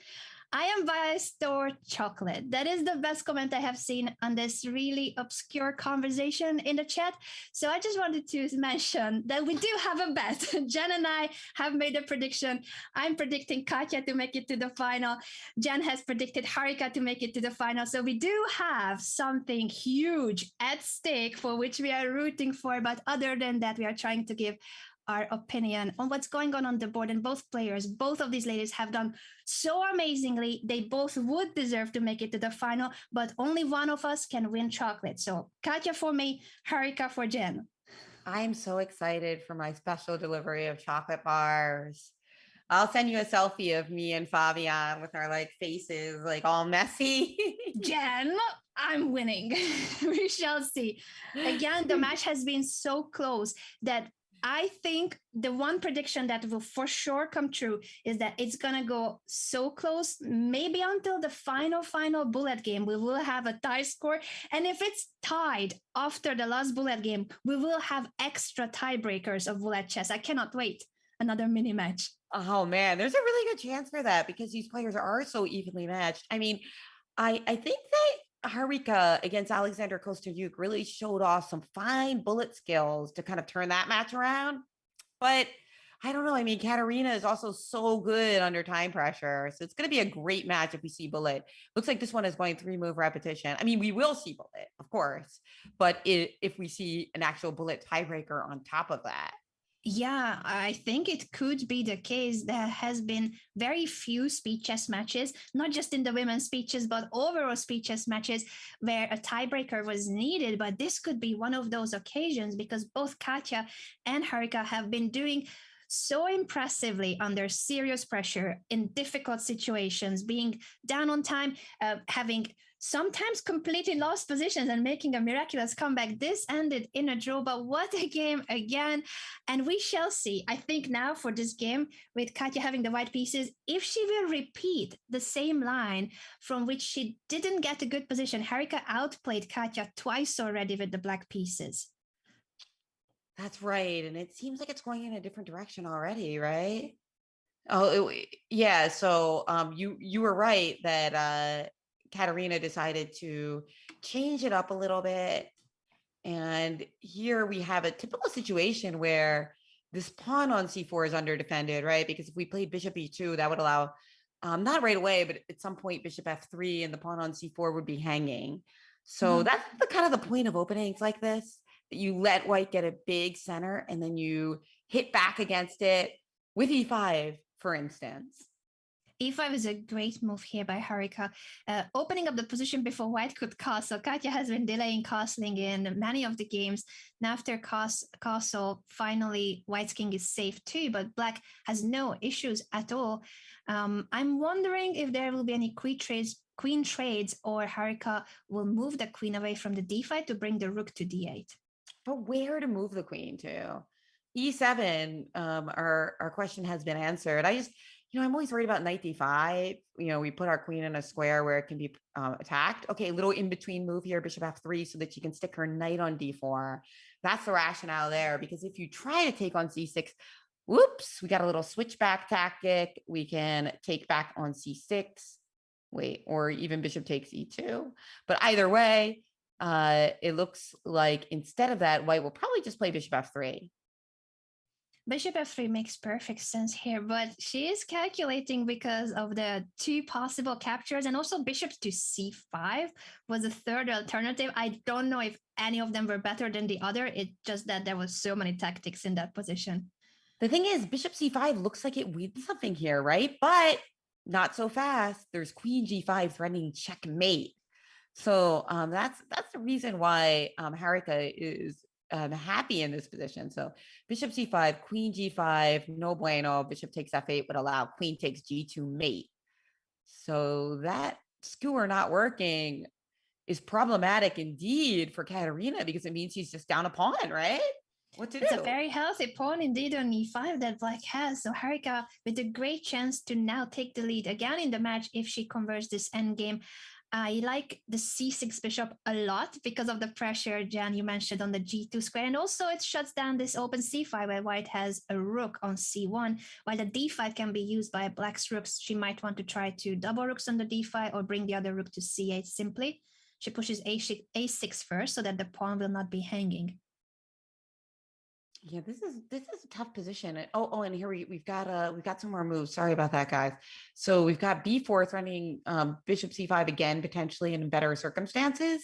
I am biased toward chocolate. That is the best comment I have seen on this really obscure conversation in the chat. So I just wanted to mention that we do have a bet. Jen and I have made a prediction. I'm predicting Katya to make it to the final. Jen has predicted Harika to make it to the final. So we do have something huge at stake for which we are rooting for. But other than that, we are trying to give our opinion on what's going on the board. And both players, both of these ladies have done so amazingly. They both would deserve to make it to the final, but only one of us can win chocolate. So Katya for me, Harika for Jen. I am so excited for my special delivery of chocolate bars. I'll send you a selfie of me and Fabian with our like faces like all messy. Jen, I'm winning. We shall see. Again, the match has been so close that I think the one prediction that will for sure come true is that it's going to go so close, maybe until the final bullet game, we will have a tie score. And if it's tied after the last bullet game, we will have extra tiebreakers of bullet chess. I cannot wait. Another mini match. Oh man, there's a really good chance for that because these players are so evenly matched. I mean, I think that Harika against Alexander Kostyuk really showed off some fine bullet skills to kind of turn that match around. But I don't know. I mean, Katerina is also so good under time pressure. So it's going to be a great match if we see bullet. Looks like this one is going 3-move repetition. I mean, we will see bullet, of course. But if we see an actual bullet tiebreaker on top of that. Yeah, I think it could be the case. There has been very few speed chess matches, not just in the women's speeches, but overall speed chess matches where a tiebreaker was needed. But this could be one of those occasions because both Katya and Harika have been doing so impressively under serious pressure in difficult situations, being down on time, having sometimes completely lost positions and making a miraculous comeback. This ended in a draw, but what a game again. And we shall see. I think now for this game, with Katya having the white pieces, if she will repeat the same line from which she didn't get a good position, Harika outplayed Katya twice already with the black pieces. That's right. And it seems like it's going in a different direction already, right? Oh, yeah. So you were right that Katerina decided to change it up a little bit. And here we have a typical situation where this pawn on c4 is under defended, right? Because if we played bishop e2, that would allow, not right away, but at some point bishop f3 and the pawn on c4 would be hanging. So that's the kind of the point of openings like this, that you let white get a big center and then you hit back against it with e5, for instance. E5 is a great move here by Harika, opening up the position before white could castle. Katya has been delaying castling in many of the games. Now after castle, finally white's king is safe too, but black has no issues at all. I'm wondering if there will be any queen trades, or Harika will move the queen away from the d5 to bring the rook to d8. But where to move the queen to? E7, our question has been answered. I'm always worried about knight d5. We put our queen in a square where it can be attacked. Okay, a little in-between move here, bishop f3, so that she can stick her knight on d4. That's the rationale there, because if you try to take on c6, whoops, we got a little switchback tactic. We can take back on c6. Wait, or even bishop takes e2. But either way, it looks like instead of that, white will probably just play bishop f3. Bishop f3 makes perfect sense here, but she is calculating because of the two possible captures, and also bishop to c5 was a third alternative. I don't know if any of them were better than the other. It's just that there was so many tactics in that position. The thing is, bishop c5 looks like it wins something here, right? But not so fast. There's queen g5 threatening checkmate. So that's the reason why Harika is happy in this position. So bishop c5, queen g5, no bueno. Bishop takes f8 would allow queen takes g2 mate. So that skewer not working is problematic indeed for Katerina, because it means she's just down a pawn, right? What to do? It's a very healthy pawn indeed on e5 that black has. So Harika with a great chance to now take the lead again in the match if she converts this endgame. I like the c6 bishop a lot because of the pressure, Jan, you mentioned on the g2 square. And also it shuts down this open c5 where white has a rook on c1, while the d5 can be used by black's rooks. She might want to try to double rooks on the d5 or bring the other rook to c8 simply. She pushes a6 first so that the pawn will not be hanging. Yeah, this is a tough position. And here we've got some more moves. Sorry about that, guys. So we've got b4 threatening bishop c5 again, potentially in better circumstances.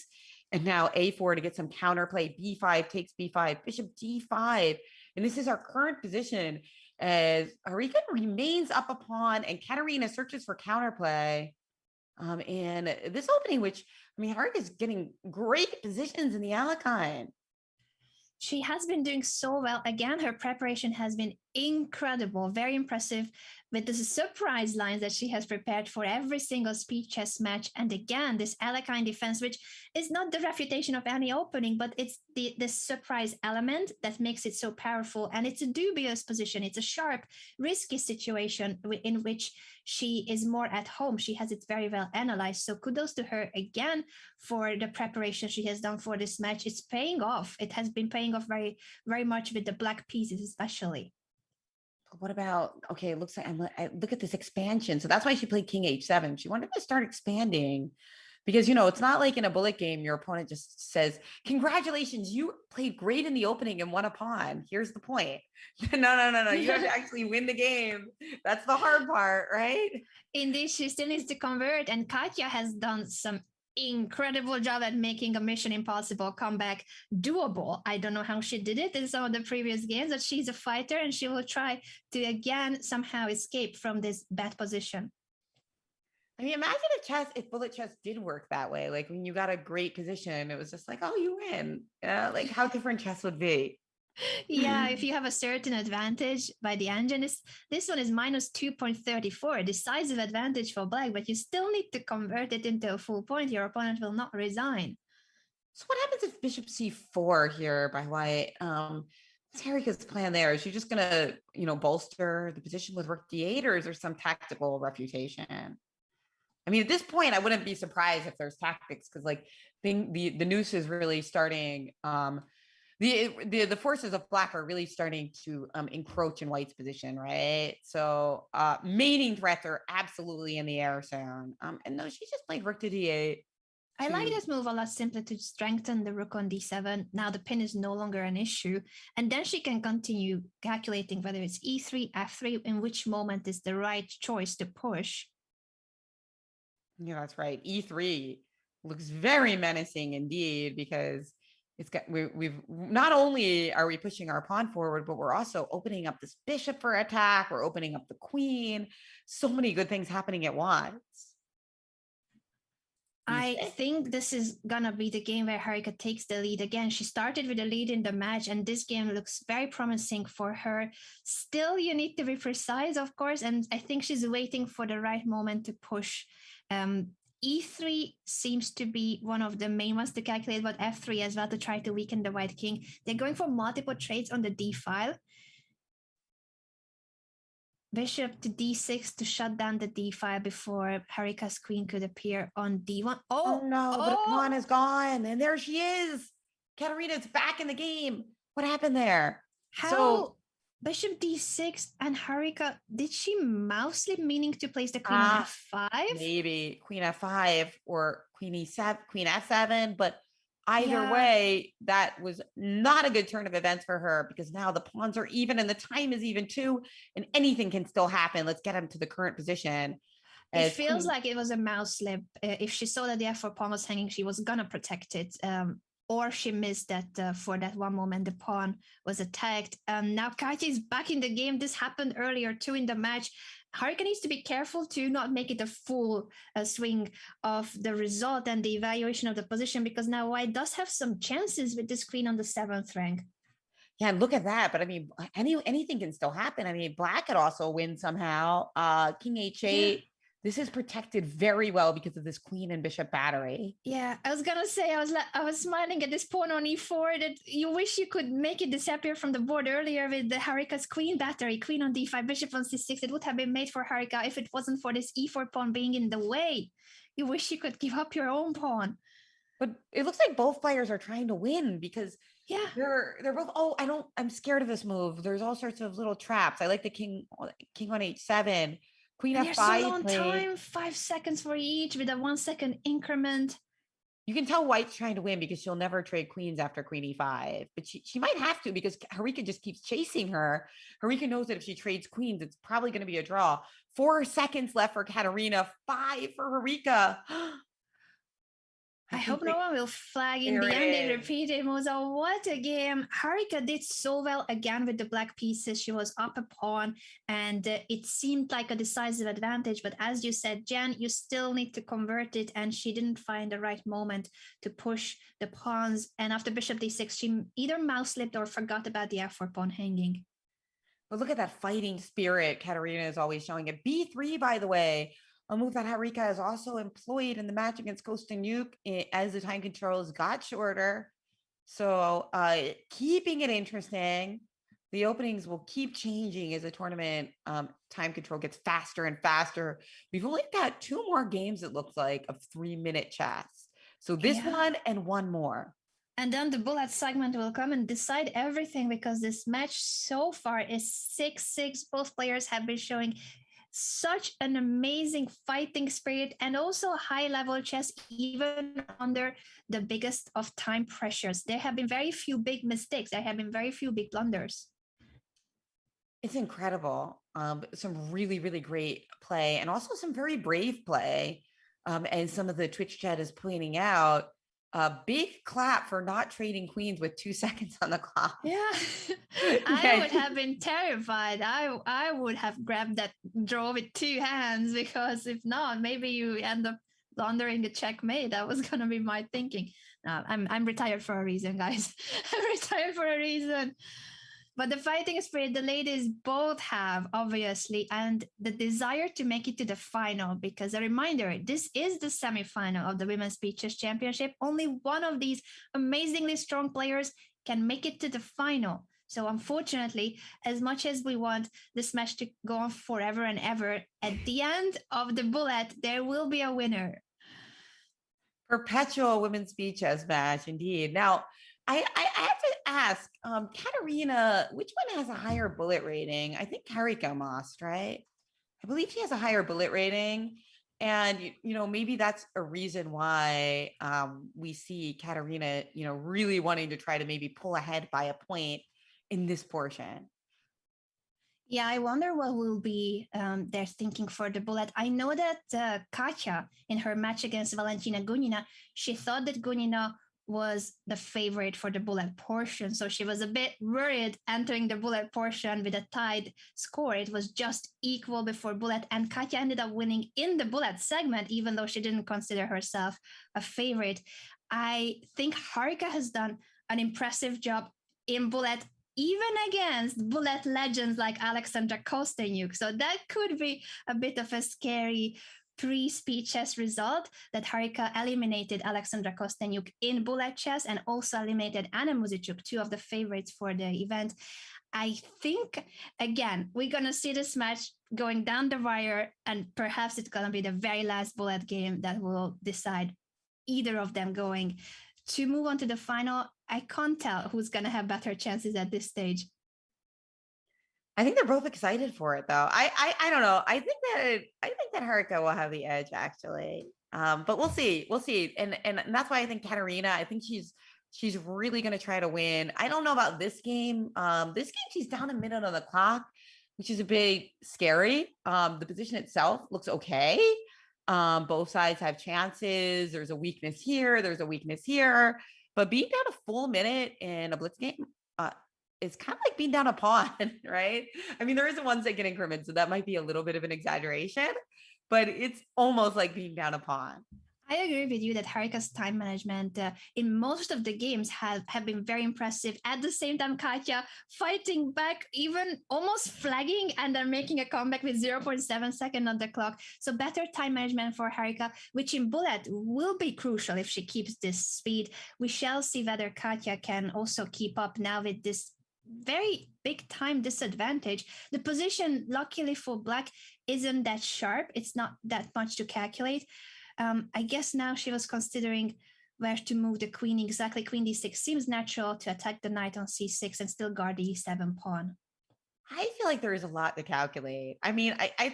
And now a4 to get some counterplay. b5 takes b5, bishop d5. And this is our current position as Harika remains up a pawn and Katerina searches for counterplay. And this opening, which, I mean, Harika is getting great positions in the Alekhine. She has been doing so well. Again, her preparation has been incredible, very impressive with the surprise lines that she has prepared for every single speed chess match. And again, this Alekhine defense, which is not the refutation of any opening, but it's the surprise element that makes it so powerful. And it's a dubious position. It's a sharp, risky situation in which she is more at home. She has it very well analyzed. So kudos to her again for the preparation she has done for this match. It's paying off. It has been paying off very, very much with the black pieces, especially. What about, okay, it looks like I look at this expansion. So that's why she played king h7. She wanted to start expanding because, you know, it's not like in a bullet game, your opponent just says, congratulations, you played great in the opening and won a pawn. Here's the point. No. You have to actually win the game. That's the hard part, right? Indeed, she still needs to convert. And Katya has done some incredible job at making a Mission Impossible comeback doable. I don't know how she did it in some of the previous games, but she's a fighter and she will try to again somehow escape from this bad position. I mean, imagine if bullet chess did work that way. Like when you got a great position, it was just like, oh, you win. Like how different chess would be. Yeah, if you have a certain advantage by the engine, this one is minus 2.34, a decisive advantage for black, but you still need to convert it into a full point. Your opponent will not resign. So what happens if bishop c4 here by white? What's Harika's plan there? Is she just gonna, bolster the position with rook d8, or is there some tactical refutation? I mean, at this point, I wouldn't be surprised if there's tactics because, like, the noose is really starting. The forces of black are really starting to encroach in white's position, right? So mating threats are absolutely in the air soon. And no, she just played rook to d8. I like this move a lot simply to strengthen the rook on d7. Now the pin is no longer an issue. And then she can continue calculating whether it's e3, f3, in which moment is the right choice to push. Yeah, that's right. E3 looks very menacing indeed because we've not only are we pushing our pawn forward, but we're also opening up this bishop for attack. We're opening up the queen. So many good things happening at once. I think this is gonna be the game where Harika takes the lead again. She started with a lead in the match, and this game looks very promising for her. Still, you need to be precise, of course, and I think she's waiting for the right moment to push. E3 seems to be one of the main ones to calculate, but F3 as well to try to weaken the white king. They're going for multiple trades on the D file. Bishop to d6 to shut down the d file before Harika's queen could appear on d1. Oh no, but a pawn is gone, and there she is. Katerina's back in the game. What happened there? How bishop d6 and Harika, did she mouse sleep, meaning to place the queen on f5? Maybe queen f5 or queen e7, queen f7, but Either Yeah, way, that was not a good turn of events for her because now the pawns are even and the time is even too, and anything can still happen. Let's get him to the current position it as feels queen. like it was a mouse slip. If she saw that the f4 pawn was hanging, she was gonna protect it. Or she missed that for that one moment the pawn was attacked. Now Katya is back in the game. This happened earlier too in the match. Harika needs to be careful to not make it a full swing of the result and the evaluation of the position, because now White does have some chances with this queen on the 7th rank. Yeah, look at that. But I mean, anything can still happen. I mean, Black could also win somehow. King H8. Yeah. This is protected very well because of this queen and bishop battery. Yeah, I was gonna say I was smiling at this pawn on e4 that you wish you could make it disappear from the board earlier with the Harika's queen battery, queen on d5, bishop on c6. It would have been made for Harika if it wasn't for this e4 pawn being in the way. You wish you could give up your own pawn. But it looks like both players are trying to win because Yeah, they're both, oh, I'm scared of this move. There's all sorts of little traps. I like the king on h7, queen and they're so f5 low on played. time, 5 seconds for each with a 1 second increment. You can tell White's trying to win because she'll never trade queens after queen e5, but she might have to because Harika just keeps chasing her. Harika knows that if she trades queens, it's probably going to be a draw. 4 seconds left for Katarina, 5 for Harika. I hope no one will flag in the end. They repeated Moza. What a game. Harika did so well again with the black pieces. She was up a pawn and it seemed like a decisive advantage. But as you said, Jen, you still need to convert it. And she didn't find the right moment to push the pawns. And after bishop d6, she either mouse slipped or forgot about the f4 pawn hanging. But look at that fighting spirit Katarina is always showing it. B3, by the way, a move that Harika has also employed in the match against Kostyuk as the time controls got shorter. So keeping it interesting. The openings will keep changing as the tournament time control gets faster and faster. We've only got 2 more games, it looks like, of 3-minute chess. So this one and one more. And then the bullet segment will come and decide everything, because this match so far is 6-6. Both players have been showing such an amazing fighting spirit and also high level chess, even under the biggest of time pressures. There have been very few big mistakes. There have been very few big blunders. It's incredible. Some really, really great play and also some very brave play. And some of the Twitch chat is pointing out a big clap for not trading queens with 2 seconds on the clock. Yeah, I would have been terrified. I would have grabbed that draw with 2 hands, because if not, maybe you end up blundering a checkmate. That was gonna be my thinking. No, I'm retired for a reason, guys. I'm retired for a reason. But the fighting spirit the ladies both have, obviously, and the desire to make it to the final. Because a reminder, this is the semifinal of the Women's Beach Chess Championship. Only one of these amazingly strong players can make it to the final. So unfortunately, as much as we want this match to go on forever and ever, at the end of the bullet, there will be a winner. Perpetual women's beach chess match, indeed. Now, I have to ask, Katarina, which one has a higher bullet rating? I think Harika must, right? I believe she has a higher bullet rating. And, maybe that's a reason why we see Katarina, really wanting to try to maybe pull ahead by a point in this portion. Yeah, I wonder what will be their thinking for the bullet. I know that Katya, in her match against Valentina Gunina, she thought that Gunina was the favorite for the bullet portion. So she was a bit worried entering the bullet portion with a tied score. It was just equal before bullet. And Katya ended up winning in the bullet segment, even though she didn't consider herself a favorite. I think Harika has done an impressive job in bullet, even against bullet legends like Alexandra Kostyuk. So that could be a bit of a scary pre-speed chess result, that Harika eliminated Alexandra Kostyuk in bullet chess and also eliminated Anna Muzichuk, 2 of the favorites for the event. I think, again, we're going to see this match going down the wire, and perhaps it's going to be the very last bullet game that will decide either of them going to move on to the final. I can't tell who's going to have better chances at this stage. I think they're both excited for it, though. I don't know. I think that Harika will have the edge, actually. But we'll see. We'll see. And that's why I think Katarina, I think she's really going to try to win. I don't know about this game. This game, she's down a minute on the clock, which is a bit scary. The position itself looks okay. Both sides have chances. There's a weakness here. There's a weakness here. But being down a full minute in a blitz game, it's kind of like being down a pawn, right? I mean, there is a 1 second increment, so that might be a little bit of an exaggeration, but it's almost like being down a pawn. I agree with you that Harika's time management in most of the games have been very impressive. At the same time, Katya fighting back, even almost flagging, and then making a comeback with 0.7 second on the clock. So better time management for Harika, which in bullet will be crucial if she keeps this speed. We shall see whether Katya can also keep up now with this very big time disadvantage. The position, luckily for Black, isn't that sharp. It's not that much to calculate. I guess now she was considering where to move the queen exactly. Queen d6 seems natural to attack the knight on c6 and still guard the e7 pawn. I feel like there is a lot to calculate. I mean, I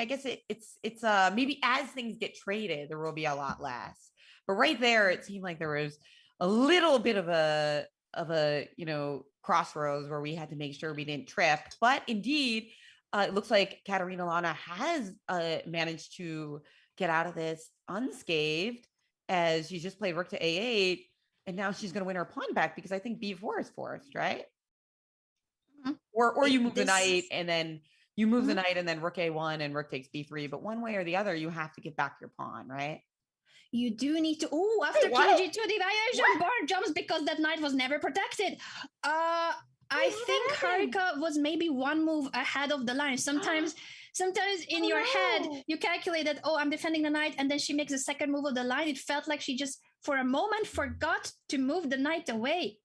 guess it's maybe as things get traded, there will be a lot less. But right there, it seemed like there was a little bit of a crossroads where we had to make sure we didn't trip. But indeed, it looks like Katarina Lana has managed to get out of this unscathed, as she just played rook to a8, and now she's going to win her pawn back because I think b4 is forced, right? Mm-hmm. Or you move the knight and then you move the knight and then rook a1 and rook takes b3, but one way or the other, you have to get back your pawn, right? You do need to. Oh, after king g2, the Jean bar jumps because that knight was never protected. I think Harika was maybe one move ahead of the line. Sometimes in your head, you calculate that, I'm defending the knight, and then she makes a second move of the line. It felt like she just, for a moment, forgot to move the knight away.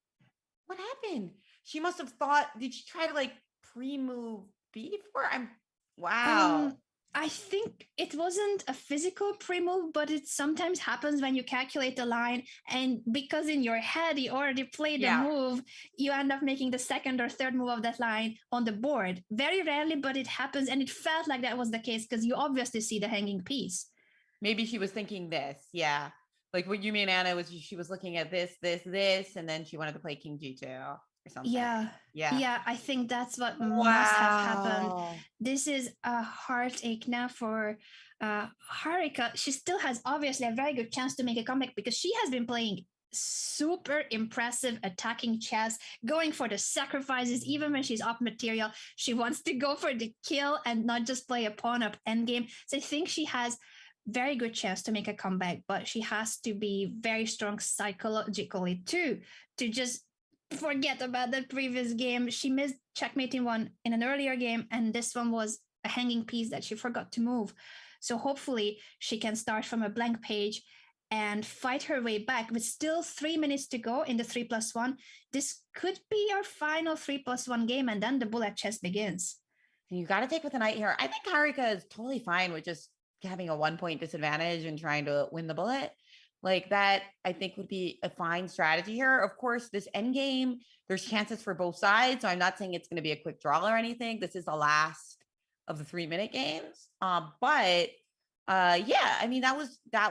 What happened? She must have thought, did she try to pre-move b4? Wow. I think it wasn't a physical pre-move, but it sometimes happens when you calculate the line, and because in your head you already played the move, you end up making the second or third move of that line on the board. Very rarely, but it happens, and it felt like that was the case because you obviously see the hanging piece. Maybe she was thinking this, yeah. Like what you mean, Anna, was she was looking at this, and then she wanted to play king g2. Yeah. I think that's what must have happened. This is a heartache now for Harika. She still has obviously a very good chance to make a comeback because she has been playing super impressive attacking chess, going for the sacrifices. Even when she's up material, she wants to go for the kill and not just play a pawn up endgame. So I think she has very good chance to make a comeback, but she has to be very strong psychologically too, to just forget about the previous game. She missed checkmating one in an earlier game, and this one was a hanging piece that she forgot to move. So hopefully she can start from a blank page and fight her way back with still 3 minutes to go in the 3+1. This could be our final 3+1 game, and then the bullet chess begins. You got to take with the knight here. I think Harika is totally fine with just having a 1-point disadvantage and trying to win the bullet. Like that, I think would be a fine strategy here. Of course, this end game, there's chances for both sides. So I'm not saying it's going to be a quick draw or anything. This is the last of the 3-minute games. But I mean, that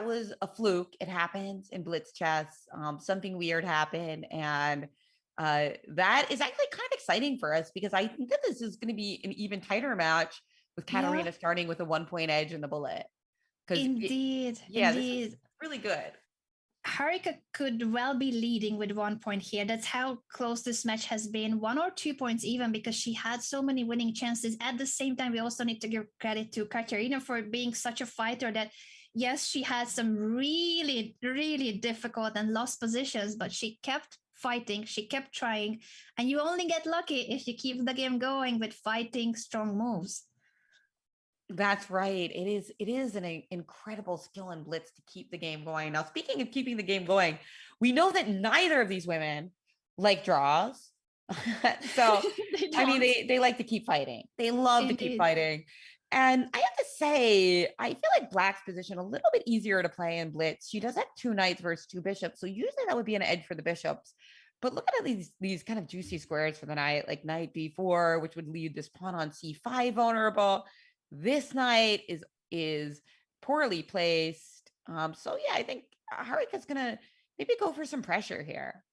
was a fluke. It happens in blitz chess. Something weird happened. And that is actually kind of exciting for us because I think that this is going to be an even tighter match with Katarina starting with a 1-point edge in the bullet. Indeed. This is really good. Harika could well be leading with 1 point here. That's how close this match has been, 1 or 2 points even, because she had so many winning chances. At the same time, we also need to give credit to Katerina for being such a fighter that, yes, she had some really, really difficult and lost positions, but she kept fighting, she kept trying, and you only get lucky if you keep the game going with fighting strong moves. That's right. It is an incredible skill in blitz to keep the game going. Now, speaking of keeping the game going, we know that neither of these women like draws. So, I mean, they like to keep fighting. They love to keep fighting. And I have to say, I feel like Black's position a little bit easier to play in blitz. She does have 2 knights versus 2 bishops. So usually that would be an edge for the bishops. But look at these kind of juicy squares for the knight, like knight b4, which would leave this pawn on c5 vulnerable. This knight is poorly placed. So yeah, I think Harika's gonna maybe go for some pressure here.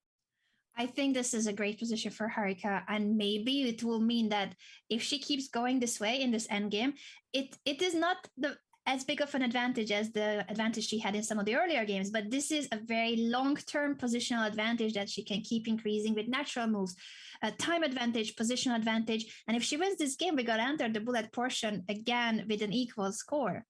I think this is a great position for Harika, and maybe it will mean that if she keeps going this way in this endgame, it is not the as big of an advantage as the advantage she had in some of the earlier games, but this is a very long-term positional advantage that she can keep increasing with natural moves, time advantage, positional advantage, and if she wins this game, we got to enter the bullet portion again with an equal score.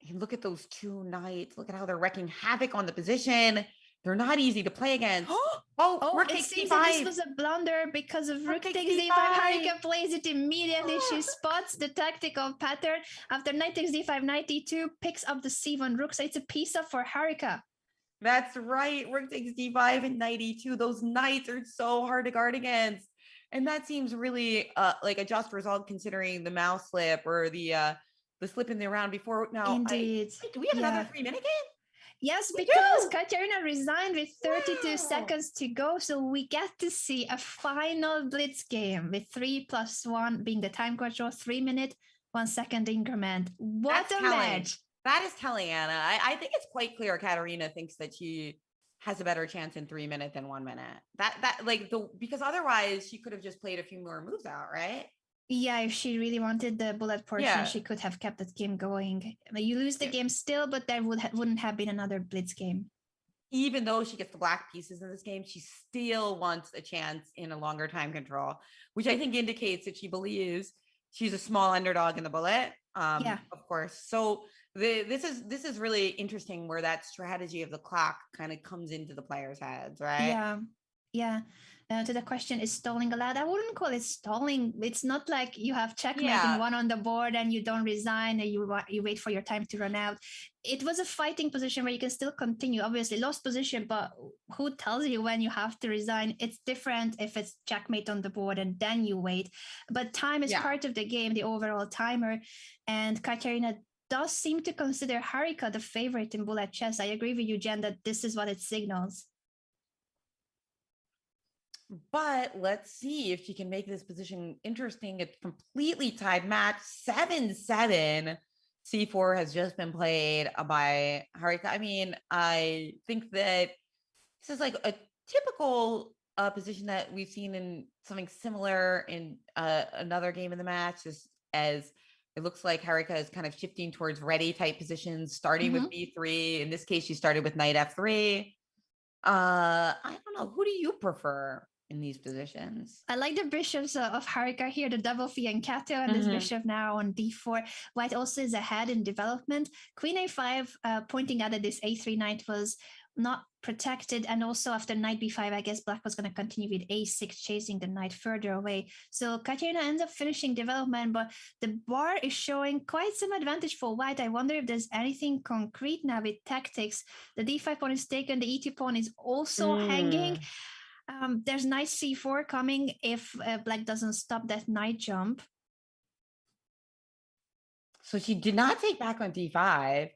And look at those two knights. Look at how they're wrecking havoc on the position. They're not easy to play against. Oh, Oh, rook it takes seems d5. that this was a blunder because of rook takes d5. Harika plays it immediately. She spots the tactical pattern. After knight takes d5, knight d2 picks up the c1 rook. So it's a piece up for Harika. That's right. Rook takes d5 and knight e2. Those knights are so hard to guard against. And that seems really like a just result considering the mouse slip or the slip in the round before. Now, Indeed. Wait, do we have another 3-minute game? Yes, We because do. Katerina resigned with 32 Wow. seconds to go. So we get to see a final blitz game with 3+1 being the time control, 3-minute, 1 second increment. What That's a telling. match. That is telling, Anna. I think it's quite clear Katerina thinks that she has a better chance in 3 minutes than 1 minute. Because otherwise she could have just played a few more moves out, right? Yeah, if she really wanted the bullet portion, she could have kept that game going. You lose the game still, but there wouldn't have been another blitz game. Even though she gets the black pieces in this game, she still wants a chance in a longer time control, which I think indicates that she believes she's a small underdog in the bullet. Of course. So this is really interesting where that strategy of the clock kind of comes into the players' heads, right? Yeah. To the question, is stalling allowed? I wouldn't call it stalling. It's not like you have checkmating one on the board and you don't resign and you wait for your time to run out. It was a fighting position where you can still continue. Obviously, lost position, but who tells you when you have to resign? It's different if it's checkmate on the board and then you wait. But time is part of the game, the overall timer. And Katerina does seem to consider Harika the favorite in bullet chess. I agree with you, Jen, that this is what it signals. But let's see if she can make this position interesting. It's completely tied match, 7-7. C4 has just been played by Harika. I mean, I think that this is like a typical position that we've seen in something similar in another game in the match, as it looks like Harika is kind of shifting towards ready type positions, starting with b3. In this case, she started with knight f3. I don't know. Who do you prefer in these positions? I like the bishops of Harika here, the double fianchetto, and this bishop now on d4. White also is ahead in development. Queen a5, pointing out that this a3 knight was not protected, and also after knight b5, I guess black was going to continue with a6, chasing the knight further away. So Katerina ends up finishing development, but the bar is showing quite some advantage for white. I wonder if there's anything concrete now with tactics. The d5 pawn is taken, the e2 pawn is also hanging. There's knight c4 coming if black doesn't stop that knight jump. So she did not take back on d5.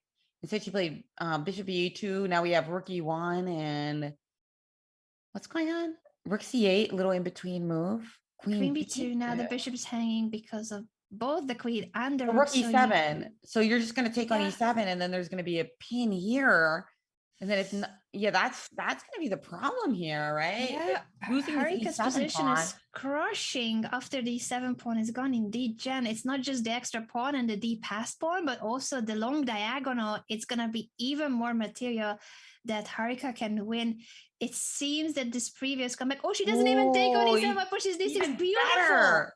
Instead, she played bishop e2. Now we have rook e1 and what's going on? Rook c8, little in between move. Queen b2. Now the bishop is hanging because of both the queen and the rook e7. So you're just going to take on e7, and then there's going to be a pin here. And then it's not, that's going to be the problem here, right? Yeah, Harika's position is crushing after the e7 pawn is gone. Indeed, Jen, it's not just the extra pawn and the d pass pawn, but also the long diagonal. It's going to be even more material that Harika can win. It seems that this previous comeback, she doesn't even take on e7, but pushes this is beautiful. Better.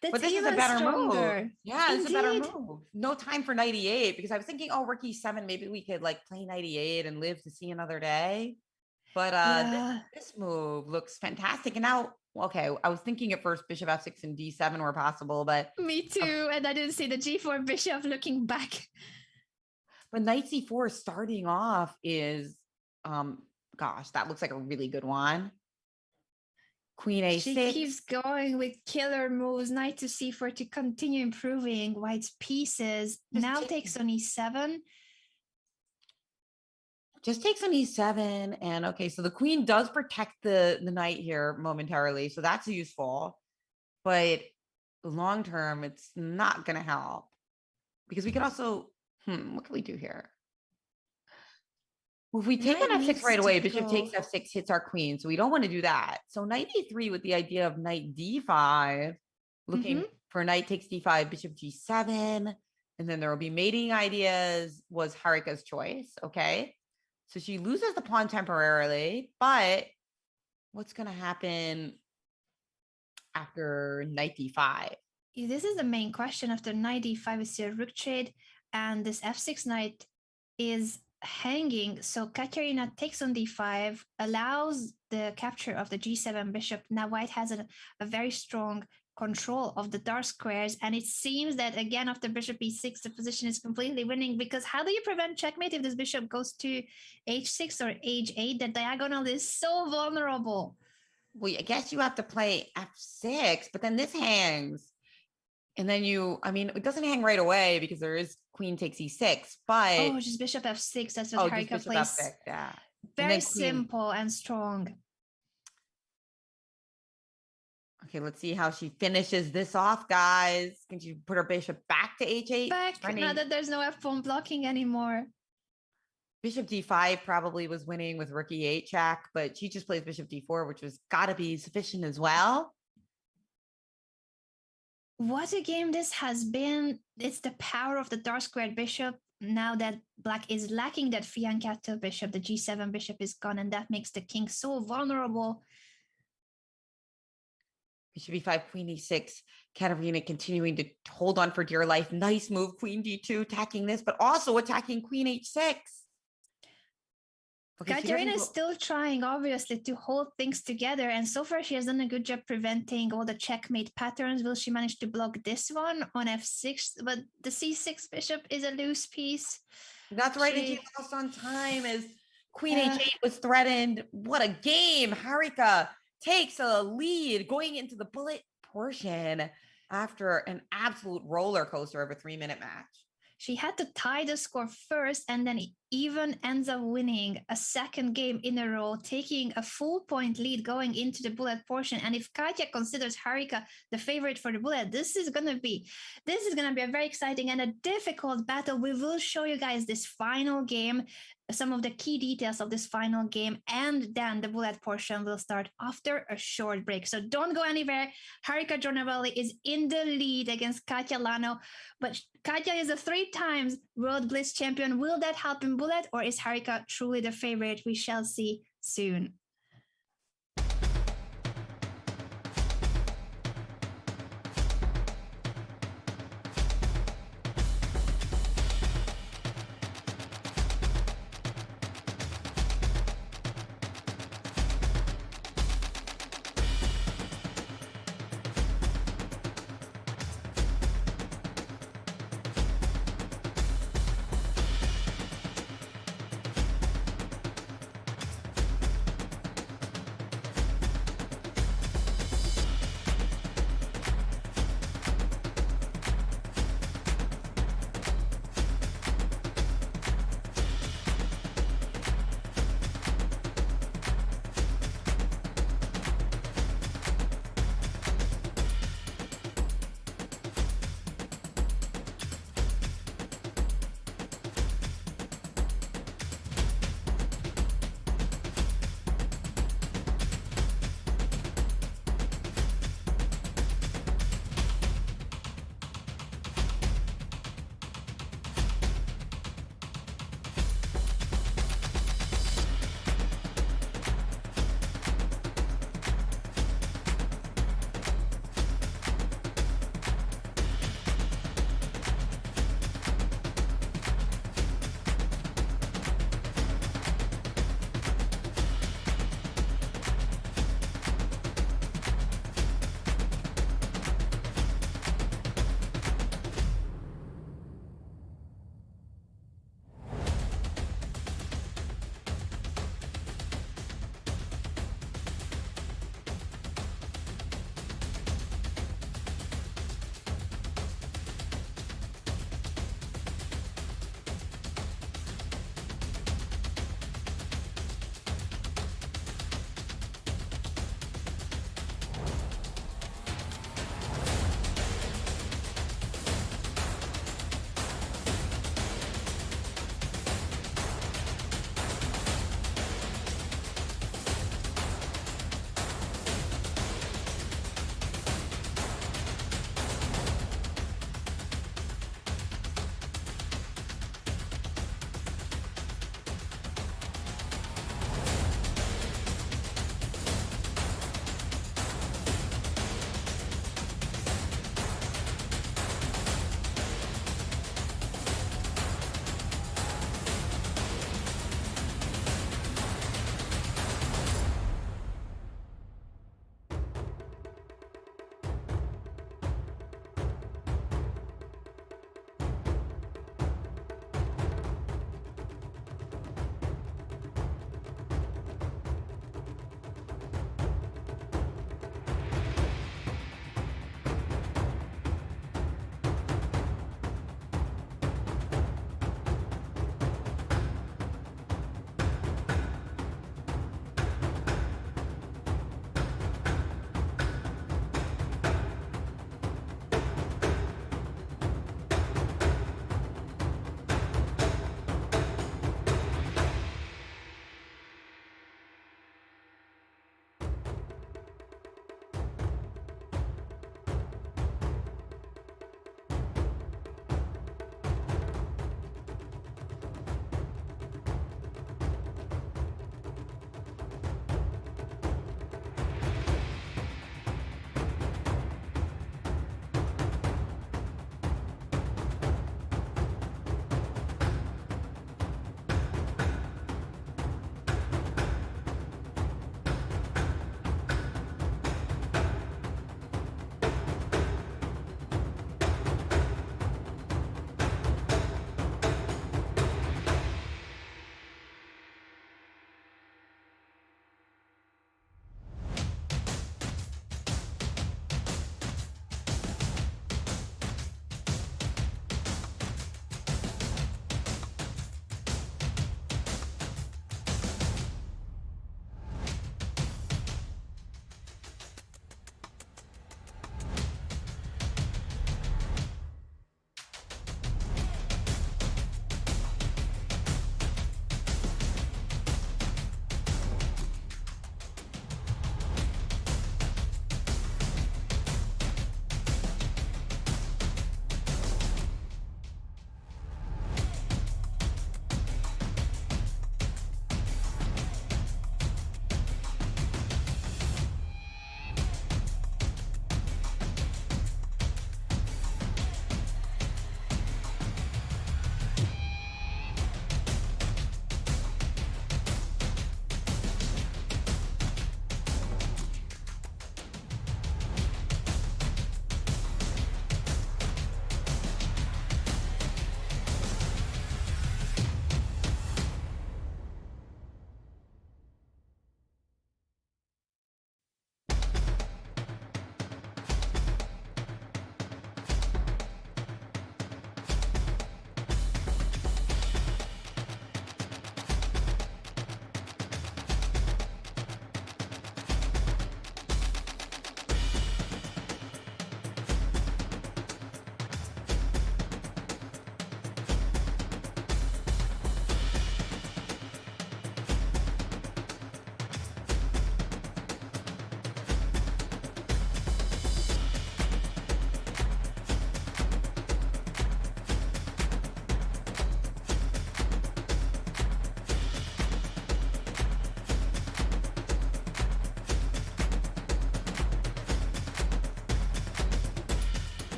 That's but this even is a better stronger. move. Yeah, it's a better move. No time for knight e8, because I was thinking, rook e7, maybe we could like play knight e8 and live to see another day. But this move looks fantastic. And now, okay, I was thinking at first bishop f6 and d7 were possible, but me too. And I didn't see the g4 bishop looking back. But knight c4 starting off is, gosh, that looks like a really good one. Queen a6. She keeps going with killer moves. Knight to c4 to continue improving white's pieces. Now takes on e7. Just takes on e7. And okay, so the queen does protect the knight here momentarily. So that's useful. But long term, it's not going to help. Because we could also, what can we do here? Well, if we take Knight on f6 needs right to away, bishop go. takes f6 hits our queen. So we don't want to do that. So knight a3 with the idea of knight d5, looking for knight takes d5, bishop g7. And then there will be mating ideas was Harika's choice. Okay. So she loses the pawn temporarily, but what's going to happen after knight d5? This is the main question. After knight d5 is still rook trade, and this f6 knight is hanging. So Katerina takes on d5, allows the capture of the g7 bishop. Now white has a very strong control of the dark squares, and it seems that again after bishop e6 the position is completely winning, because how do you prevent checkmate if this bishop goes to h6 or h8? The diagonal is so vulnerable. Well, I guess you have to play f6, but then this hangs. And then it doesn't hang right away because there is queen takes e6, but just bishop f6. That's what Harika plays. F6, yeah. Very simple and strong. Okay, let's see how she finishes this off, guys. Can she put her bishop back to h8? Back, now that there's no f-pawn blocking anymore. Bishop d5 probably was winning with rook e8 check, but she just plays bishop d4, which was gotta be sufficient as well. What a game this has been. It's the power of the dark squared bishop. Now that black is lacking that fianchetto bishop, the g7 bishop is gone, and that makes the king so vulnerable. Bishop e5, queen e6. Katerina continuing to hold on for dear life. Nice move, queen d2, attacking this, but also attacking queen h6. Okay, Katerina is still trying, obviously, to hold things together. And so far, she has done a good job preventing all the checkmate patterns. Will she manage to block this one on f6? But the c6 bishop is a loose piece. That's right. And she lost on time as queen h8 was threatened. What a game. Harika takes a lead going into the bullet portion after an absolute roller coaster of a 3-minute match. She had to tie the score first and then even ends up winning a second game in a row, taking a full point lead going into the bullet portion. And if Katya considers Harika the favorite for the bullet, this is gonna be a very exciting and a difficult battle. We will show you guys this final game, some of the key details of this final game, and then the bullet portion will start after a short break. So don't go anywhere. Harika Dronavalli is in the lead against Katya Lagno, but Katya is a 3 times World Blitz champion. Will that help in bullet, or is Harika truly the favorite? We shall see soon.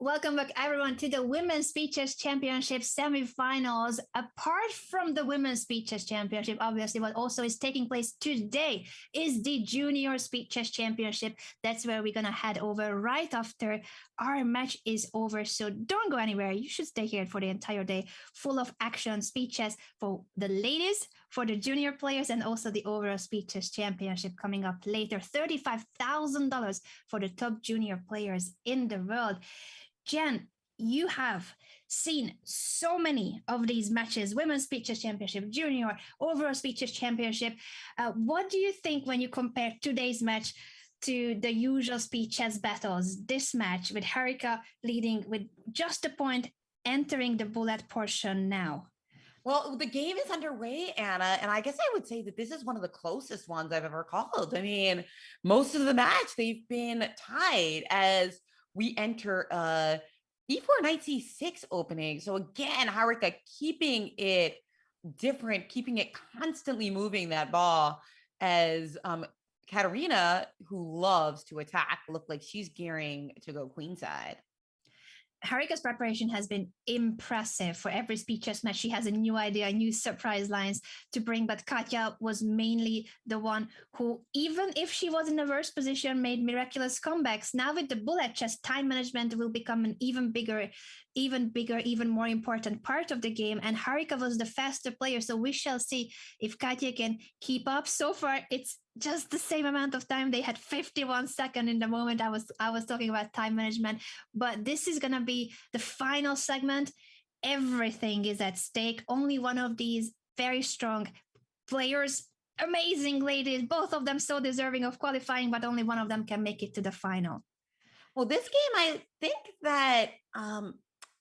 Welcome back, everyone, to the Women's Speeches Championship semifinals. Apart from the Women's Speeches Championship, obviously, what also is taking place today is the Junior Speeches Championship. That's where we're going to head over right after our match is over. So don't go anywhere. You should stay here for the entire day, full of action speeches for the ladies, for the junior players, and also the overall Speeches Championship coming up later. $35,000 for the top junior players in the world. Jen, you have seen so many of these matches, Women's Speeches Championship, Junior, Overall Speeches Championship. What do you think when you compare today's match to the usual speeches battles? This match with Harika leading with just a point, entering the bullet portion now. Well, the game is underway, Anna, and I guess I would say that this is one of the closest ones I've ever called. I mean, most of the match, they've been tied as we enter E4 Knight C6 opening. So again, Harika keeping it different, keeping it constantly moving that ball as Katarina, who loves to attack, looked like she's gearing to go queenside. Harika's preparation has been impressive. For every speeches match, she has a new idea, new surprise lines to bring. But Katya was mainly the one who, even if she was in a worse position, made miraculous comebacks. Now with the bullet chest, time management will become an even bigger, even more important part of the game. And Harika was the faster player, so we shall see if Katya can keep up. So far, it's just the same amount of time. They had 51 seconds in the moment I was talking about time management, but this is gonna be the final segment. Everything is at stake. Only one of these very strong players, amazing ladies, both of them so deserving of qualifying, but only one of them can make it to the final. Well, this game, I think that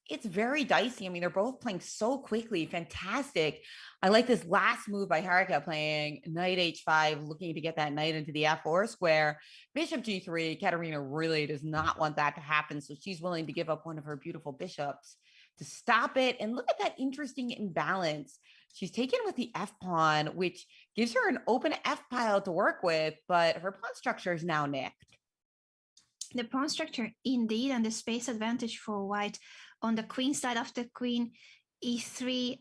it's very dicey. I mean, they're both playing so quickly. Fantastic. I like this last move by Harika playing knight h5, looking to get that knight into the f4 square. Bishop g3. Katarina really does not want that to happen. So she's willing to give up one of her beautiful bishops to stop it. And look at that interesting imbalance. She's taken with the f pawn, which gives her an open f pile to work with, but her pawn structure is now nicked. The pawn structure indeed, and the space advantage for white on the queen side of the queen e3.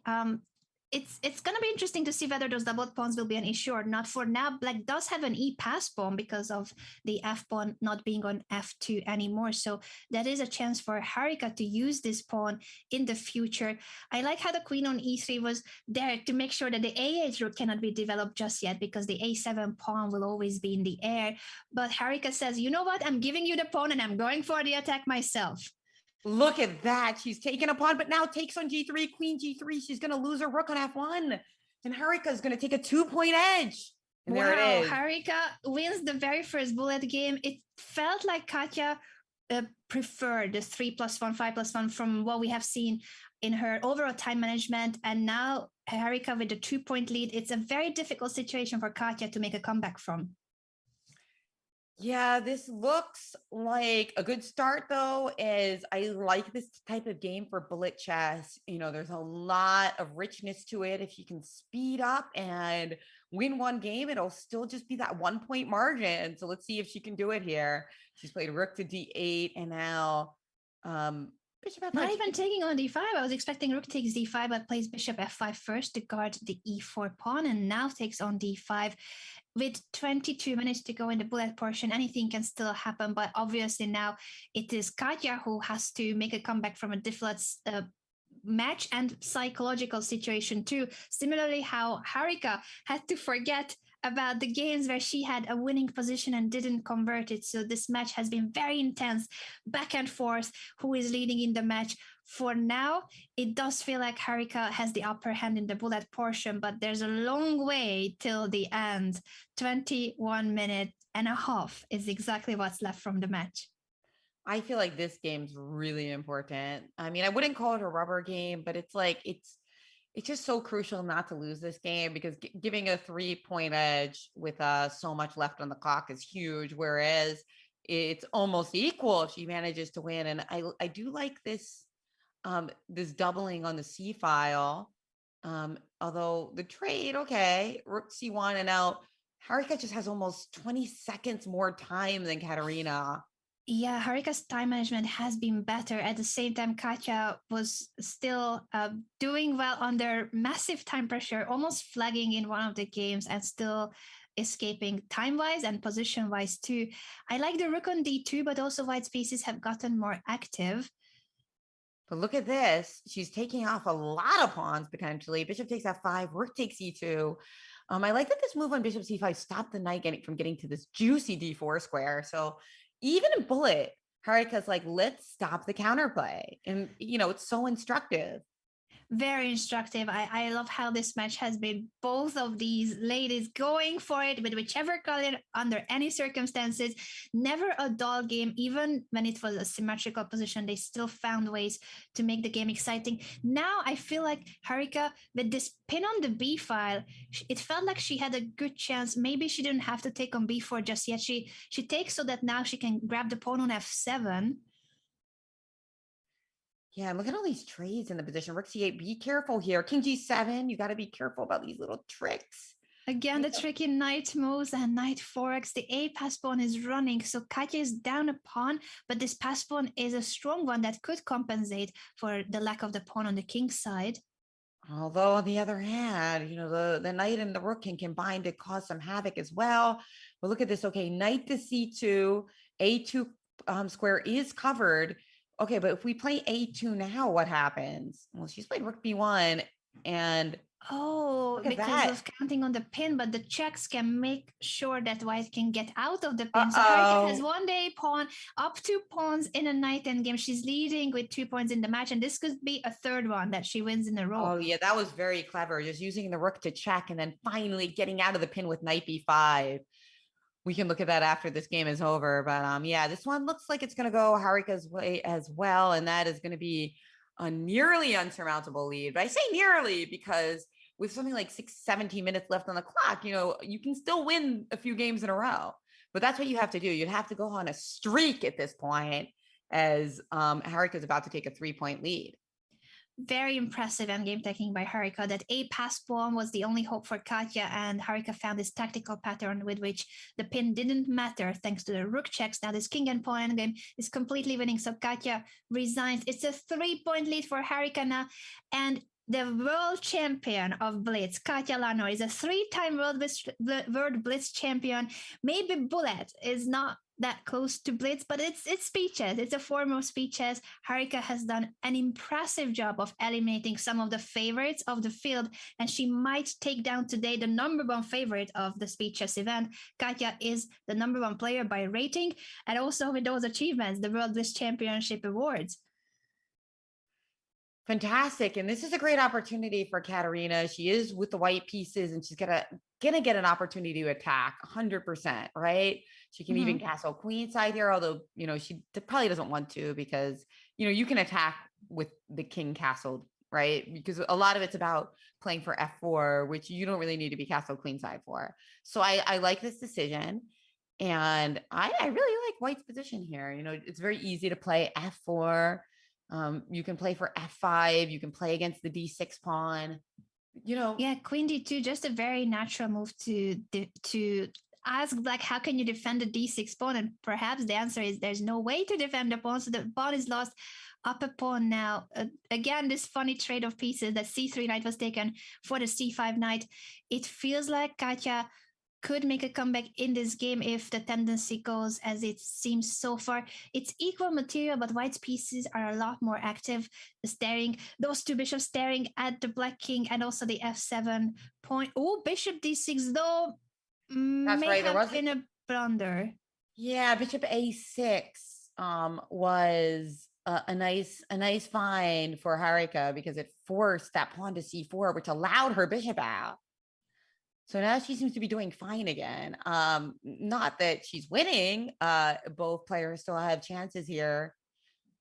It's going to be interesting to see whether those double pawns will be an issue or not. For now, black does have an e pass pawn because of the f pawn not being on f2 anymore. So that is a chance for Harika to use this pawn in the future. I like how the queen on e3 was there to make sure that the a8 rook cannot be developed just yet, because the a7 pawn will always be in the air. But Harika says, you know what, I'm giving you the pawn and I'm going for the attack myself. Look at that. She's taken a pawn, but now takes on g3, queen g3. She's going to lose her rook on f1. And Harika is going to take a 2-point edge. And there it is. Harika wins the very first bullet game. It felt like Katya preferred the 3+1, 5+1 from what we have seen in her overall time management. And now Harika with the 2-point lead. It's a very difficult situation for Katya to make a comeback from. Yeah, this looks like a good start, though, as I like this type of game for bullet chess. You know, there's a lot of richness to it. If you can speed up and win one game, it'll still just be that 1-point margin. So let's see if she can do it here. She's played rook to d8, and now bishop f5. Not even taking on d5. I was expecting rook takes d5, but plays bishop f5 first to guard the e4 pawn, and now takes on d5. With 22 minutes to go in the bullet portion, anything can still happen. But obviously now it is Katya who has to make a comeback from a difficult match and psychological situation too. Similarly, how Harika had to forget about the games where she had a winning position and didn't convert it. So this match has been very intense, back and forth, who is leading in the match. For now, it does feel like Harika has the upper hand in the bullet portion, but there's a long way till the end. 21 minutes and a half is exactly what's left from the match. I feel like this game's really important. I mean, I wouldn't call it a rubber game, but it's like it's just so crucial not to lose this game, because giving a 3-point edge with so much left on the clock is huge, whereas it's almost equal if she manages to win. And I do like this this doubling on the c file, although the trade, okay, rook c1, and now Harika just has almost 20 seconds more time than Katarina. Yeah, Harika's time management has been better. At the same time, Katya was still doing well under massive time pressure, almost flagging in one of the games and still escaping time wise and position wise too. I like the rook on d2, but also white pieces have gotten more active. But look at this. She's taking off a lot of pawns potentially. Bishop takes f5, rook takes e2. I like that this move on bishop c5 stopped the knight from getting to this juicy d4 square. So even in bullet, Harika's like, let's stop the counterplay. And, it's so instructive. Very instructive. I love how this match has been both of these ladies going for it with whichever color under any circumstances. Never a dull game, even when it was a symmetrical position, they still found ways to make the game exciting. Now I feel like Harika, with this pin on the b file, it felt like she had a good chance. Maybe she didn't have to take on b4 just yet. She takes so that now she can grab the pawn on f7. Yeah, and look at all these trades in the position. Rook c8, be careful here. King g7, you got to be careful about these little tricks. Again, the tricky knight moves and knight 4x. The a pass pawn is running, so Katya is down a pawn, but this pass pawn is a strong one that could compensate for the lack of the pawn on the king's side. Although on the other hand, the knight and the rook can combine to cause some havoc as well. But look at this. Okay, knight to c2, a2 square is covered. Okay, but if we play a2 now, what happens? Well, she's played rook b1, and oh, because of counting on the pin, but the checks can make sure that white can get out of the pin. So Harika has one day pawn, up 2 pawns in a knight endgame. She's leading with 2 points in the match, and this could be a third one that she wins in a row. Oh yeah, that was very clever. Just using the rook to check and then finally getting out of the pin with knight b5. We can look at that after this game is over. But yeah, this one looks like it's going to go Harika's way as well. And that is going to be a nearly unsurmountable lead. But I say nearly because with something like 17 minutes left on the clock, you can still win a few games in a row. But that's what you have to do. You'd have to go on a streak at this point as Harika's about to take a 3-point lead. Very impressive endgame taking by Harika. That a pass pawn was the only hope for Katya, and Harika found this tactical pattern with which the pin didn't matter thanks to the rook checks. Now this king and pawn endgame is completely winning, so Katya resigns. It's a 3-point lead for Harika now, and the world champion of Blitz, Katya Lagno, is a 3-time world Blitz champion. Maybe Bullet is not that close to Blitz, but it's speeches. It's a form of speeches. Harika has done an impressive job of eliminating some of the favorites of the field, and she might take down today the #1 favorite of the speeches event. Katya is the #1 player by rating, and also with those achievements, the World Blitz Championship Awards. Fantastic. And this is a great opportunity for Katarina. She is with the white pieces and she's gonna get an opportunity to attack 100%, right? She can even castle queen side here, although, she probably doesn't want to because, you can attack with the king castled, right? Because a lot of it's about playing for f4, which you don't really need to be castled queen side for. So I like this decision. And I really like white's position here. It's very easy to play f4. You can play for f5. You can play against the d6 pawn. Yeah, queen d2, just a very natural move to ask black, how can you defend the d6 pawn? And perhaps the answer is there's no way to defend the pawn, so the pawn is lost. Up a pawn now. Again, this funny trade of pieces. That c3 knight was taken for the c5 knight. It feels like Katya could make a comeback in this game if the tendency goes as it seems so far. It's equal material, but white's pieces are a lot more active, staring, those two bishops staring at the black king and also the f7 point. Oh, bishop d6 though may have been a blunder. Yeah, bishop a6 was a nice find for Harika because it forced that pawn to c4, which allowed her bishop out. So now she seems to be doing fine again. Not that she's winning. Both players still have chances here.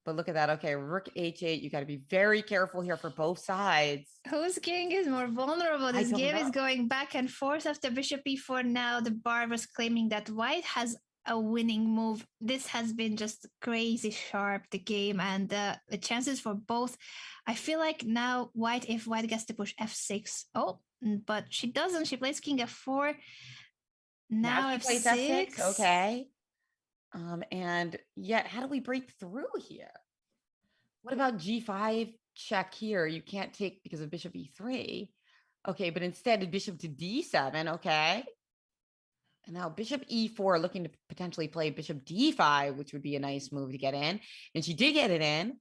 But look at that. Okay, rook h8. You got to be very careful here for both sides. Whose king is more vulnerable? This game is going back and forth after bishop e4. Now the bar was claiming that white has a winning move. This has been just crazy sharp, the game, and the chances for both. I feel like now white, if white gets to push f6. Oh, but she doesn't. She plays king f4. Now she plays f6. Okay. And yet, how do we break through here? What about G5 check here? You can't take because of bishop E3. Okay, but instead bishop to D7. Okay. And now bishop E4 looking to potentially play bishop D5, which would be a nice move to get in. And she did get it in.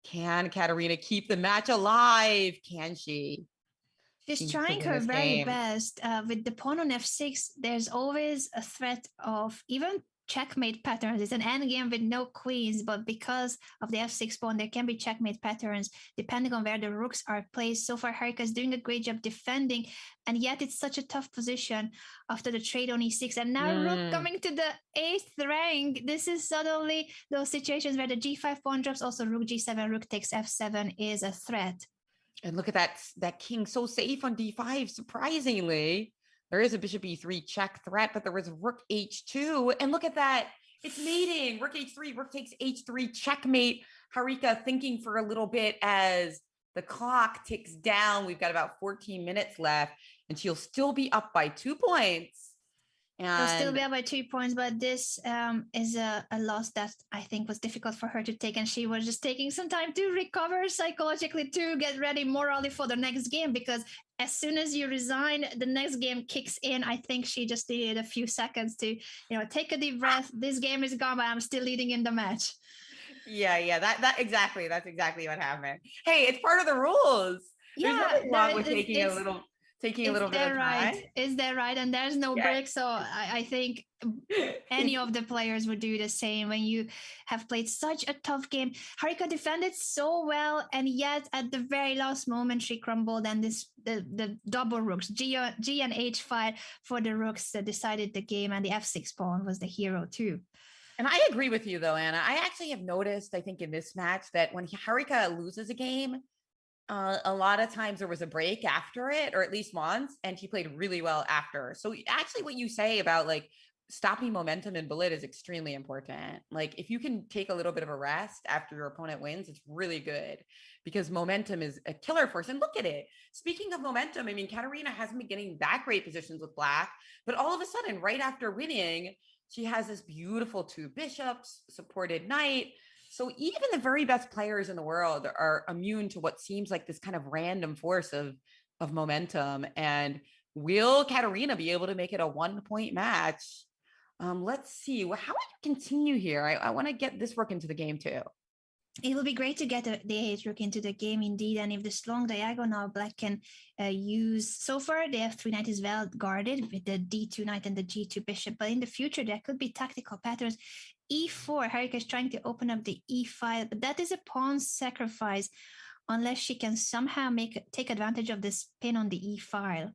Can Katarina keep the match alive? Can she? She's She needs to trying win her this very game. best. With the pawn on f6, there's always a threat of even checkmate patterns. It's an endgame with no queens, but because of the f6 pawn, there can be checkmate patterns depending on where the rooks are placed. So far, Harika is doing a great job defending, and yet it's such a tough position after the trade on e6. And now rook coming to the 8th rank. This is suddenly those situations where the g5 pawn drops, also rook g7, rook takes f7 is a threat. And look at that king so safe on d5. Surprisingly, there is a bishop e3 check threat, but there was rook h2. And look at that. It's mating. Rook h3, rook takes h3, checkmate. Harika thinking for a little bit as the clock ticks down. We've got about 14 minutes left, and she'll still be up by 2 points. She'll still be up by 2 points, but this is a loss that I think was difficult for her to take, and she was just taking some time to recover psychologically to get ready morally for the next game, because as soon as you resign, the next game kicks in. I think she just needed a few seconds to, take a deep breath. This game is gone, but I'm still leading in the match. Yeah, that exactly. That's exactly what happened. Hey, it's part of the rules. Yeah, there's nothing wrong with taking a little bit of time. Is that right? And there's no break. So I think any of the players would do the same when you have played such a tough game. Harika defended so well, and yet at the very last moment she crumbled, and the double rooks, G and H5 for the rooks decided the game, and the F6 pawn was the hero too. And I agree with you though, Anna. I actually have noticed, I think in this match, that when Harika loses a game, a lot of times there was a break after it, or at least once, and she played really well after. So actually what you say about like stopping momentum in bullet is extremely important. Like if you can take a little bit of a rest after your opponent wins, it's really good, because momentum is a killer force. And look at it. Speaking of momentum, I mean, Katarina hasn't been getting that great positions with black, but all of a sudden, right after winning, she has this beautiful 2 bishops, supported knight. So even the very best players in the world are immune to what seems like this kind of random force of momentum. And will Katarina be able to make it a 1-point match? Let's see. Well, how would you continue here? I want to get this rook into the game too. It will be great to get the a8 rook into the game indeed, and if this long diagonal black can use, so far the f3 knight is well guarded with the d2 knight and the g2 bishop, but in the future there could be tactical patterns. e4, Harika is trying to open up the e5, but that is a pawn sacrifice unless she can somehow take advantage of this pin on the e file.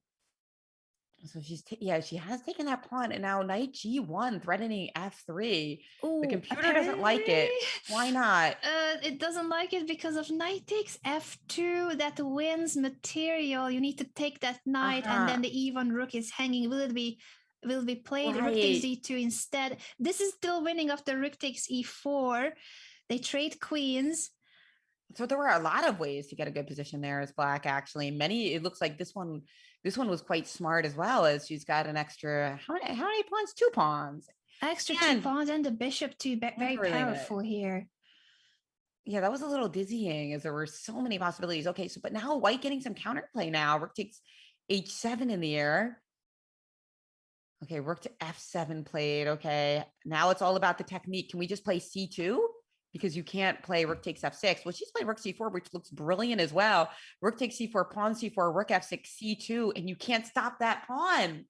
So she has taken that pawn, and now knight g1 threatening f3. Ooh, the computer doesn't like it. Why not? It doesn't like it because of knight takes f2 that wins material. You need to take that knight, and then the e1 rook is hanging. Will it be played? Rook takes d2 instead. This is still winning after rook takes e4. They trade queens. So there were a lot of ways to get a good position there as black, actually. It looks like this one was quite smart as well, as she's got an extra, how many pawns? 2 pawns. Extra 2 pawns and the bishop too, very powerful here. Yeah, that was a little dizzying as there were so many possibilities. Okay, so but now white getting some counterplay now. Rook takes h7 in the air. Okay, rook to f7 played. Okay, now it's all about the technique. Can we just play c2? Because you can't play rook takes f6. Well, she's played rook c4, which looks brilliant as well. Rook takes c4, pawn c4, rook f6, c2, and you can't stop that pawn.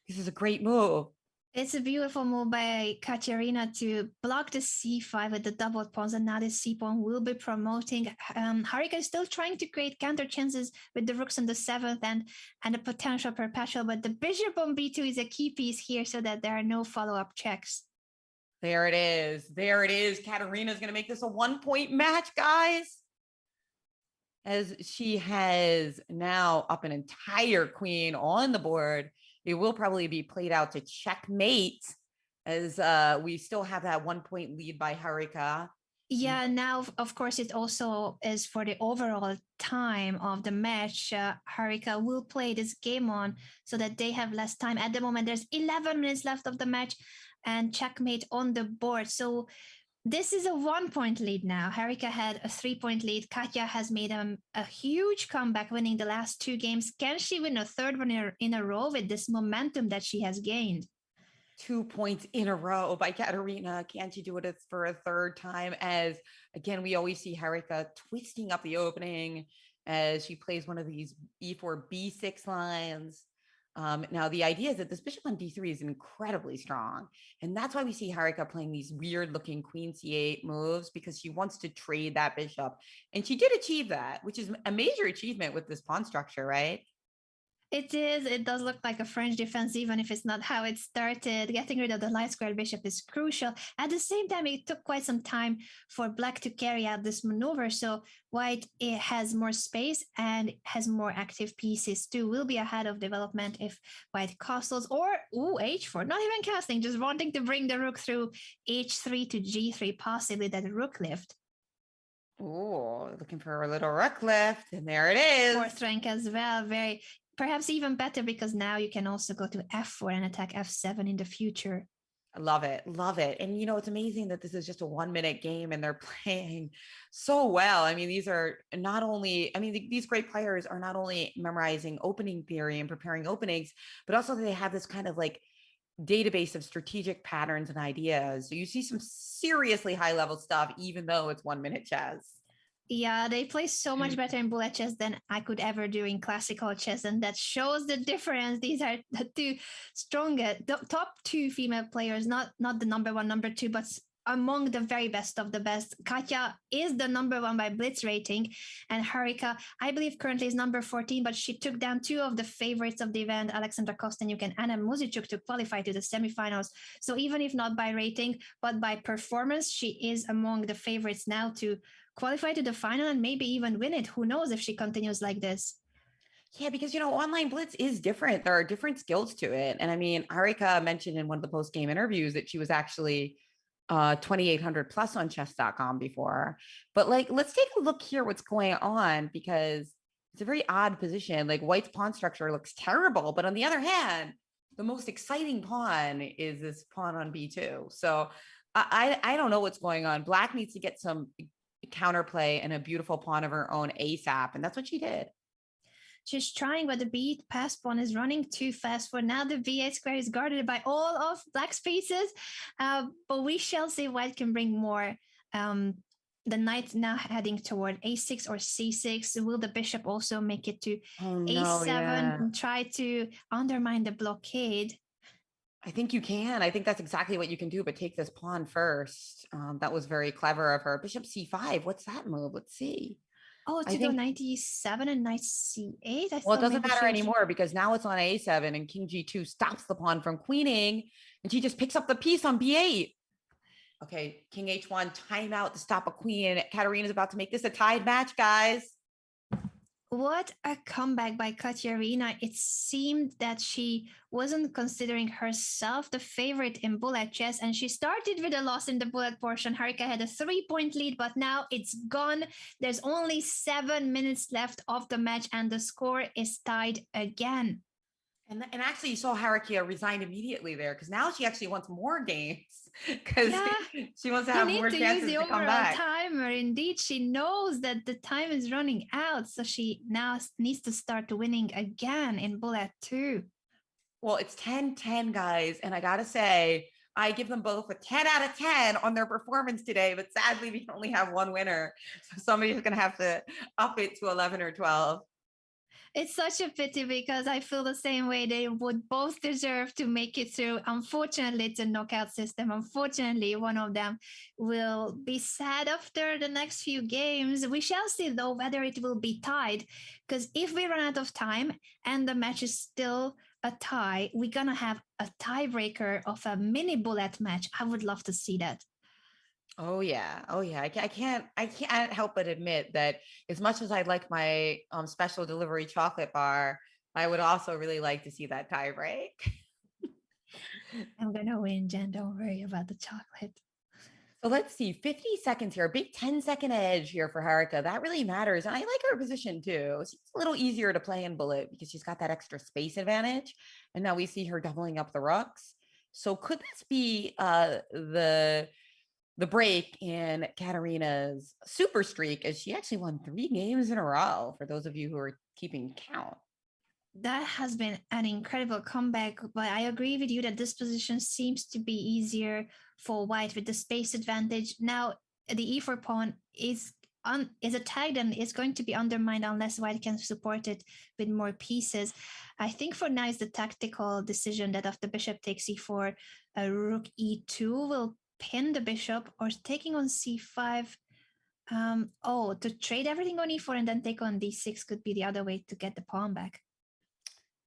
This is a great move. It's a beautiful move by Katerina to block the c5 with the double pawns, and now the c pawn will be promoting. Harika is still trying to create counter chances with the rooks on the 7th and the potential perpetual, but the bishop on b2 is a key piece here so that there are no follow-up checks. There it is. There it is. Katarina's going to make this a 1-point match, guys. As she has now up an entire queen on the board. It will probably be played out to checkmate, as we still have that 1-point lead by Harika. Yeah, now of course it also is for the overall time of the match. Harika will play this game on so that they have less time. At the moment, there's 11 minutes left of the match, and checkmate on the board. So this is a 1 point lead now. Harika had a 3 point lead. Katya has made a huge comeback, winning the last two games. Can she win a third one in a row with this momentum that she has gained? 2 points in a row by Katarina. Can't you do it for a third time? As again, we always see Harika twisting up the opening as she plays one of these e4 b6 lines. Now the idea is that this bishop on d3 is incredibly strong, and that's why we see Harika playing these weird looking queen c8 moves, because she wants to trade that bishop, and she did achieve that, which is a major achievement with this pawn structure, right? It is. It does look like a French defense, even if it's not how it started. Getting rid of the light square bishop is crucial. At the same time, it took quite some time for black to carry out this maneuver. So white it has more space and has more active pieces too. Will be ahead of development if white castles or h4. Not even castling, just wanting to bring the rook through h3 to g3, possibly that rook lift. Oh, looking for a little rook lift, and there it is. Fourth rank as well. Very perhaps even better because now you can also go to f4 and attack f7 in the future. I love it. Love it. And it's amazing that this is just a 1 minute game and they're playing so well. I mean, these are not only, I mean, these great players are not only memorizing opening theory and preparing openings, but also they have this kind of like database of strategic patterns and ideas. So you see some seriously high level stuff, even though it's 1 minute chess. Yeah, they play so much better in bullet chess than I could ever do in classical chess, and that shows the difference. These are the two strongest, the top two female players, not the number one, number two, but among the very best of the best. Katya is the number one by Blitz rating, and Harika, I believe, currently is number 14, but she took down two of the favorites of the event, Alexandra Kostenyuk and Anna Muzichuk, to qualify to the semifinals. So even if not by rating, but by performance, she is among the favorites now to qualify to the final and maybe even win it. Who knows if she continues like this? Yeah, because online blitz is different. There are different skills to it. And I mean, Arika mentioned in one of the post-game interviews that she was actually 2800 plus on chess.com before. But like, let's take a look here what's going on, because it's a very odd position. Like white's pawn structure looks terrible, but on the other hand, the most exciting pawn is this pawn on b2. So I don't know what's going on. Black needs to get some counterplay and a beautiful pawn of her own ASAP, and that's what she did. She's trying, but the b pass pawn is running too fast for now. The b8 square is guarded by all of black's pieces, but we shall see white can bring more. The knight now heading toward a6 or c6. Will the bishop also make it to a7 and try to undermine the blockade? I think you can. I think that's exactly what you can do, but take this pawn first. That was very clever of her. Bishop c5. What's that move? Let's see. Oh, to go knight e7 and knight c8. Well, it doesn't matter anymore because now it's on a7 and king g2 stops the pawn from queening, and she just picks up the piece on b8. Okay, king h1, timeout to stop a queen. Katarina's about to make this a tied match, guys. What a comeback by Katerina. It seemed that she wasn't considering herself the favorite in bullet chess, and she started with a loss in the bullet portion. Harika had a 3 point lead, but now it's gone. There's only 7 minutes left of the match, and the score is tied again. And actually, you saw Harika resign immediately there, because now she actually wants more games, because she wants to have more chances to come back. Timer. Indeed, she knows that the time is running out, so she now needs to start winning again in bullet 2. Well, it's 10-10, guys, and I gotta say, I give them both a 10 out of 10 on their performance today, but sadly, we only have one winner, so somebody's gonna have to up it to 11 or 12. It's such a pity because I feel the same way. They would both deserve to make it through. Unfortunately, it's a knockout system. Unfortunately, one of them will be sad after the next few games. We shall see, though, whether it will be tied. Because if we run out of time and the match is still a tie, we're going to have a tiebreaker of a mini bullet match. I would love to see that. Oh yeah. I can't help but admit that as much as I'd like my special delivery chocolate bar, I would also really like to see that tie break. I'm gonna win, Jen. Don't worry about the chocolate. So let's see, 50 seconds here, a big 10-second edge here for Harika. That really matters. And I like her position too. It's a little easier to play in Bullet because she's got that extra space advantage. And now we see her doubling up the rooks. So could this be the break in Katarina's super streak, as she actually won 3 games in a row, for those of you who are keeping count? That has been an incredible comeback, but I agree with you that this position seems to be easier for white with the space advantage. Now, the e4 pawn is attacked and is going to be undermined unless white can support it with more pieces. I think for now it's the tactical decision that after bishop takes e4, rook e2 will pin the bishop, or taking on c5. To trade everything on e4 and then take on d6 could be the other way to get the pawn back.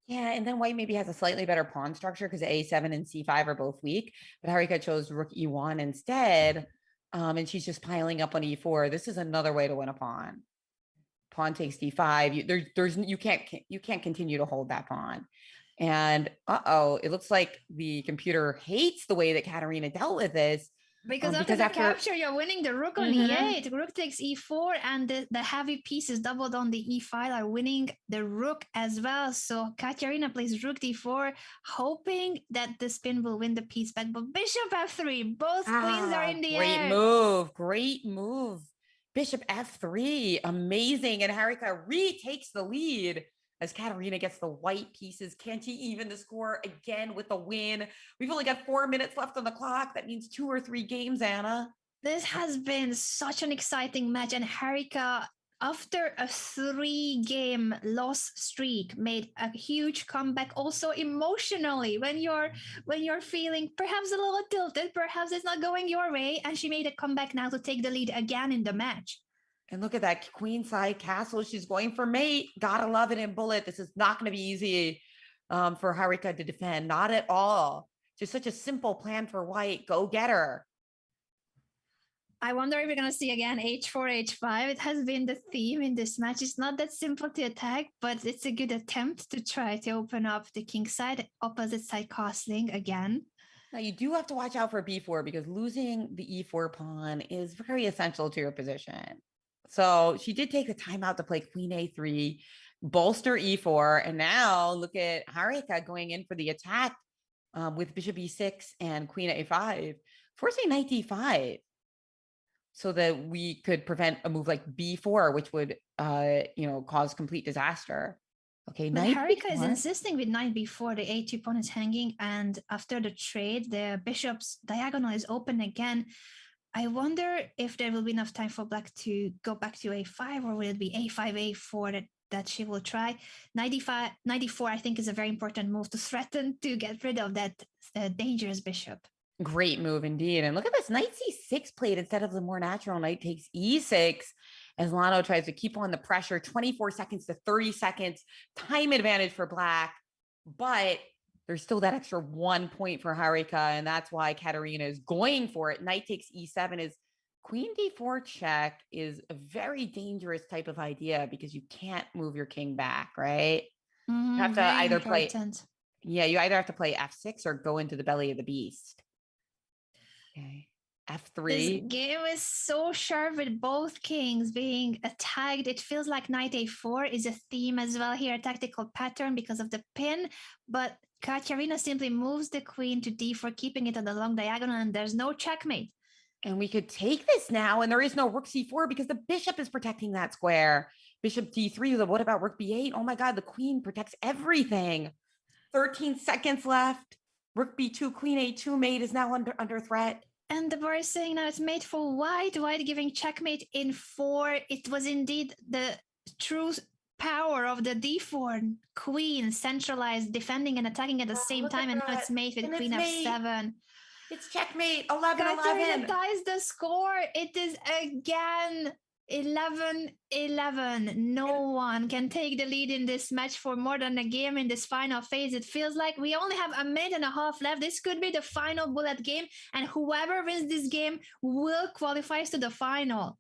Yeah, and then white maybe has a slightly better pawn structure because a7 and c5 are both weak, but Harika chose rook e1 instead, and she's just piling up on e4. This is another way to win a pawn. Pawn takes d5. You can't continue to hold that pawn. And it looks like the computer hates the way that Katarina dealt with this. Because after the capture, you're winning the rook on e8. Rook takes e4, and the heavy pieces doubled on the e5 are winning the rook as well. So Katerina plays rook d4, hoping that the spin will win the piece back. But bishop f3, both queens are in the air. Great move. Bishop f3, amazing. And Harika retakes the lead as Katarina gets the white pieces. Can she even the score again with the win? We've only got 4 minutes left on the clock. That means 2 or 3 games, Anna. This has been such an exciting match. And Harika, after a 3-game loss streak, made a huge comeback. Also emotionally, when you're feeling perhaps a little tilted, perhaps it's not going your way, and she made a comeback now to take the lead again in the match. And look at that queenside castle. She's going for mate. Gotta love it in Bullet. This is not going to be easy for Harika to defend. Not at all. Just such a simple plan for white. Go get her. I wonder if we're going to see again h4, h5. It has been the theme in this match. It's not that simple to attack, but it's a good attempt to try to open up the king side, opposite side castling again. Now, you do have to watch out for b4 because losing the e4 pawn is very essential to your position. So she did take the time out to play queen a3, bolster e4, and now look at Harika going in for the attack with bishop e6 and queen a5, forcing knight d5 so that we could prevent a move like b4, which would cause complete disaster. Okay, but Harika is insisting with knight b4. The a2 pawn is hanging, and after the trade, the bishop's diagonal is open again. I wonder if there will be enough time for black to go back to a5, or will it be a5, a4 that she will try? Knight d4, I think, is a very important move to threaten to get rid of that dangerous bishop. Great move indeed. And look at this, knight c6 played instead of the more natural knight takes e6 as Lagno tries to keep on the pressure. 24 seconds to 30 seconds, time advantage for black, but there's still that extra 1 point for Harika, and that's why Katarina is going for it. Knight takes e7 is queen d4 check is a very dangerous type of idea because you can't move your king back, right? You have to either play, you either have to play f6 or go into the belly of the beast. Okay. f3. This game is so sharp with both kings being attacked. It feels like knight a4 is a theme as well here, a tactical pattern because of the pin, but Katarina simply moves the queen to d4, keeping it on the long diagonal, and there's no checkmate. And we could take this now, and there is no rook c4 because the bishop is protecting that square. Bishop d3, what about rook b8? Oh my God, the queen protects everything. 13 seconds left. Rook b2, queen a2 mate is now under threat. And the bar is saying now it's mate for white. White giving checkmate in 4. It was indeed the true power of the d4 queen, centralized, defending and attacking at the same time, and now it's mate with queen f7. It's checkmate. 11-11. Katarina ties the score. It is again 11-11. No one can take the lead in this match for more than a game in this final phase. It feels like we only have a minute and a half left. This could be the final bullet game, and whoever wins this game will qualify to the final.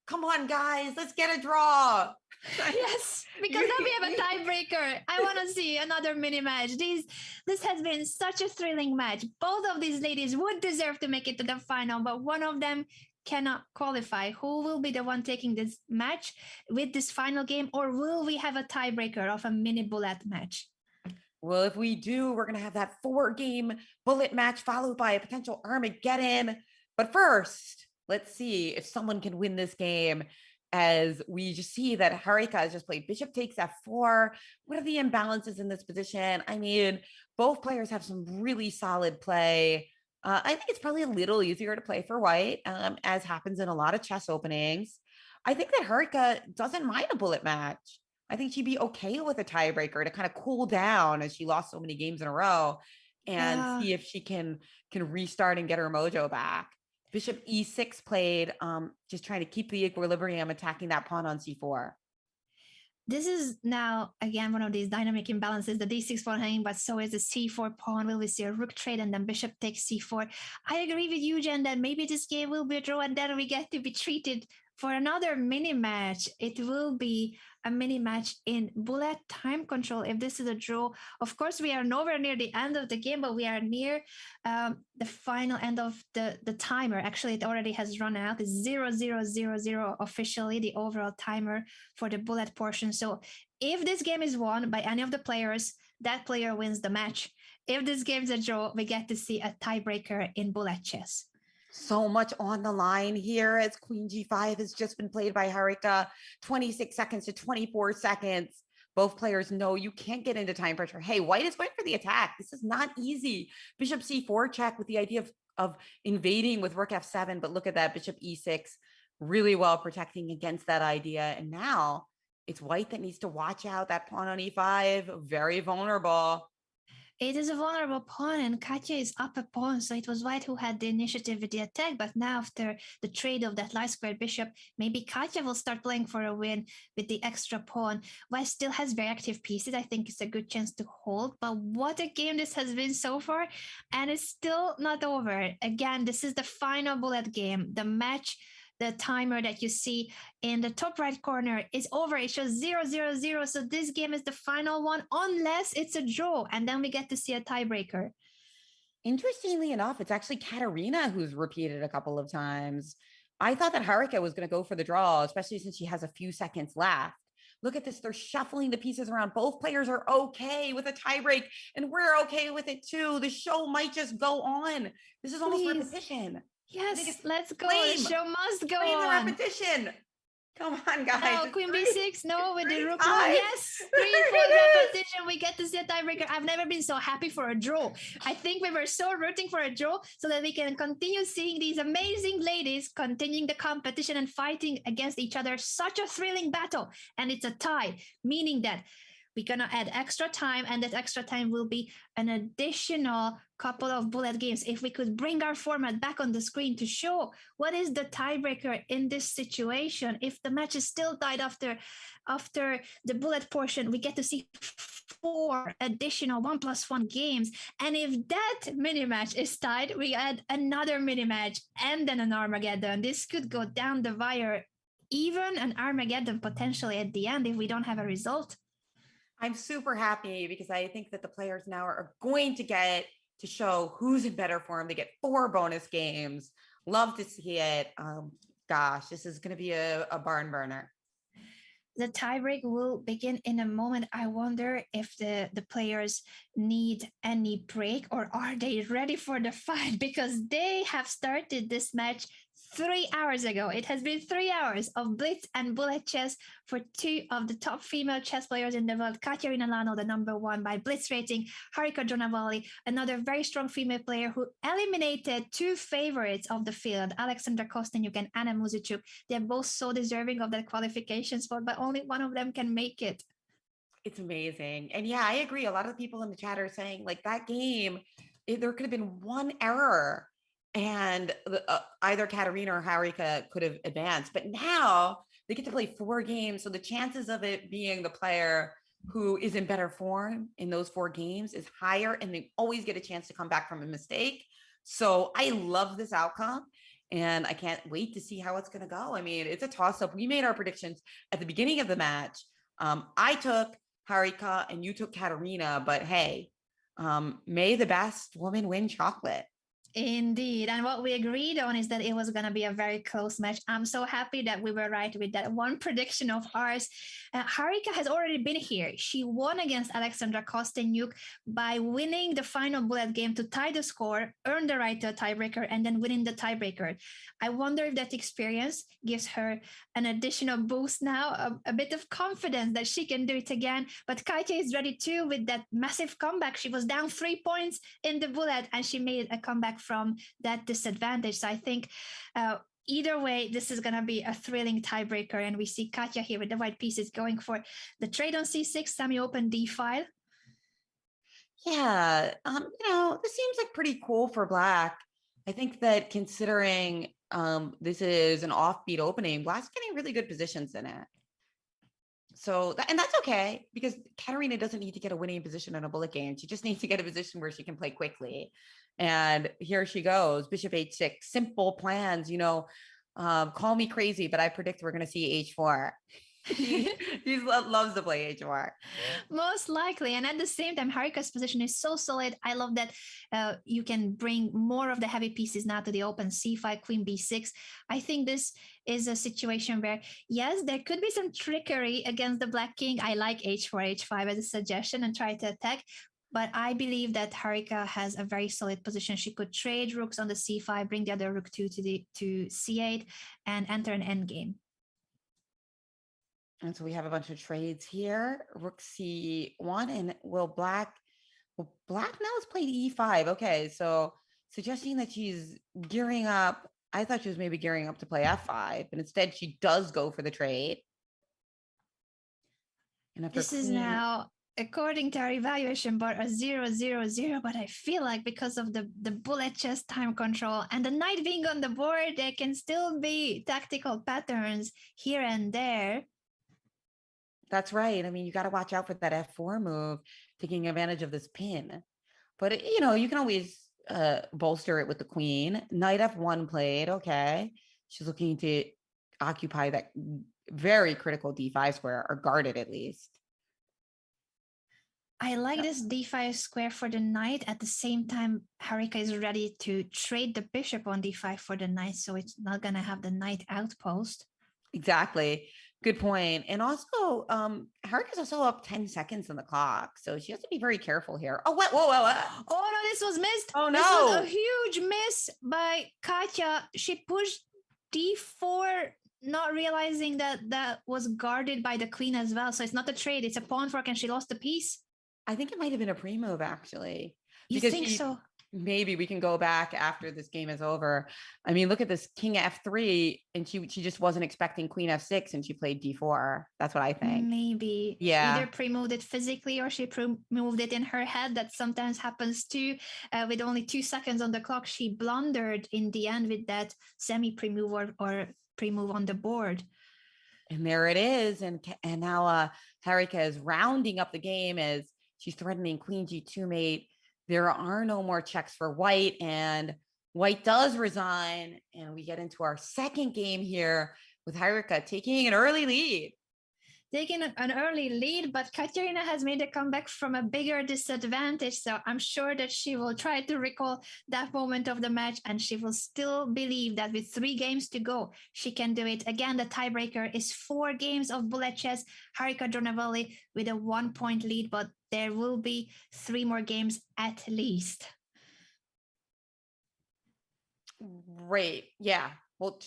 come on, guys, let's get a draw. Yes, because now we have a tiebreaker. I want to see another mini match. This has been such a thrilling match. Both of these ladies would deserve to make it to the final, but one of them cannot qualify. Who will be the one taking this match with this final game, or will we have a tiebreaker of a mini bullet match? Well, if we do, we're going to have that 4-game bullet match followed by a potential Armageddon. But first, let's see if someone can win this game. As we just see that Harika has just played bishop takes f4. What are the imbalances in this position? I mean, both players have some really solid play. I think it's probably a little easier to play for white, as happens in a lot of chess openings. I think that Harika doesn't mind a bullet match. I think she'd be okay with a tiebreaker to kind of cool down as she lost so many games in a row and see if she can restart and get her mojo back. Bishop e6 played, just trying to keep the equilibrium, attacking that pawn on c4. This is now, again, one of these dynamic imbalances. The d6 pawn hanging, but so is the c4 pawn. Will we see a rook trade and then bishop takes c4? I agree with you, Jen, that maybe this game will be a draw and then we get to be treated for another mini match. It will be a mini match in bullet time control. If this is a draw, of course, we are nowhere near the end of the game, but we are near the final end of the timer. Actually, it already has run out. It's 0-0-0-0 officially, the overall timer for the bullet portion. So if this game is won by any of the players, that player wins the match. If this game is a draw, we get to see a tiebreaker in bullet chess. So much on the line here as Queen G5 has just been played by Harika, 26 seconds to 24 seconds. Both players know you can't get into time pressure. Hey, white is going for the attack. This is not easy. Bishop C4 check with the idea of invading with rook F7, but look at that, bishop E6, really well protecting against that idea. And now it's white that needs to watch out. That pawn on E5, very vulnerable. It is a vulnerable pawn, and Katya is up a pawn, so it was white who had the initiative with the attack. But now, after the trade of that light squared bishop, maybe Katya will start playing for a win with the extra pawn. White still has very active pieces. I think it's a good chance to hold. But what a game this has been so far, and it's still not over. Again, this is the final bullet game. The match, the timer that you see in the top right corner is over. It shows 0-0-0. So this game is the final one, unless it's a draw. And then we get to see a tiebreaker. Interestingly enough, it's actually Katerina who's repeated a couple of times. I thought that Harika was going to go for the draw, especially since she has a few seconds left. Look at this. They're shuffling the pieces around. Both players are okay with a tiebreak, and we're okay with it too. The show might just go on. This is almost repetition. Yes, let's go. Flame. The show must go on. the repetition. Come on, guys. No, Queen B6. No, with the rook. Yes, 3-4 repetition. We get to see a tiebreaker. I've never been so happy for a draw. I think we were so rooting for a draw so that we can continue seeing these amazing ladies continuing the competition and fighting against each other. Such a thrilling battle. And it's a tie, meaning that we're going to add extra time, and that extra time will be an additional couple of bullet games. If we could bring our format back on the screen to show what is the tiebreaker in this situation. If the match is still tied after the bullet portion, we get to see 4 additional 1+1 games. And if that mini match is tied, we add another mini match and then an Armageddon. This could go down the wire, even an Armageddon potentially at the end if we don't have a result. I'm super happy because I think that the players now are going to get to show who's in better form. They get 4 bonus games. Love to see it. Gosh, this is going to be a barn burner. The tiebreak will begin in a moment. I wonder if the players need any break, or are they ready for the fight? Because they have started this match 3 hours ago. It has been 3 hours of blitz and bullet chess for 2 of the top female chess players in the world. Katerina Lagno, the #1 by blitz rating. Harika Dronavalli, another very strong female player who eliminated 2 favorites of the field, Alexandra Kostenyuk and Anna Muzichuk. They're both so deserving of that qualification spot, but only one of them can make it. It's amazing. And yeah, I agree. A lot of the people in the chat are saying, like, that game, there could have been one error and either Katerina or Harika could have advanced. But now they get to play 4 games. So the chances of it being the player who is in better form in those 4 games is higher, and they always get a chance to come back from a mistake. So I love this outcome. And I can't wait to see how it's going to go. I mean, it's a toss up. We made our predictions at the beginning of the match. I took Harika and you took Katarina, but hey, may the best woman win chocolate. Indeed. And what we agreed on is that it was going to be a very close match. I'm so happy that we were right with that one prediction of ours. Harika has already been here. She won against Alexandra Kostenyuk by winning the final bullet game to tie the score, earn the right to a tiebreaker, and then winning the tiebreaker. I wonder if that experience gives her an additional boost now, a bit of confidence that she can do it again. But Katya is ready too with that massive comeback. She was down 3 points in the bullet and she made a comeback from that disadvantage. So I think either way, this is going to be a thrilling tiebreaker. And we see Katya here with the white pieces going for the trade on c6, semi-open d5. Yeah, this seems like pretty cool for Black. I think that considering this is an offbeat opening, Black's getting really good positions in it. So, and that's okay because Katarina doesn't need to get a winning position in a bullet game. She just needs to get a position where she can play quickly. And here she goes, Bishop h6, simple plans, call me crazy, but I predict we're going to see h4. he loves to play h4. Most likely. And at the same time, Harika's position is so solid. I love that you can bring more of the heavy pieces now to the open c5, queen b6. I think this is a situation where, yes, there could be some trickery against the black king. I like h4, h5 as a suggestion and try to attack. But I believe that Harika has a very solid position. She could trade rooks on the c5, bring the other rook 2 to c8, and enter an endgame. And so we have a bunch of trades here. Rook c1, and Black now has played e5. Okay, so suggesting that she's gearing up. I thought she was maybe gearing up to play f5, but instead she does go for the trade. And this is now, according to our evaluation board, a 0-0-0, but I feel like because of the bullet chess time control and the knight being on the board, there can still be tactical patterns here and there. That's right. I mean, you got to watch out for that f4 move, taking advantage of this pin. But, you can always bolster it with the queen. Knight f1 played. Okay. She's looking to occupy that very critical d5 square, or guard it at least. I like this d5 square for the knight. At the same time, Harika is ready to trade the bishop on d5 for the knight, so it's not going to have the knight outpost. Exactly. Good point. And also, Harika's also up 10 seconds on the clock, so she has to be very careful here. Oh, what? Whoa. Oh, no, this was missed. Oh, no. This was a huge miss by Katya. She pushed d4, not realizing that that was guarded by the queen as well. So it's not a trade, it's a pawn fork, and she lost the piece. I think it might have been a pre-move, actually. You think so? Maybe we can go back after this game is over. I mean, look at this king f3, and she just wasn't expecting queen f6, and she played d4. That's what I think. Maybe. Yeah. Either pre-moved it physically or she pre-moved it in her head. That sometimes happens too. With only 2 seconds on the clock, she blundered in the end with that semi-pre-move or pre-move on the board. And there it is. And now Harika is rounding up the game as she's threatening queen g2 mate. There are no more checks for white, and white does resign. And we get into our second game here with Harika taking an early lead. Taking an early lead, but Katerina has made a comeback from a bigger disadvantage. So I'm sure that she will try to recall that moment of the match, and she will still believe that with 3 games to go, she can do it. Again, the tiebreaker is 4 games of bullet chess. Harika Dronavalli with a 1-point lead, but there will be 3 more games at least. Right. Yeah. Well,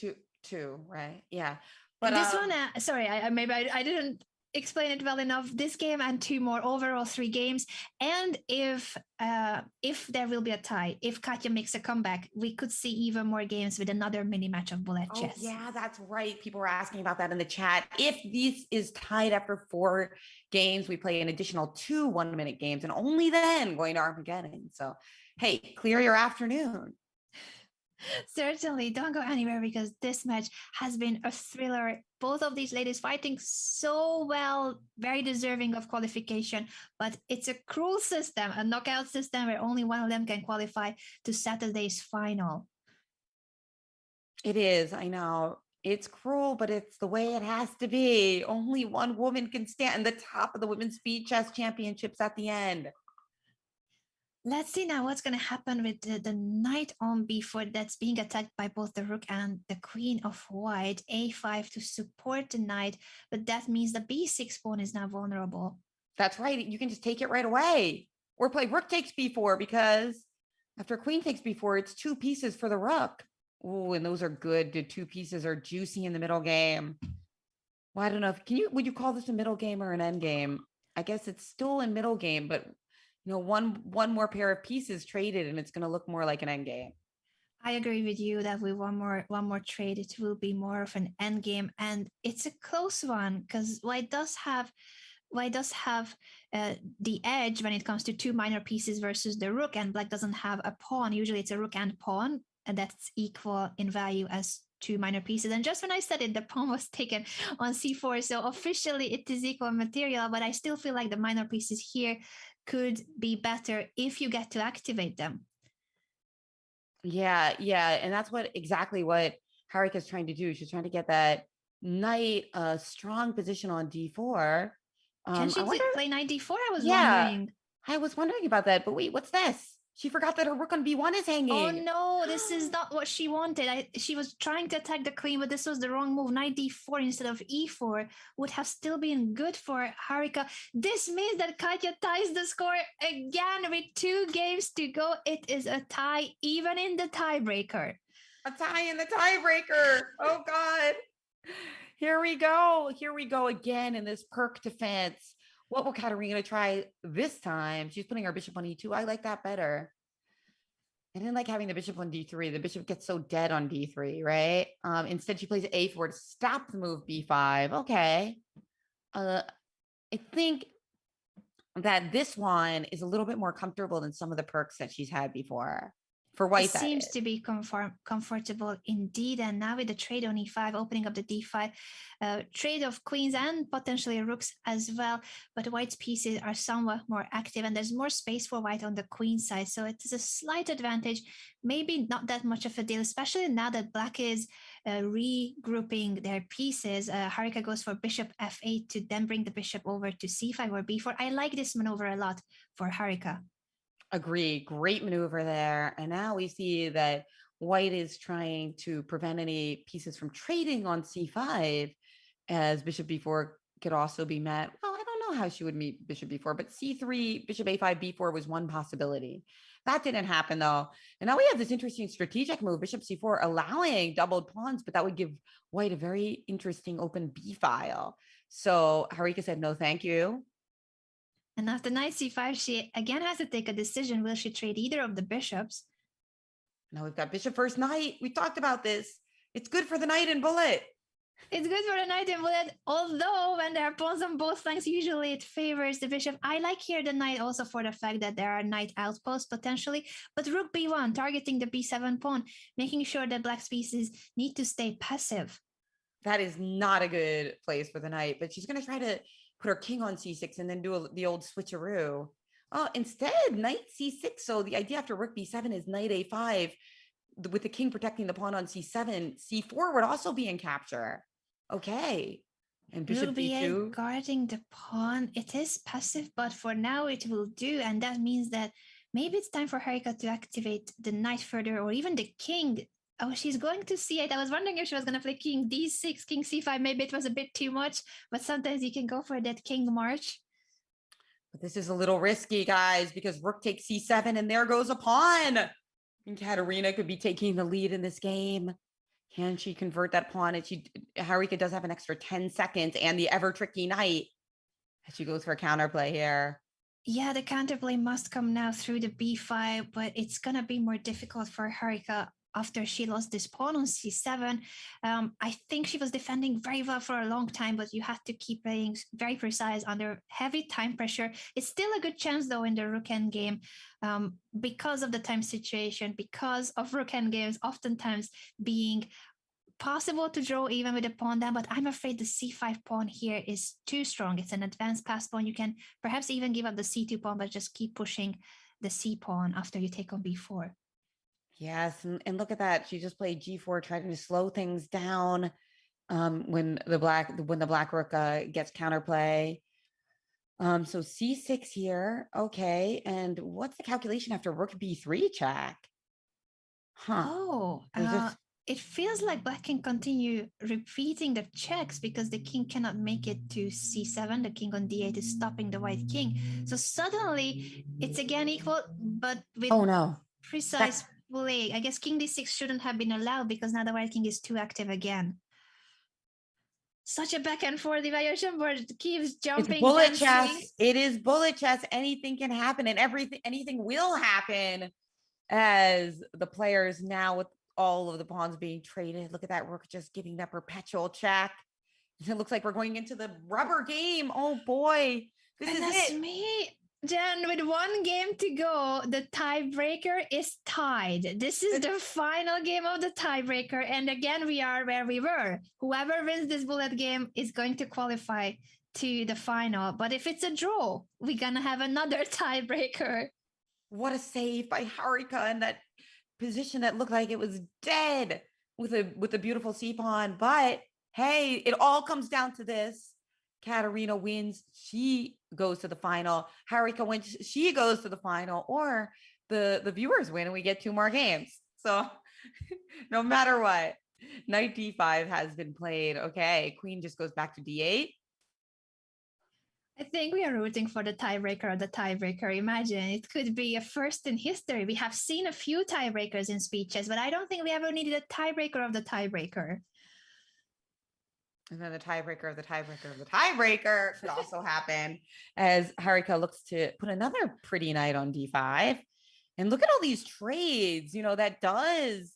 two, right? Yeah. But this one, sorry, I didn't explain it well enough. This game and 2 more, overall 3 games. And if there will be a tie, if Katya makes a comeback, we could see even more games with another mini match of bullet chess. Yeah, that's right. People were asking about that in the chat. If this is tied after 4 games, we play an additional 2 1-minute games, and only then going to Armageddon. So, hey, clear your afternoon. Certainly, don't go anywhere because this match has been a thriller. Both of these ladies fighting so well, very deserving of qualification, but it's a cruel system, a knockout system where only one of them can qualify to Saturday's final. It is, I know. It's cruel, but it's the way it has to be. Only one woman can stand the top of the women's speed chess championships at the end. Let's see now what's going to happen with the knight on b4 that's being attacked by both the rook and the queen of white. a5 to support the knight, but that means the b6 pawn is now vulnerable. That's right. You can just take it right away. Or play rook takes b4 because after queen takes b4, it's 2 pieces for the rook. Oh, and those are good. The 2 pieces are juicy in the middle game. Well, I don't know if would you call this a middle game or an end game? I guess it's still in middle game, but one more pair of pieces traded and it's going to look more like an end game. I agree with you that with one more trade, it will be more of an end game, and it's a close one because white does have the edge when it comes to 2 minor pieces versus the rook, and black doesn't have a pawn. Usually, it's a rook and pawn, and that's equal in value as 2 minor pieces. And just when I said it, the pawn was taken on c4, so officially it is equal material. But I still feel like the minor pieces here could be better if you get to activate them. Yeah, and that's exactly what Harika's trying to do. She's trying to get that knight a strong position on d4. Can she I wonder. play knight d4? I was Yeah, wondering. I was wondering about that. But wait, what's this? She forgot that her rook on b1 is Oh hanging. no, this is not what she wanted. She was trying to attack the queen, but this was the wrong move. Knight d4 instead of e4 would have still been good for Harika. This means that Katya ties the score again with 2 games to go. It is a tie, even in the tiebreaker. A tie in the tiebreaker. Oh God. Here we go again in this perk defense. What will Katerina try this time? She's putting her bishop on e2. I like that better. I didn't like having the bishop on d3. The bishop gets so dead on d3, right? Instead, she plays a4 to stop the move b5. Okay. I think that this one is a little bit more comfortable than some of the perks that she's had before. For white, it seems to be comfortable indeed. And now with the trade on e5, opening up the d5, trade of queens and potentially rooks as well. But white's pieces are somewhat more active and there's more space for white on the queen side. So it is a slight advantage, maybe not that much of a deal, especially now that black is regrouping their pieces. Harika goes for bishop f8 to then bring the bishop over to c5 or b4. I like this maneuver a lot for Harika. Agree. Great maneuver there. And now we see that white is trying to prevent any pieces from trading on c5 as bishop b4 could also be met. Well, I don't know how she would meet bishop b4, but c3, bishop a5, b4 was one possibility. That didn't happen though. And now we have this interesting strategic move, bishop c4, allowing doubled pawns, but that would give white a very interesting open b file. So Harika said, no, thank you. And after knight c5, she again has to take a decision. Will she trade either of the bishops? Now we've got bishop first knight. We talked about this. It's good for the knight and bullet. It's good for the knight and bullet, although when there are pawns on both flanks, usually it favors the bishop. I like here the knight also for the fact that there are knight outposts potentially, but rook b1, targeting the b7 pawn, making sure that black's pieces need to stay passive. That is not a good place for the knight, but she's going to try to put her king on c6 and then do the old switcheroo. Oh, instead, knight c6. So the idea after rook b7 is knight a5 with the king protecting the pawn on c7. c4 would also be in capture. Okay. And bishop rook b2. guarding the pawn. It is passive, but for now it will do. And that means that maybe it's time for Harika to activate the knight further or even the king. Oh, she's going to c8. I was wondering if she was going to play king d6, king c5. Maybe it was a bit too much, but sometimes you can go for that king march. But this is a little risky, guys, because rook takes c7 and there goes a pawn. And Katerina could be taking the lead in this game. Can she convert that pawn? And Harika does have an extra 10 seconds and the ever tricky knight. As she goes for a counterplay here. Yeah, the counterplay must come now through the b5, but it's going to be more difficult for Harika after she lost this pawn on c7. I think she was defending very well for a long time, but you have to keep playing very precise under heavy time pressure. It's still a good chance, though, in the rook endgame because of the time situation, because of rook endgames oftentimes being possible to draw even with a pawn down, but I'm afraid the c5 pawn here is too strong. It's an advanced pass pawn. You can perhaps even give up the c2 pawn, but just keep pushing the c pawn after you take on b4. Yes, and look at that. She just played G4, trying to slow things down when the black rook gets counterplay. So C6 here. Okay. And what's the calculation after rook B3 check? Huh. Oh, There's just it feels like black can continue repeating the checks because the king cannot make it to c7. The king on d8 is stopping the white king. So suddenly it's again equal, but with oh no. precise play. I guess king d6 shouldn't have been allowed because now the white king is too active again. Such a back and forth evaluation board keeps It's jumping, bullet dancing. chess. It is bullet chess. Anything can happen, and anything will happen as the players now with all of the pawns being traded. Look at that rook just giving that perpetual check. It looks like we're going into the rubber game. Oh boy, this is it. Me, Jen, with one game to go, the tiebreaker is tied. This is the final game of the tiebreaker. And again, we are where we were. Whoever wins this bullet game is going to qualify to the final. But if it's a draw, we're going to have another tiebreaker. What a save by Harika in that position that looked like it was dead with a beautiful C pawn. But hey, it all comes down to this. Katarina wins, she goes to the final. Harika wins, she goes to the final, or the viewers win and we get 2 more games. So no matter what, knight d5 has been played. Okay, queen just goes back to d8. I think we are rooting for the tiebreaker of the tiebreaker. Imagine it could be a first in history. We have seen a few tiebreakers in speeches, but I don't think we ever needed a tiebreaker of the tiebreaker. And then the tiebreaker of the tiebreaker of the tiebreaker could also happen as Harika looks to put another pretty knight on d5. And look at all these trades, that does,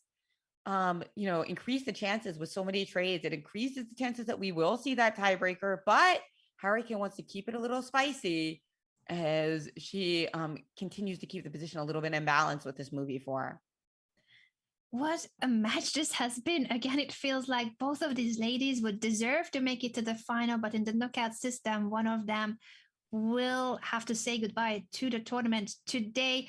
increase the chances with so many trades. It increases the chances that we will see that tiebreaker, but Harika wants to keep it a little spicy as she continues to keep the position a little bit imbalanced with this move e4. What a match this has been. Again, it feels like both of these ladies would deserve to make it to the final, but in the knockout system, one of them will have to say goodbye to the tournament today.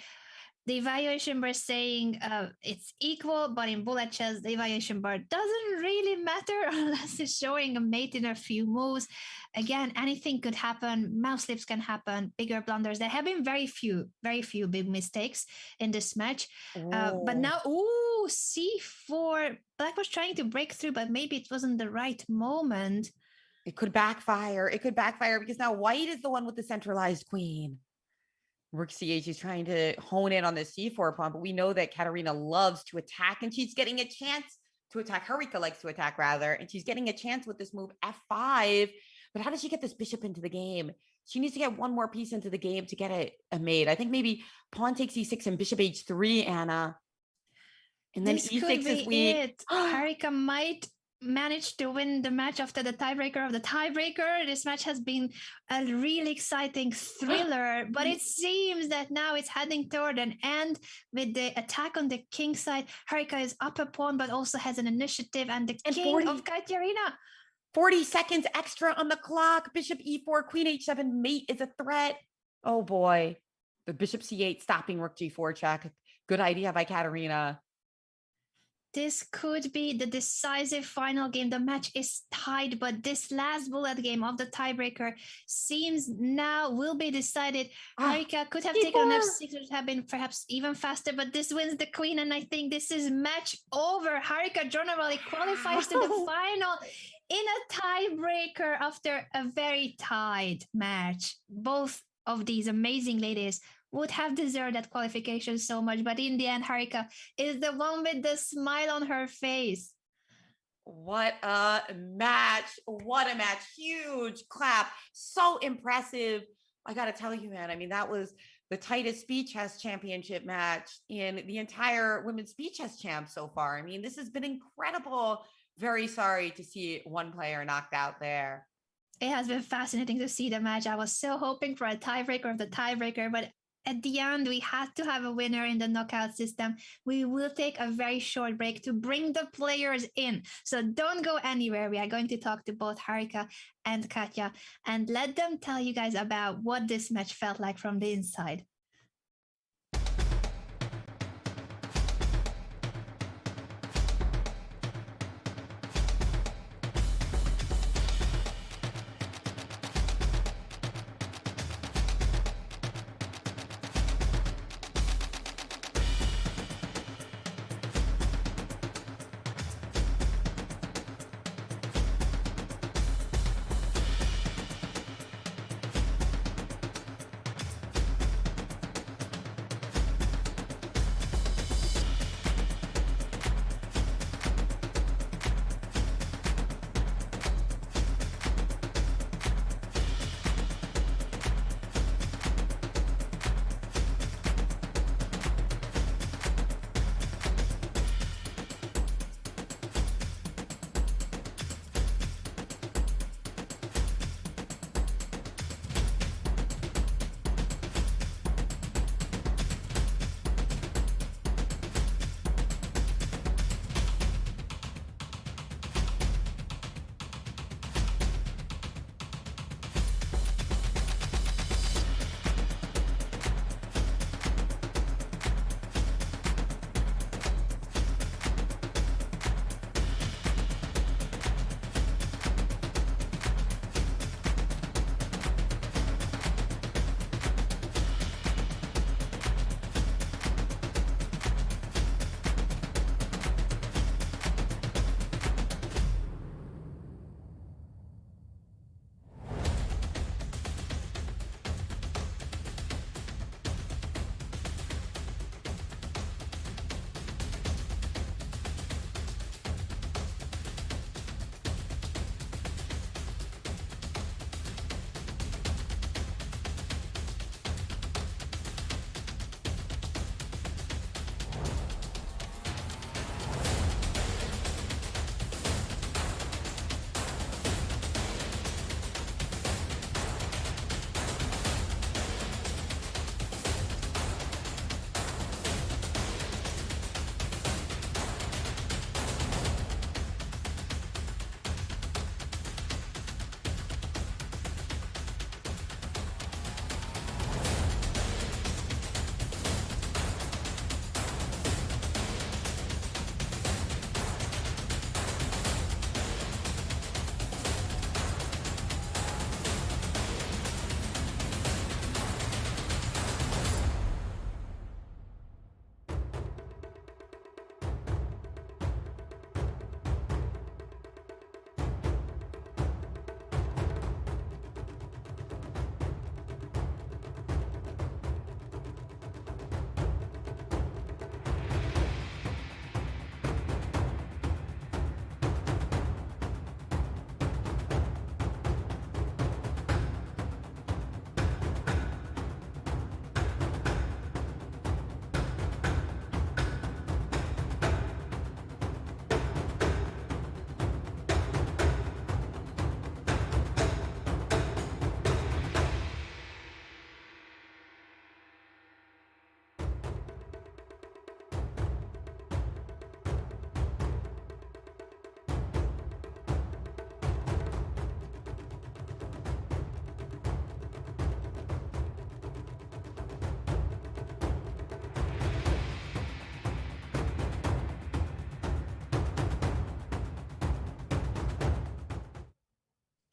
The evaluation bar saying it's equal, but in bullet chess, the evaluation bar doesn't really matter unless it's showing a mate in a few moves. Again, anything could happen. Mouse slips can happen, bigger blunders. There have been very few big mistakes in this match. But now, C4. Black was trying to break through, but maybe it wasn't the right moment. It could backfire. It could backfire because now white is the one with the centralized queen. Rook c8, she's trying to hone in on the c4 pawn, but we know that Katarina loves to attack, and she's getting a chance to attack. Harika likes to attack, rather, and she's getting a chance with this move f5. But how does she get this bishop into the game? She needs to get one more piece into the game to get a mate. I think maybe pawn takes e6 and bishop h3, Anna. And then this e6 is weak. Harika might managed to win the match after the tiebreaker of the tiebreaker. This match has been a really exciting thriller, but it seems that now it's heading toward an end with the attack on the king side. Harika is up a pawn, but also has an initiative, and the king of Katerina. 40 seconds extra on the clock. Bishop e4, queen h7, mate is a threat. Oh boy. The bishop c8 stopping rook g4 check. Good idea by Katerina. This could be the decisive final game. The match is tied, but this last bullet game of the tiebreaker seems now will be decided. Harika could have taken an f6, which have been perhaps even faster, but this wins the queen, and I think this is match over. Harika Dronavalli qualifies to the final in a tiebreaker after a very tied match. Both of these amazing ladies would have deserved that qualification so much, but in the end, Harika is the one with the smile on her face. What a match. What a match. Huge clap. So impressive. I got to tell you, man, I mean, that was the tightest speed chess championship match in the entire women's speed chess champ so far. I mean, this has been incredible. Very sorry to see one player knocked out there. It has been fascinating to see the match. I was so hoping for a tiebreaker of the tiebreaker, but at the end, we had to have a winner in the knockout system. We will take a very short break to bring the players in. So don't go anywhere. We are going to talk to both Harika and Katja and let them tell you guys about what this match felt like from the inside.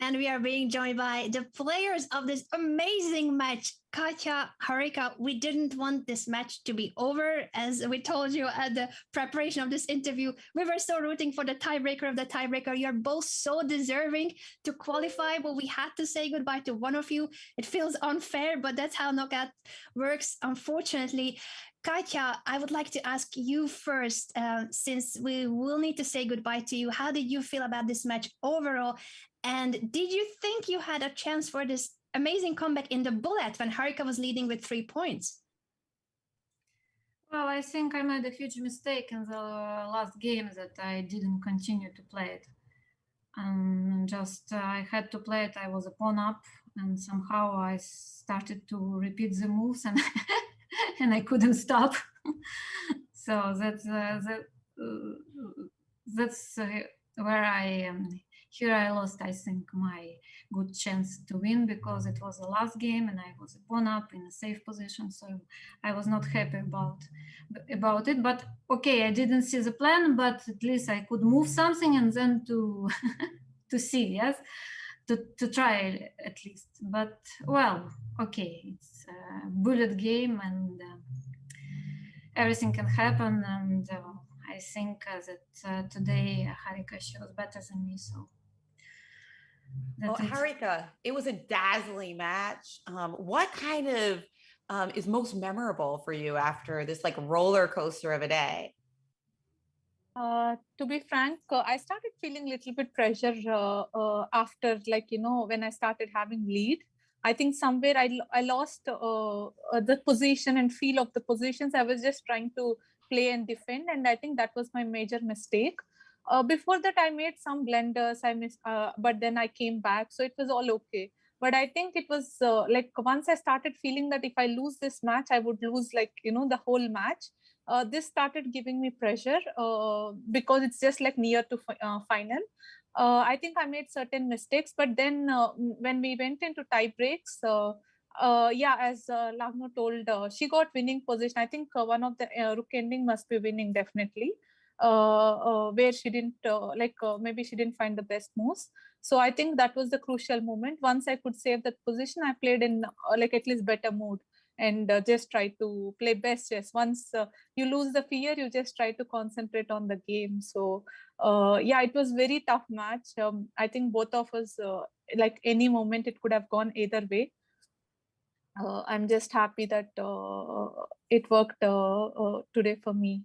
And we are being joined by the players of this amazing match, Katja, Harika. We didn't want this match to be over. As we told you at the preparation of this interview, we were so rooting for the tiebreaker of the tiebreaker. You're both so deserving to qualify, but we had to say goodbye to one of you. It feels unfair, but that's how knockout works, unfortunately. Katja, I would like to ask you first, since we will need to say goodbye to you. How did you feel about this match overall? And did you think you had a chance for this amazing comeback in the bullet when Harika was leading with 3 points? Well, I think I made a huge mistake in the last game that I didn't continue to play it. I had to play it. I was a pawn up, and somehow I started to repeat the moves, and and I couldn't stop. So that's where here I lost, I think, my good chance to win, because it was the last game and I was a pawn up in a safe position. So I was not happy about it. But okay, I didn't see the plan, but at least I could move something and then to to see, yes, to try at least. But well, okay, it's a bullet game and everything can happen. And I think that today Harika shows better than me. So. Well, Harika, it was a dazzling match. What kind of is most memorable for you after this like roller coaster of a day? To be frank, I started feeling a little bit pressure after, like, when I started having lead. I think somewhere I lost the position and feel of the positions. I was just trying to play and defend, and I think that was my major mistake. Before that, I made some blunders. I missed, but then I came back, so it was all okay. But I think it was like once I started feeling that if I lose this match, I would lose, like, the whole match. This started giving me pressure because it's just like near to final. I think I made certain mistakes, but then when we went into tie breaks, as Lagno told, she got winning position. I think one of the rook ending must be winning definitely. Where she didn't maybe she didn't find the best moves. So I think that was the crucial moment. Once I could save that position, I played in like at least better mood and just try to play best chess. Once you lose the fear, you just try to concentrate on the game. So it was very tough match. I think both of us, like any moment it could have gone either way. I'm just happy that it worked today for me.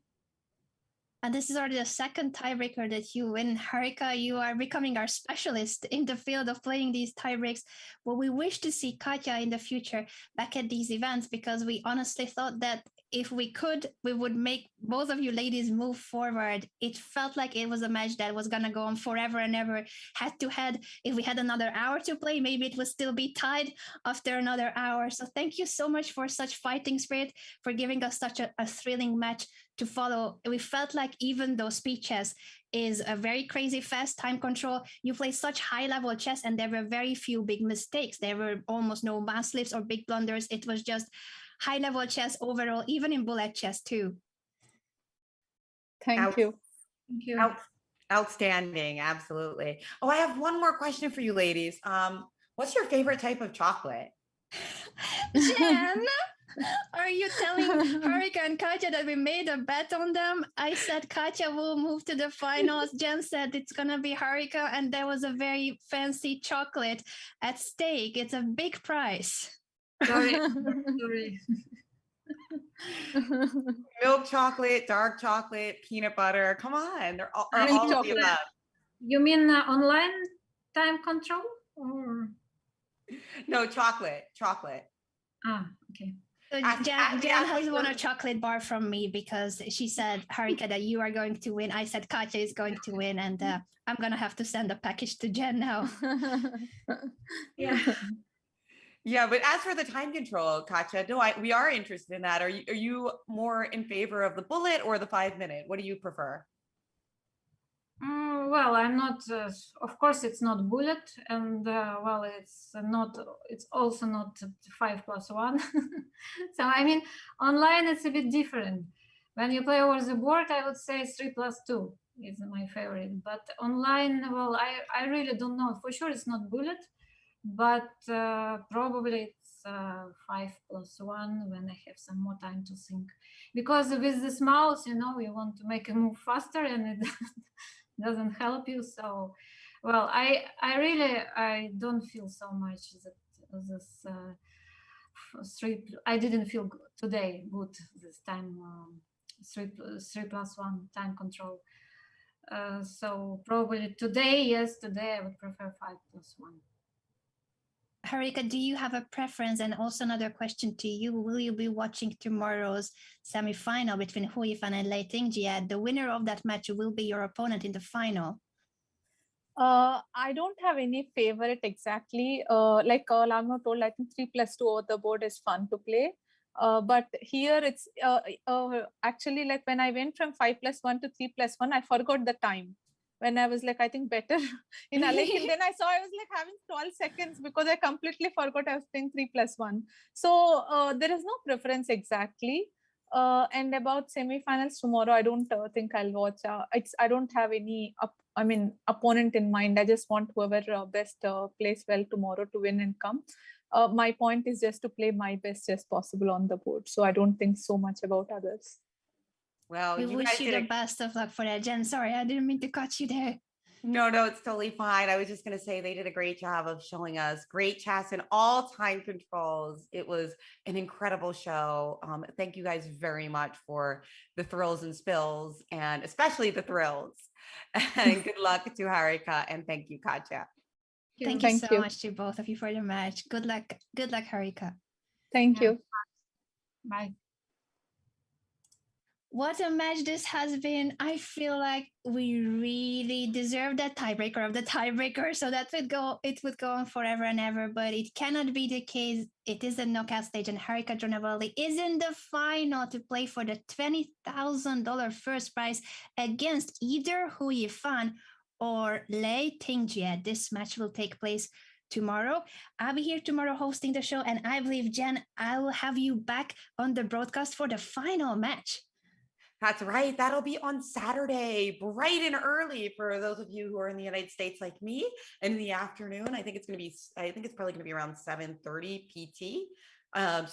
And this is already the second tiebreaker that you win. Harika, you are becoming our specialist in the field of playing these tiebreaks. Well, we wish to see Katja in the future back at these events, because we honestly thought that if we could, we would make both of you ladies move forward. It felt like it was a match that was going to go on forever and ever, head to head. If we had another hour to play, maybe it would still be tied after another hour. So thank you so much for such fighting spirit, for giving us such a thrilling match to follow. We felt like even though speed chess is a very crazy fast time control, you play such high level chess and there were very few big mistakes. There were almost no mass slips or big blunders. It was just high level chess overall, even in bullet chess too. Thank you. Thank you. Outstanding. Absolutely. Oh, I have one more question for you ladies. What's your favorite type of chocolate? Jen, are you telling Harika and Katja that we made a bet on them? I said Katja will move to the finals. Jen said it's going to be Harika, and there was a very fancy chocolate at stake. It's a big prize. Sorry. Milk chocolate, dark chocolate, peanut butter. Come on. They're all of the above. You mean online time control or? No, chocolate. Ah, okay. So Jan has won a chocolate bar from me because she said, Harika, that you are going to win. I said Katja is going to win, and I'm going to have to send a package to Jen now. Yeah. Yeah, but as for the time control, Katja, we are interested in that. Are you more in favor of the bullet or the 5-minute? What do you prefer? Well, I'm not. Of course, it's not bullet, and it's also not 5+1. So I mean, online it's a bit different. When you play over the board, I would say 3+2. is my favorite. But online, well, I really don't know. For sure, it's not bullet, but probably it's 5+1 when I have some more time to think. Because with this mouse, you know, you want to make a move faster and it doesn't help you. So, well, I don't feel so much that this I didn't feel today good this time. 3+1 time control. So probably today, yes, today I would prefer 5+1. Harika, do you have a preference? And also another question to you: will you be watching tomorrow's semi-final between Hu Yifan and Lei Tingjie? The winner of that match will be your opponent in the final. I don't have any favorite exactly. Like Lagno told, I think 3+2 over the board is fun to play. But here it's actually like when I went from 5+1 to 3+1, I forgot the time. When I was like, I think better in Alec, and then I saw I was like having 12 seconds because I completely forgot I was playing 3+1. So there is no preference exactly. And about semi-finals tomorrow, I don't think I'll watch. I don't have any opponent in mind. I just want whoever best plays well tomorrow to win and come. My point is just to play my best as possible on the board. So I don't think so much about others. Well, We you wish guys you did the best of luck for that, Jen. Sorry, I didn't mean to cut you there. No, it's totally fine. I was just going to say they did a great job of showing us great chess and all time controls. It was an incredible show. Thank you guys very much for the thrills and spills, and especially the thrills. And good luck to Harika, and thank you, Katja. Thank you so much to both of you for the match. Good luck, Harika. Thank you. Bye. What a match this has been. I feel like we really deserve that tiebreaker of the tiebreaker. So that it would go on forever and ever, but it cannot be the case. It is a knockout stage, and Harika Dronavalli is in the final to play for the $20,000 first prize against either Hu Yifan or Lei Tingjie. This match will take place tomorrow. I'll be here tomorrow hosting the show, and I believe, Jen, I will have you back on the broadcast for the final match. That's right. That'll be on Saturday, bright and early for those of you who are in the United States like me. And in the afternoon, I think it's probably going to be around 7:30 PT. Or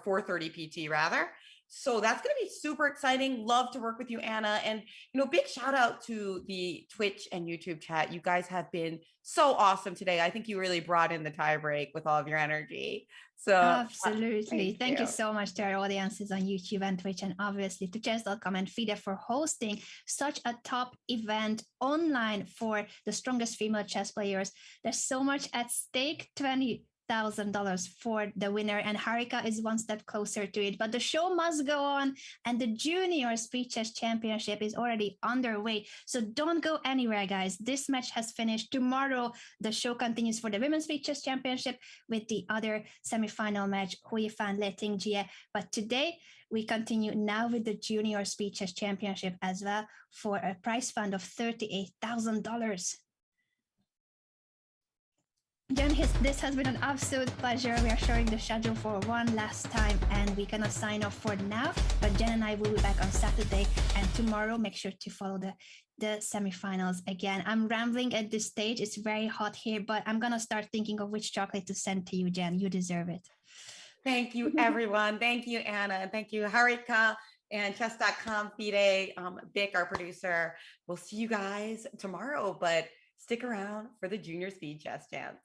4:30 PT rather. So that's going to be super exciting. Love to work with you, Anna. And, big shout out to the Twitch and YouTube chat. You guys have been so awesome today. I think you really brought in the tie break with all of your energy. So absolutely. Thank you so much to our audiences on YouTube and Twitch, and obviously to chess.com and FIDE for hosting such a top event online for the strongest female chess players. There's so much at stake. $20,000 for the winner, and Harika is one step closer to it. But the show must go on, and the Junior Speed Chess Championship is already underway. So don't go anywhere, guys. This match has finished. Tomorrow, the show continues for the Women's Speed Chess Championship with the other semi-final match, Hu Yifan Lei Tingjie. But today, we continue now with the Junior Speed Chess Championship as well for a prize fund of $38,000. Jen, this has been an absolute pleasure. We are showing the schedule for one last time, and we cannot sign off for now. But Jen and I will be back on Saturday, and tomorrow make sure to follow the semifinals again. I'm rambling at this stage. It's very hot here, but I'm gonna start thinking of which chocolate to send to you, Jen. You deserve it. Thank you, everyone. Thank you, Anna. And thank you, Harika and chess.com, FIDE, Vic, our producer. We'll see you guys tomorrow, but stick around for the Junior Speed Chess Chance.